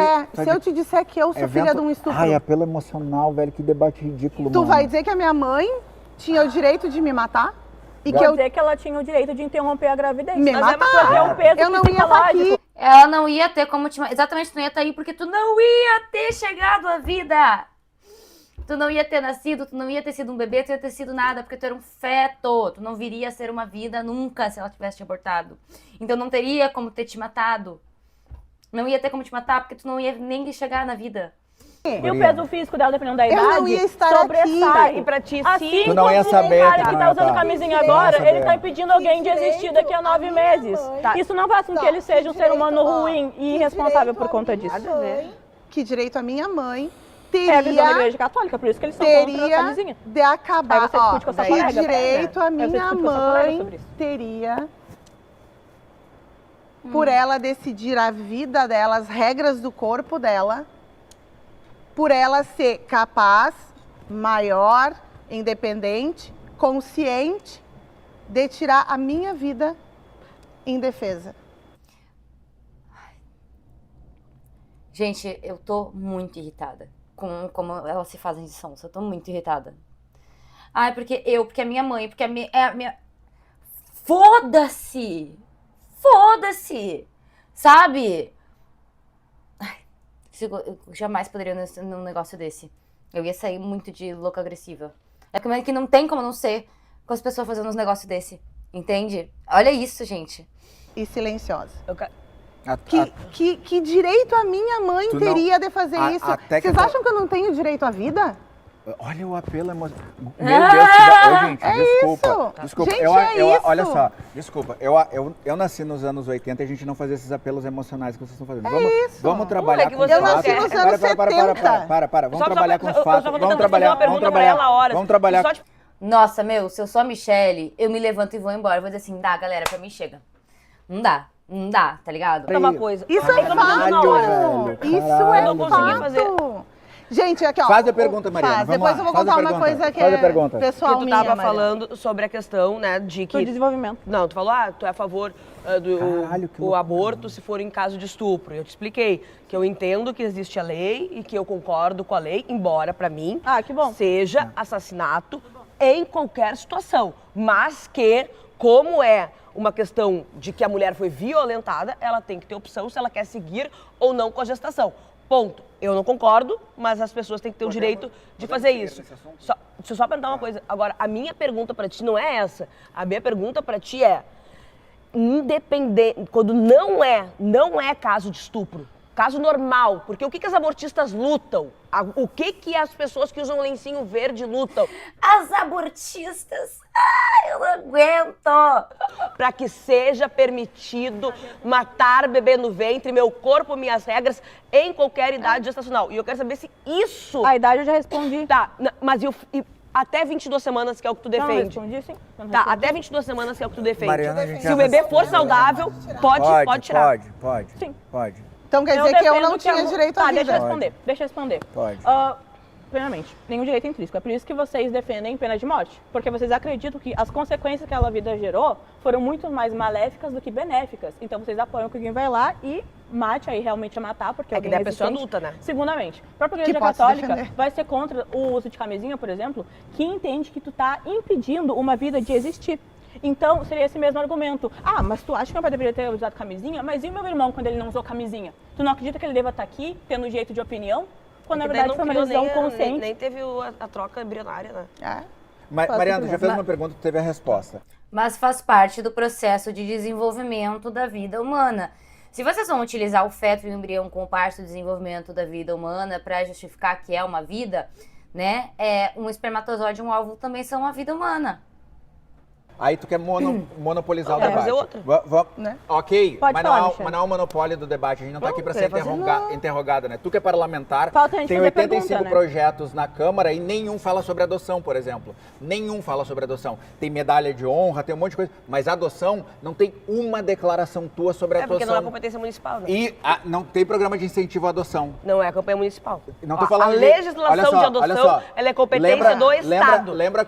te disser que eu sou filha de um estupro, Ai, apelo emocional, velho, que debate ridículo, tu mano. vai dizer que a minha mãe tinha o direito de me matar? E que Quer eu dizer que ela tinha o direito de interromper a gravidez. me Mas matar? é um peso Eu não ia estar psicológico. aqui. Ela não ia ter como te... Exatamente, tu não ia estar aí porque tu não ia ter chegado à vida. Tu não ia ter nascido, tu não ia ter sido um bebê, tu ia ter sido nada, porque tu era um feto. Tu não viria a ser uma vida nunca se ela tivesse te abortado. Então não teria como ter te matado. Não ia ter como te matar, porque tu não ia nem chegar na vida. E o peso físico dela, dependendo da Eu idade, não ia estar sobressai. aqui. E pra ti, Assim sim. Tu não ia como saber um cara que que tu tá não usando tá. camisinha Tu não ia agora, saber. ele tá impedindo alguém de existir daqui a 9 meses. Isso não faz com que ele seja um ser humano ruim e irresponsável por conta disso. Que direito a minha mãe É a visão da teria, igreja católica, por isso que eles são contra a teria camisinha. de acabar. Aí você discute com a sua Que colega, direito a Aí você minha discute com a sua colega mãe sobre isso. teria por ela decidir a vida dela, as regras do corpo dela, por ela ser capaz, maior, independente, consciente de tirar a minha vida em defesa. Gente, eu tô muito irritada com como elas se fazem de sonsa. Eu tô muito irritada. Ai, porque a minha mãe, porque a minha... Foda-se! Foda-se! Sabe? Ai, eu jamais poderia num negócio desse. Eu ia sair muito de louca agressiva. É que não tem como não ser com as pessoas fazendo uns negócios desse. Entende? Olha isso, gente. E silenciosa. A- Que direito a minha mãe Tu teria de fazer isso? até que Vocês tu- acham que eu não tenho direito à vida? Olha o apelo emocional. Meu Deus, ô, gente, desculpa. isso. Desculpa. Gente, é isso. Olha só, desculpa. Eu nasci nos anos 80 e a gente não fazia esses apelos emocionais que vocês estão fazendo. Vamos trabalhar que com você Eu nasci quer. nos anos 70. Para. Vamos Só- trabalhar com os eu fatos. só vou Vamos tentar fazer uma trabalhar, pergunta pra ela horas. Vamos trabalhar. Só te- Nossa, meu, se eu sou a Michelle, eu me levanto e vou embora. Eu vou dizer assim, dá, galera, pra mim chega. Não dá, tá ligado? uma coisa. Isso é Eu não tô na hora. fato. Isso caralho. é Eu não consegui fato. fazer. Gente, aqui ó. Faz a pergunta, Mariana, Faz. vamos Depois lá, eu vou faz a contar uma pergunta. coisa que Faz a é pergunta. pessoal Que tu minha, tava Mariana. falando sobre a questão, né, de Do que... desenvolvimento. Não, tu falou, tu é a favor do Caralho, que o loucura. aborto se for em caso de estupro. Eu te expliquei que eu entendo que existe a lei e que eu concordo com a lei, embora, pra mim, Ah, que bom. seja assassinato em qualquer situação. Mas que, como é uma questão de que a mulher foi violentada, ela tem que ter opção se ela quer seguir ou não com a gestação. Ponto. Eu não concordo, mas as pessoas têm que ter o direito de fazer isso. Deixa eu só perguntar uma coisa. Agora, a minha pergunta pra ti não é essa. A minha pergunta pra ti é, independente, quando não é caso de estupro, caso normal, porque o que as abortistas lutam? O que as pessoas que usam lencinho verde lutam? As abortistas, ai, eu não aguento. Para que seja permitido matar bebê no ventre, meu corpo, minhas regras, em qualquer idade gestacional. E eu quero saber se isso... A idade eu já respondi. Tá, mas até 22 semanas, que é o que tu Não, não defende. respondi, sim. Eu não Tá, respondi. até 22 semanas, que é o que tu defende. Mariana, a gente Se já o bebê respondeu. for saudável, pode tirar. Pode. Sim. Pode. Então quer dizer que eu defendo não tinha a- direito à Tá, vida. deixa eu responder. Pode. Primeiramente, nenhum direito intrínseco. É por isso que vocês defendem pena de morte. Porque vocês acreditam que as consequências que aquela vida gerou foram muito mais maléficas do que benéficas. Então vocês apoiam que alguém vai lá e mate, aí realmente é matar, porque É que alguém daí a pessoa existente. luta, né? Segundamente, a própria Que Igreja pode se Católica defender. vai ser contra o uso de camisinha, por exemplo, que entende que tu tá impedindo uma vida de existir. Então, seria esse mesmo argumento. Ah, mas tu acha que meu pai deveria ter usado camisinha? Mas e o meu irmão quando ele não usou camisinha? Tu não acredita que ele deva estar aqui, tendo jeito de opinião? Quando na Porque daí verdade foi uma criou decisão consciente. Nem teve a troca embrionária, né? É. Mariana, já fez uma pergunta, tu teve a resposta. Mas faz parte do processo de desenvolvimento da vida humana. Se vocês vão utilizar o feto e o embrião como parte do desenvolvimento da vida humana para justificar que é uma vida, né? Um espermatozoide e um óvulo também são uma vida humana. Aí tu quer monopolizar o Quer debate. fazer outra? Né? Ok, Pode mas, falar, não, Michele. mas não é o monopólio do debate. A gente não tá Não, aqui para queria ser fazer interrogada, né? Tu que é parlamentar, Falta a gente tem fazer 85 pergunta, né? projetos na Câmara e nenhum fala sobre adoção, por exemplo. Nenhum fala sobre adoção. Tem medalha de honra, tem um monte de coisa. Mas adoção, não tem uma declaração tua sobre É porque adoção. não é competência municipal, né? E não tem programa de incentivo à adoção. Não é a campanha municipal. Não tô falando a legislação de adoção, ela é competência do Estado. Lembra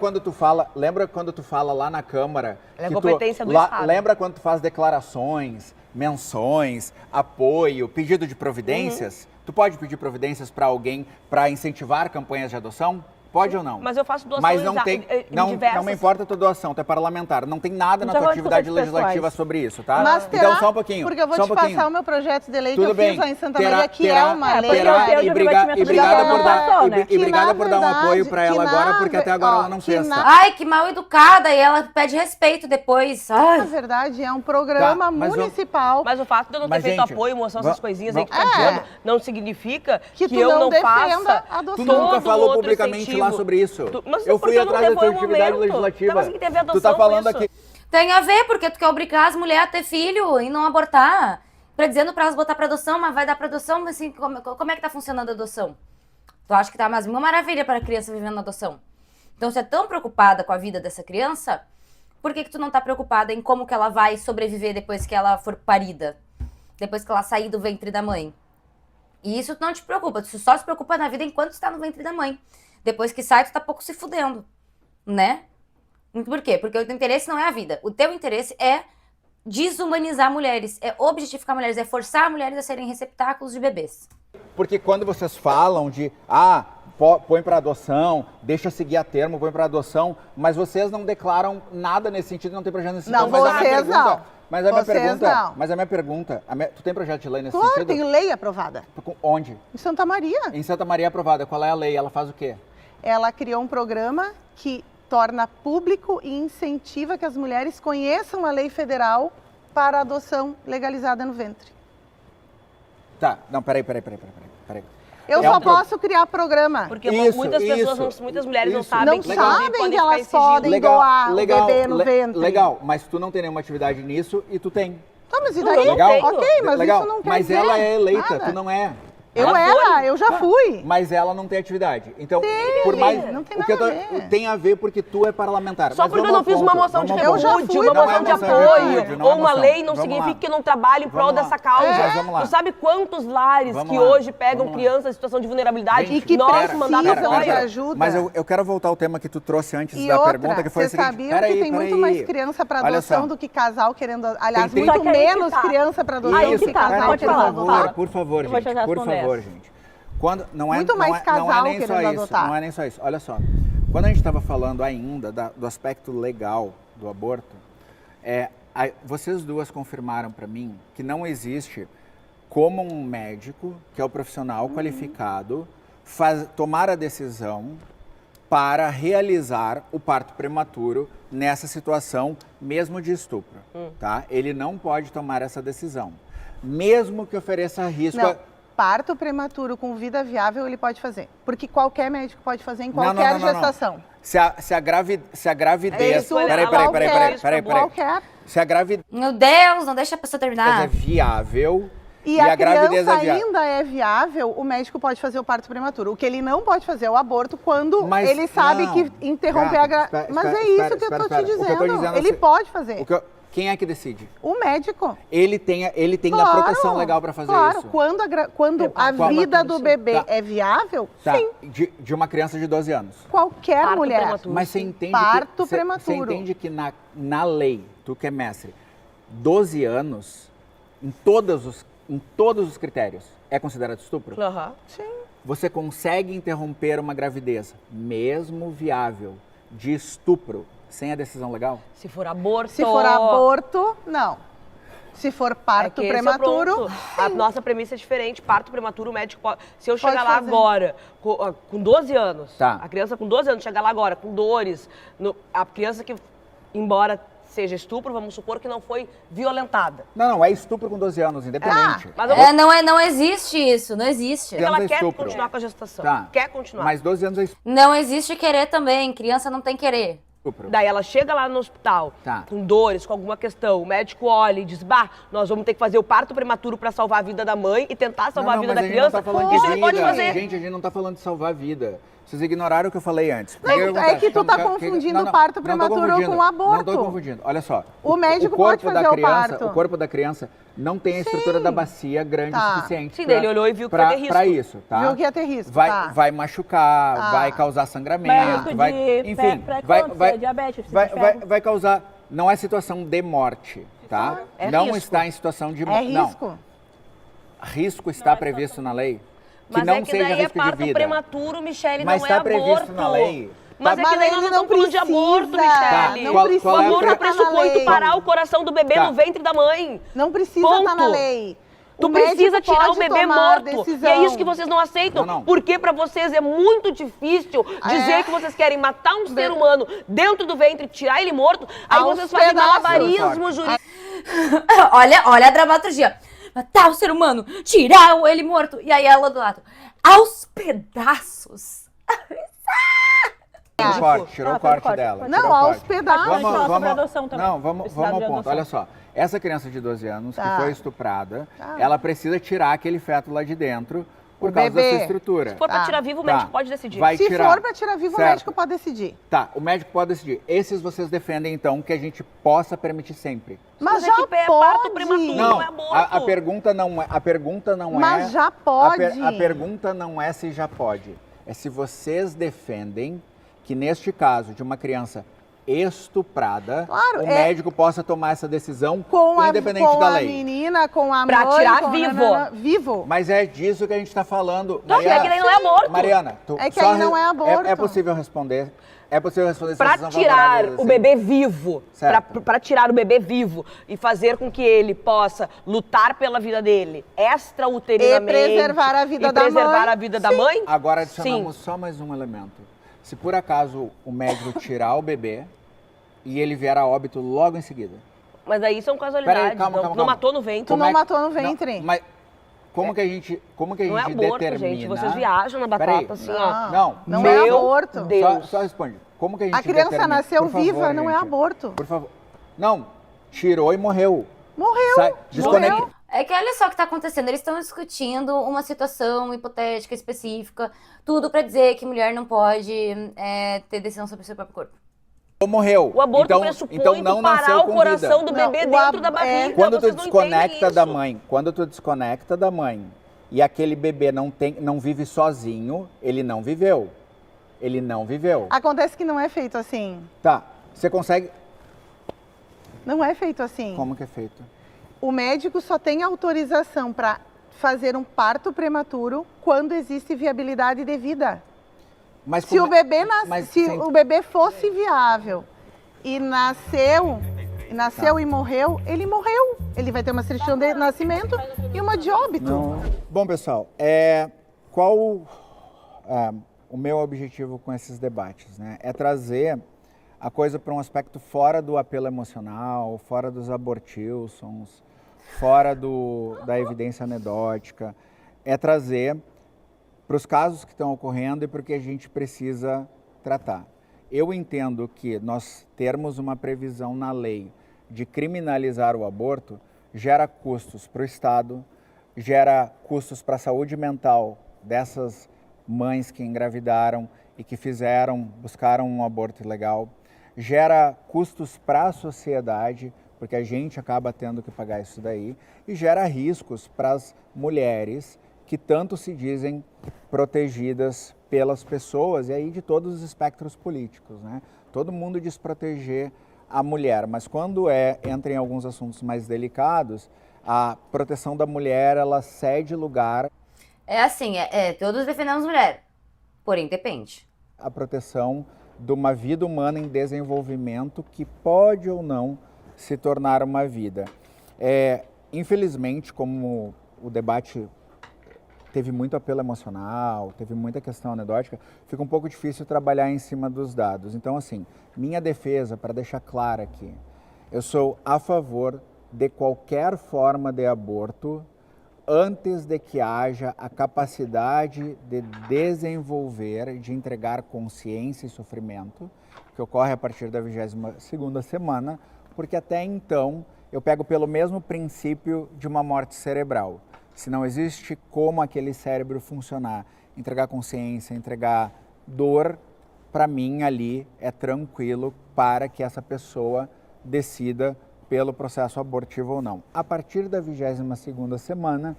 quando tu fala lá na Câmara? Ela é que competência do Estado. Lembra quando tu faz declarações, menções, apoio, pedido de providências? Tu pode pedir providências para alguém para incentivar campanhas de adoção? Pode ou não? Mas eu faço doação Mas não tem, não diversas... me importa a tua doação, tu é parlamentar. Não tem nada na Já tua vou atividade discutir legislativa pessoais. sobre isso, tá? Mas terá, então, só um pouquinho. porque eu vou só te um pouquinho. passar o meu projeto de lei que Tudo eu bem. fiz lá em Santa Terá- Maria, que terá- é uma lei. porque terá- eu tenho e de briga- divertimento e obrigada obrigatório por dar, na adoção, e né? e obrigada por dar um verdade, apoio para ela que agora, na porque até agora ve- ela não que fez. na- Tá? Ai, que mal educada. E ela pede respeito depois. Ai. Na verdade, é um programa Tá, mas municipal Mas o fato de eu não ter Mas, feito gente, apoio, moção, essas coisinhas aí que tu É. tá dizendo, não significa que que tu eu não não defenda faça a adoção. Tu nunca todo falou outro publicamente incentivo. lá sobre isso. Mas eu porque fui eu não atrás da tua levei o atividade momento. legislativa. Tá, mas o que tem a ver a Tu tá adoção com falando isso? aqui. Tem a ver, porque tu quer obrigar as mulheres a ter filho e não abortar. Dizendo pra elas botar pra adoção, mas vai dar pra adoção, mas assim, como é que tá funcionando a adoção? Tu acha que tá mais uma maravilha para a criança vivendo na adoção? Então, se é tão preocupada com a vida dessa criança, por que tu não tá preocupada em como que ela vai sobreviver depois que ela for parida? Depois que ela sair do ventre da mãe? E isso não te preocupa, tu só se preocupa na vida enquanto está no ventre da mãe. Depois que sai, tu tá pouco se fudendo, né? Por quê? Porque o teu interesse não é a vida. O teu interesse é desumanizar mulheres, é objetificar mulheres, é forçar mulheres a serem receptáculos de bebês. Porque quando vocês falam de, põe para adoção, deixa seguir a termo, põe para adoção, mas vocês não declaram nada nesse sentido, não tem projeto nesse Não, sentido. Mas a minha vocês pergunta, não. Mas a minha Vocês pergunta, não. mas a minha pergunta, tu tem projeto de lei nesse Claro, sentido? tem lei aprovada. Onde? Em Santa Maria. Em Santa Maria aprovada. Qual é a lei? Ela faz o quê? Ela criou um programa que torna público e incentiva que as mulheres conheçam a lei federal para a adoção legalizada no ventre. Tá, não, peraí. Eu É só um pro- posso criar programa. Porque Isso, muitas pessoas, isso, muitas mulheres não isso. sabem Não que legal. inclusive, sabem podem que ficar elas em sigilo. podem doar o bebê no ventre. Legal, mas tu não tem nenhuma atividade nisso e tu tem. Tá, mas e Não, daí? eu não Legal? tenho. Ok, mas legal. isso não quer Mas dizer ela é eleita, nada. tu não é. Eu Ela era, foi. eu já fui. Mas ela não tem atividade. Então, Tem, por mais. não tem o que eu nada a ver. Tem a ver porque tu é parlamentar. Só Mas porque eu vamos não fiz ao uma ponto, moção de vamos ao Eu já ponto. repúdio, fui uma Não é moção de moção de apoio, repúdio, não é ou uma moção. lei não Vamos significa lá. que não trabalhe em prol Vamos lá. dessa causa. É. Vamos lá. Tu sabe quantos lares Vamos que lá. hoje pegam Vamos lá. crianças em situação de vulnerabilidade E que nós, precisam mandato de apoia? ajuda. Mas eu quero voltar ao tema que tu trouxe antes E da outra, pergunta, que foi o vocês seguinte. sabiam Peraí, que tem muito mais criança para Olha adoção só. do que casal querendo... Aliás, Tem muito 30. Só que aí que menos tá. criança para adoção Aí do que que tá, casal pode querendo falar, adotar. Por favor, Eu vou te gente. ajudar Por com favor, essa. gente. Não é, Muito não mais é, não casal é nem só querendo isso. adotar. Não é nem só isso. Olha só. Quando a gente estava falando ainda do aspecto legal do aborto, vocês duas confirmaram para mim que não existe como um médico, que é o profissional qualificado, tomar a decisão para realizar o parto prematuro nessa situação, mesmo de estupro, tá? Ele não pode tomar essa decisão, mesmo que ofereça risco. Não, parto prematuro com vida viável ele pode fazer. Porque qualquer médico pode fazer em qualquer gestação. Se a gravidez... Isso, Peraí. Qualquer. Se a gravidez Meu Deus, não deixa a pessoa é terminar. viável E a a gravidez criança é viável. ainda é viável, o médico pode fazer o parto prematuro. O que ele não pode fazer é o aborto quando Mas ele sabe não. que interromper a gravidez. Espera, Mas é espera, isso que eu espera, tô te espera. O que eu tô dizendo. dizendo é Ele assim, pode fazer. Quem é que decide? O médico. Ele tem a proteção legal para fazer claro, isso. quando a Qual- vida do bebê Tá. é viável, Tá, sim. de uma criança de 12 anos. Qualquer Parto mulher. prematuro. Mas você entende Parto que, prematuro. Você entende que na lei, tu que é mestre, 12 anos, em todos os critérios, é considerado estupro? Aham. Sim. Você consegue interromper uma gravidez, mesmo viável, de estupro, sem a decisão legal? Se for aborto... Se for aborto, não. Se for parto esse é o prematuro, ponto. A nossa premissa é diferente. Parto prematuro, o médico pode... Se eu Pode chegar lá fazer. agora, com 12 anos, Tá. a criança com 12 anos chegar lá agora, com dores, a criança que, embora seja estupro, vamos supor que não foi violentada. Não, é estupro com 12 anos, independente. Mas eu vou... Não existe isso, não existe. Porque ela é quer estupro. continuar com a gestação. Tá. Quer continuar. Mas 12 anos é estupro. Não existe querer também, criança não tem querer. Daí ela chega lá no hospital com dores, com alguma questão, o médico olha e diz, nós vamos ter que fazer o parto prematuro para salvar a vida da mãe e tentar salvar a vida da criança. Isso ele pode fazer. Gente, a gente não tá falando de salvar a vida. Vocês ignoraram o que eu falei antes. Não, é que tu tá confundindo o parto prematuro com o aborto. Não tô confundindo. Olha só. O médico pode fazer o parto. O corpo da criança não tem a estrutura da bacia grande o suficiente. Sim, ele olhou e viu que ia ter risco. Pra isso, tá? Viu que ia ter risco, vai machucar, vai causar sangramento, vai causar... Não é situação de morte, tá? Não risco. está em situação de morte. É risco? Não. Risco está previsto na lei? Mas não é que seja daí é risco de parto vida. prematuro, Michele, Mas não é está previsto aborto. na lei. Mas é que daí nós não estamos falando de aborto, Michele. Tá, não precisa O aborto tá na pressupõe lei. tu parar o coração do bebê no ventre da mãe. Não precisa estar na lei. Tu O precisa médico tirar o pode bebê tomar morto. decisão. E é isso que vocês não aceitam. Não. Porque pra vocês é muito difícil dizer que vocês querem matar um ser humano dentro do ventre, tirar ele morto. Aí Aos vocês fazem pedaços. malabarismo jurídico. olha a dramaturgia. Matar o ser humano, tirar ele morto. E aí ela do lado. Aos pedaços. Tirou o corte dela. Não, tirou o aos corte. pedaços. Vamos ao ponto. Olha só. Essa criança de 12 anos que foi estuprada, ela precisa tirar aquele feto lá de dentro por causa da sua estrutura. Se for pra tirar vivo, o médico pode decidir. Se for pra tirar vivo, o médico pode decidir. Tá, o médico pode decidir. Esses vocês defendem, então, que a gente possa permitir sempre. Mas é já que é pode. parto prematuro, não é aborto. A pergunta não é... Mas já pode. A pergunta não é se já pode. É se vocês defendem que, neste caso de uma criança estuprada, o médico possa tomar essa decisão independente da lei. Com a menina, com a mãe... Pra tirar vivo. Mas é disso que a gente está falando. Não, é que daí não é aborto. Mariana, É que aí não é aborto. É possível responder. É possível responder se Pra vocês são tirar favoráveis, o assim. bebê vivo, Certo. pra tirar o bebê vivo e fazer com que ele possa lutar pela vida dele extra-uterinamente. E preservar a vida da preservar mãe. a vida da mãe. Agora adicionamos só mais um elemento. Se por acaso o médico tirar o bebê e ele vier a óbito logo em seguida. Mas aí são casualidades. Peraí, calma. Não matou no ventre. Tu não matou no ventre. Não, mas como que a gente Não é aborto, determina... gente. Vocês viajam na batata assim, ó. Não é Meu aborto. Deus. Só responde. Como que a gente A criança determina? nasceu Por favor, viva, não é gente. aborto. Por favor. Não, tirou e morreu. Morreu. Desconecta. É que olha só o que está acontecendo. Eles estão discutindo uma situação hipotética, específica. Tudo para dizer que mulher não pode ter decisão sobre o seu próprio corpo. Morreu. O aborto pressupõe não tu parar nasceu o com coração vida. do bebê dentro da barriga. Quando tu Vocês não desconecta entendem da isso. mãe, quando tu desconecta da mãe e aquele bebê não vive sozinho, ele não viveu. Ele não viveu. Acontece que não é feito assim. Tá. Você consegue... Não é feito assim. Como que é feito? O médico só tem autorização para fazer um parto prematuro quando existe viabilidade de vida. Mas Se o bebê sim. o bebê fosse viável e nasceu e morreu, ele morreu. Ele vai ter uma certidão de nascimento e uma de óbito. Não. Bom, pessoal, qual o meu objetivo com esses debates, né? É trazer a coisa para um aspecto fora do apelo emocional, fora dos abortilsons, fora da evidência anedótica. É trazer para os casos que estão ocorrendo e para o que a gente precisa tratar. Eu entendo que nós termos uma previsão na lei de criminalizar o aborto gera custos para o Estado, gera custos para a saúde mental dessas mães que engravidaram e que buscaram um aborto ilegal, gera custos para a sociedade, porque a gente acaba tendo que pagar isso daí, e gera riscos para as mulheres que tanto se dizem protegidas pelas pessoas, e aí de todos os espectros políticos, né? Todo mundo diz proteger a mulher, mas quando entra em alguns assuntos mais delicados, a proteção da mulher, ela cede lugar... É assim, todos defendemos mulher, porém depende. A proteção de uma vida humana em desenvolvimento que pode ou não se tornar uma vida. Infelizmente, como o debate teve muito apelo emocional, teve muita questão anedótica, fica um pouco difícil trabalhar em cima dos dados. Então, assim, minha defesa, para deixar claro aqui, eu sou a favor de qualquer forma de aborto antes de que haja a capacidade de desenvolver, de entregar consciência e sofrimento, que ocorre a partir da 22ª semana, porque até então eu pego pelo mesmo princípio de uma morte cerebral. Se não existe como aquele cérebro funcionar, entregar consciência, entregar dor, para mim ali é tranquilo para que essa pessoa decida pelo processo abortivo ou não. A partir da 22ª semana,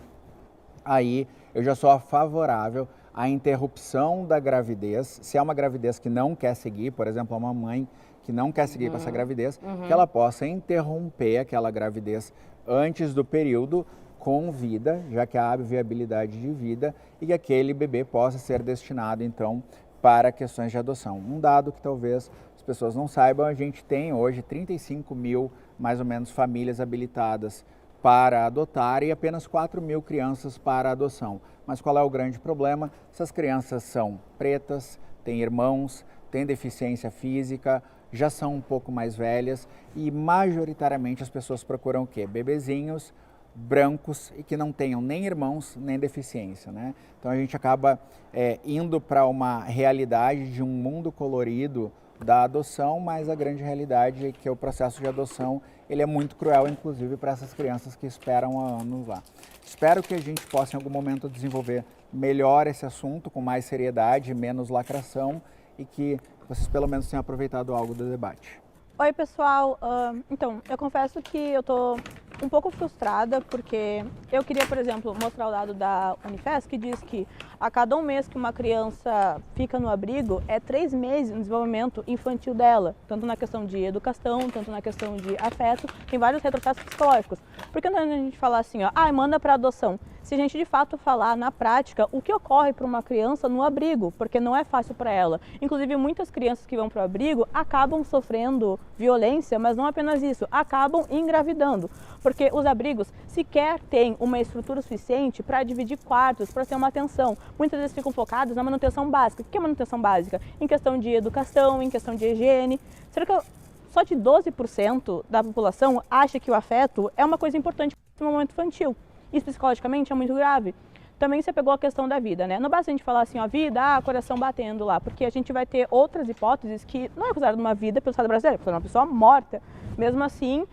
aí eu já sou favorável à interrupção da gravidez. Se é uma gravidez que não quer seguir, por exemplo, uma mãe que não quer seguir com essa gravidez, que ela possa interromper aquela gravidez antes do período com vida, já que há viabilidade de vida, e que aquele bebê possa ser destinado, então, para questões de adoção. Um dado que talvez as pessoas não saibam, a gente tem hoje 35 mil, mais ou menos, famílias habilitadas para adotar e apenas 4 mil crianças para adoção. Mas qual é o grande problema? Essas crianças são pretas, têm irmãos, têm deficiência física, já são um pouco mais velhas e majoritariamente as pessoas procuram o quê? Bebezinhos brancos e que não tenham nem irmãos nem deficiência, né? Então a gente acaba indo para uma realidade de um mundo colorido da adoção, mas a grande realidade é que o processo de adoção ele é muito cruel, inclusive para essas crianças que esperam há anos lá. Espero que a gente possa em algum momento desenvolver melhor esse assunto, com mais seriedade, menos lacração, e que vocês pelo menos tenham aproveitado algo do debate. Oi, pessoal. Então, eu confesso que eu tô um pouco frustrada porque eu queria, por exemplo, mostrar o dado da Unifesp que diz que a cada um mês que uma criança fica no abrigo é 3 meses no desenvolvimento infantil dela, tanto na questão de educação, tanto na questão de afeto, tem vários retrocessos psicológicos. Por que não a gente falar assim, ó, manda para adoção? Se a gente de fato falar na prática o que ocorre para uma criança no abrigo, porque não é fácil para ela. Inclusive, muitas crianças que vão para o abrigo acabam sofrendo violência, mas não apenas isso, acabam engravidando. Porque os abrigos sequer têm uma estrutura suficiente para dividir quartos, para ter uma atenção. Muitas vezes ficam focados na manutenção básica. O que é manutenção básica? Em questão de educação, em questão de higiene. Será que só de 12% da população acha que o afeto é uma coisa importante no momento infantil? Isso psicologicamente é muito grave. Também você pegou a questão da vida, né? Não basta a gente falar assim, ó, vida, coração batendo lá, porque a gente vai ter outras hipóteses que não é considerada uma vida pelo Estado brasileiro, é considerada uma pessoa morta. Mesmo assim,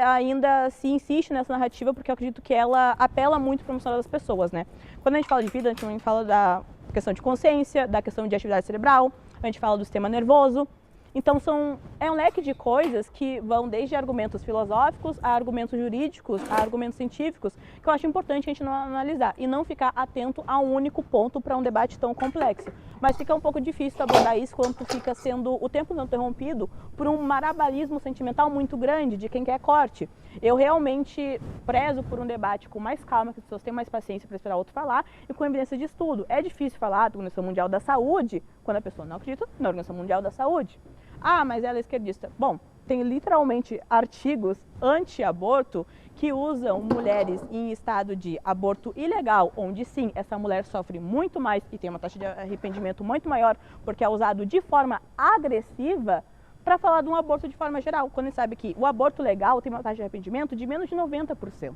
ainda se insiste nessa narrativa porque eu acredito que ela apela muito para a emoção das pessoas, né? Quando a gente fala de vida, a gente também fala da questão de consciência, da questão de atividade cerebral, a gente fala do sistema nervoso. Então, é um leque de coisas que vão desde argumentos filosóficos a argumentos jurídicos, a argumentos científicos, que eu acho importante a gente não analisar e não ficar atento a um único ponto para um debate tão complexo. Mas fica um pouco difícil abordar isso quando fica sendo o tempo não interrompido por um malabarismo sentimental muito grande de quem quer corte. Eu realmente prezo por um debate com mais calma, que as pessoas tenham mais paciência para esperar o outro falar e com evidência de estudo. É difícil falar da Organização Mundial da Saúde quando a pessoa não acredita na Organização Mundial da Saúde. Mas ela é esquerdista. Bom, tem literalmente artigos anti-aborto que usam mulheres em estado de aborto ilegal, onde sim, essa mulher sofre muito mais e tem uma taxa de arrependimento muito maior porque é usado de forma agressiva, para falar de um aborto de forma geral, quando a gente sabe que o aborto legal tem uma taxa de arrependimento de menos de 90%.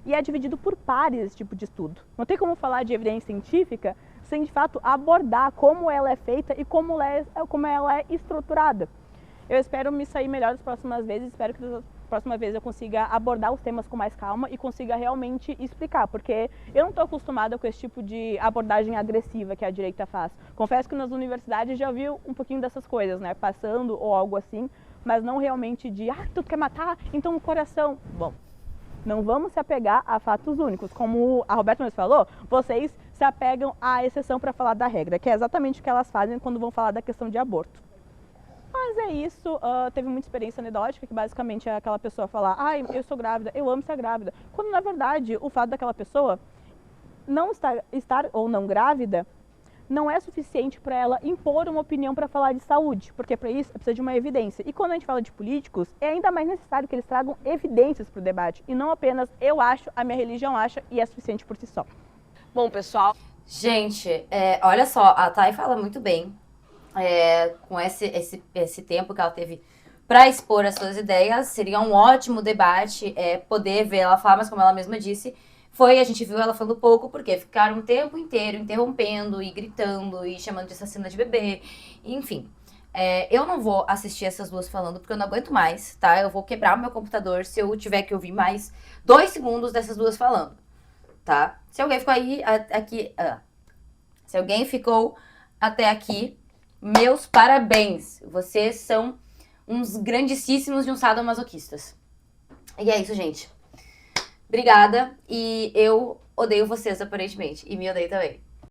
E é dividido por pares esse tipo de estudo. Não tem como falar de evidência científica sem, de fato, abordar como ela é feita e como ela é estruturada. Eu espero me sair melhor das próximas vezes, espero que das próximas vezes eu consiga abordar os temas com mais calma e consiga realmente explicar, porque eu não estou acostumada com esse tipo de abordagem agressiva que a direita faz. Confesso que nas universidades já vi um pouquinho dessas coisas, né, passando ou algo assim, mas não realmente de, tu quer matar? Então o coração. Bom, não vamos se apegar a fatos únicos. Como a Roberta mesmo falou, vocês se apegam à exceção para falar da regra, que é exatamente o que elas fazem quando vão falar da questão de aborto. Mas é isso, teve muita experiência anedótica, que basicamente é aquela pessoa falar, eu sou grávida, eu amo estar grávida. Quando na verdade o fato daquela pessoa não estar ou não grávida não é suficiente para ela impor uma opinião para falar de saúde, porque para isso precisa de uma evidência. E quando a gente fala de políticos, é ainda mais necessário que eles tragam evidências para o debate, e não apenas eu acho, a minha religião acha, e é suficiente por si só. Bom, pessoal... Gente, olha só, a Thay fala muito bem, com esse tempo que ela teve para expor as suas ideias. Seria um ótimo debate poder ver ela falar, mas como ela mesma disse, a gente viu ela falando pouco, porque ficaram o tempo inteiro interrompendo e gritando e chamando de assassina de bebê, enfim. Eu não vou assistir essas duas falando, porque eu não aguento mais, tá? Eu vou quebrar o meu computador se eu tiver que ouvir mais 2 segundos dessas duas falando, tá? Se alguém ficou se alguém ficou até aqui, meus parabéns. Vocês são uns grandíssimos de uns sadomasoquistas. E é isso, gente. Obrigada. E eu odeio vocês, aparentemente. E me odeio também.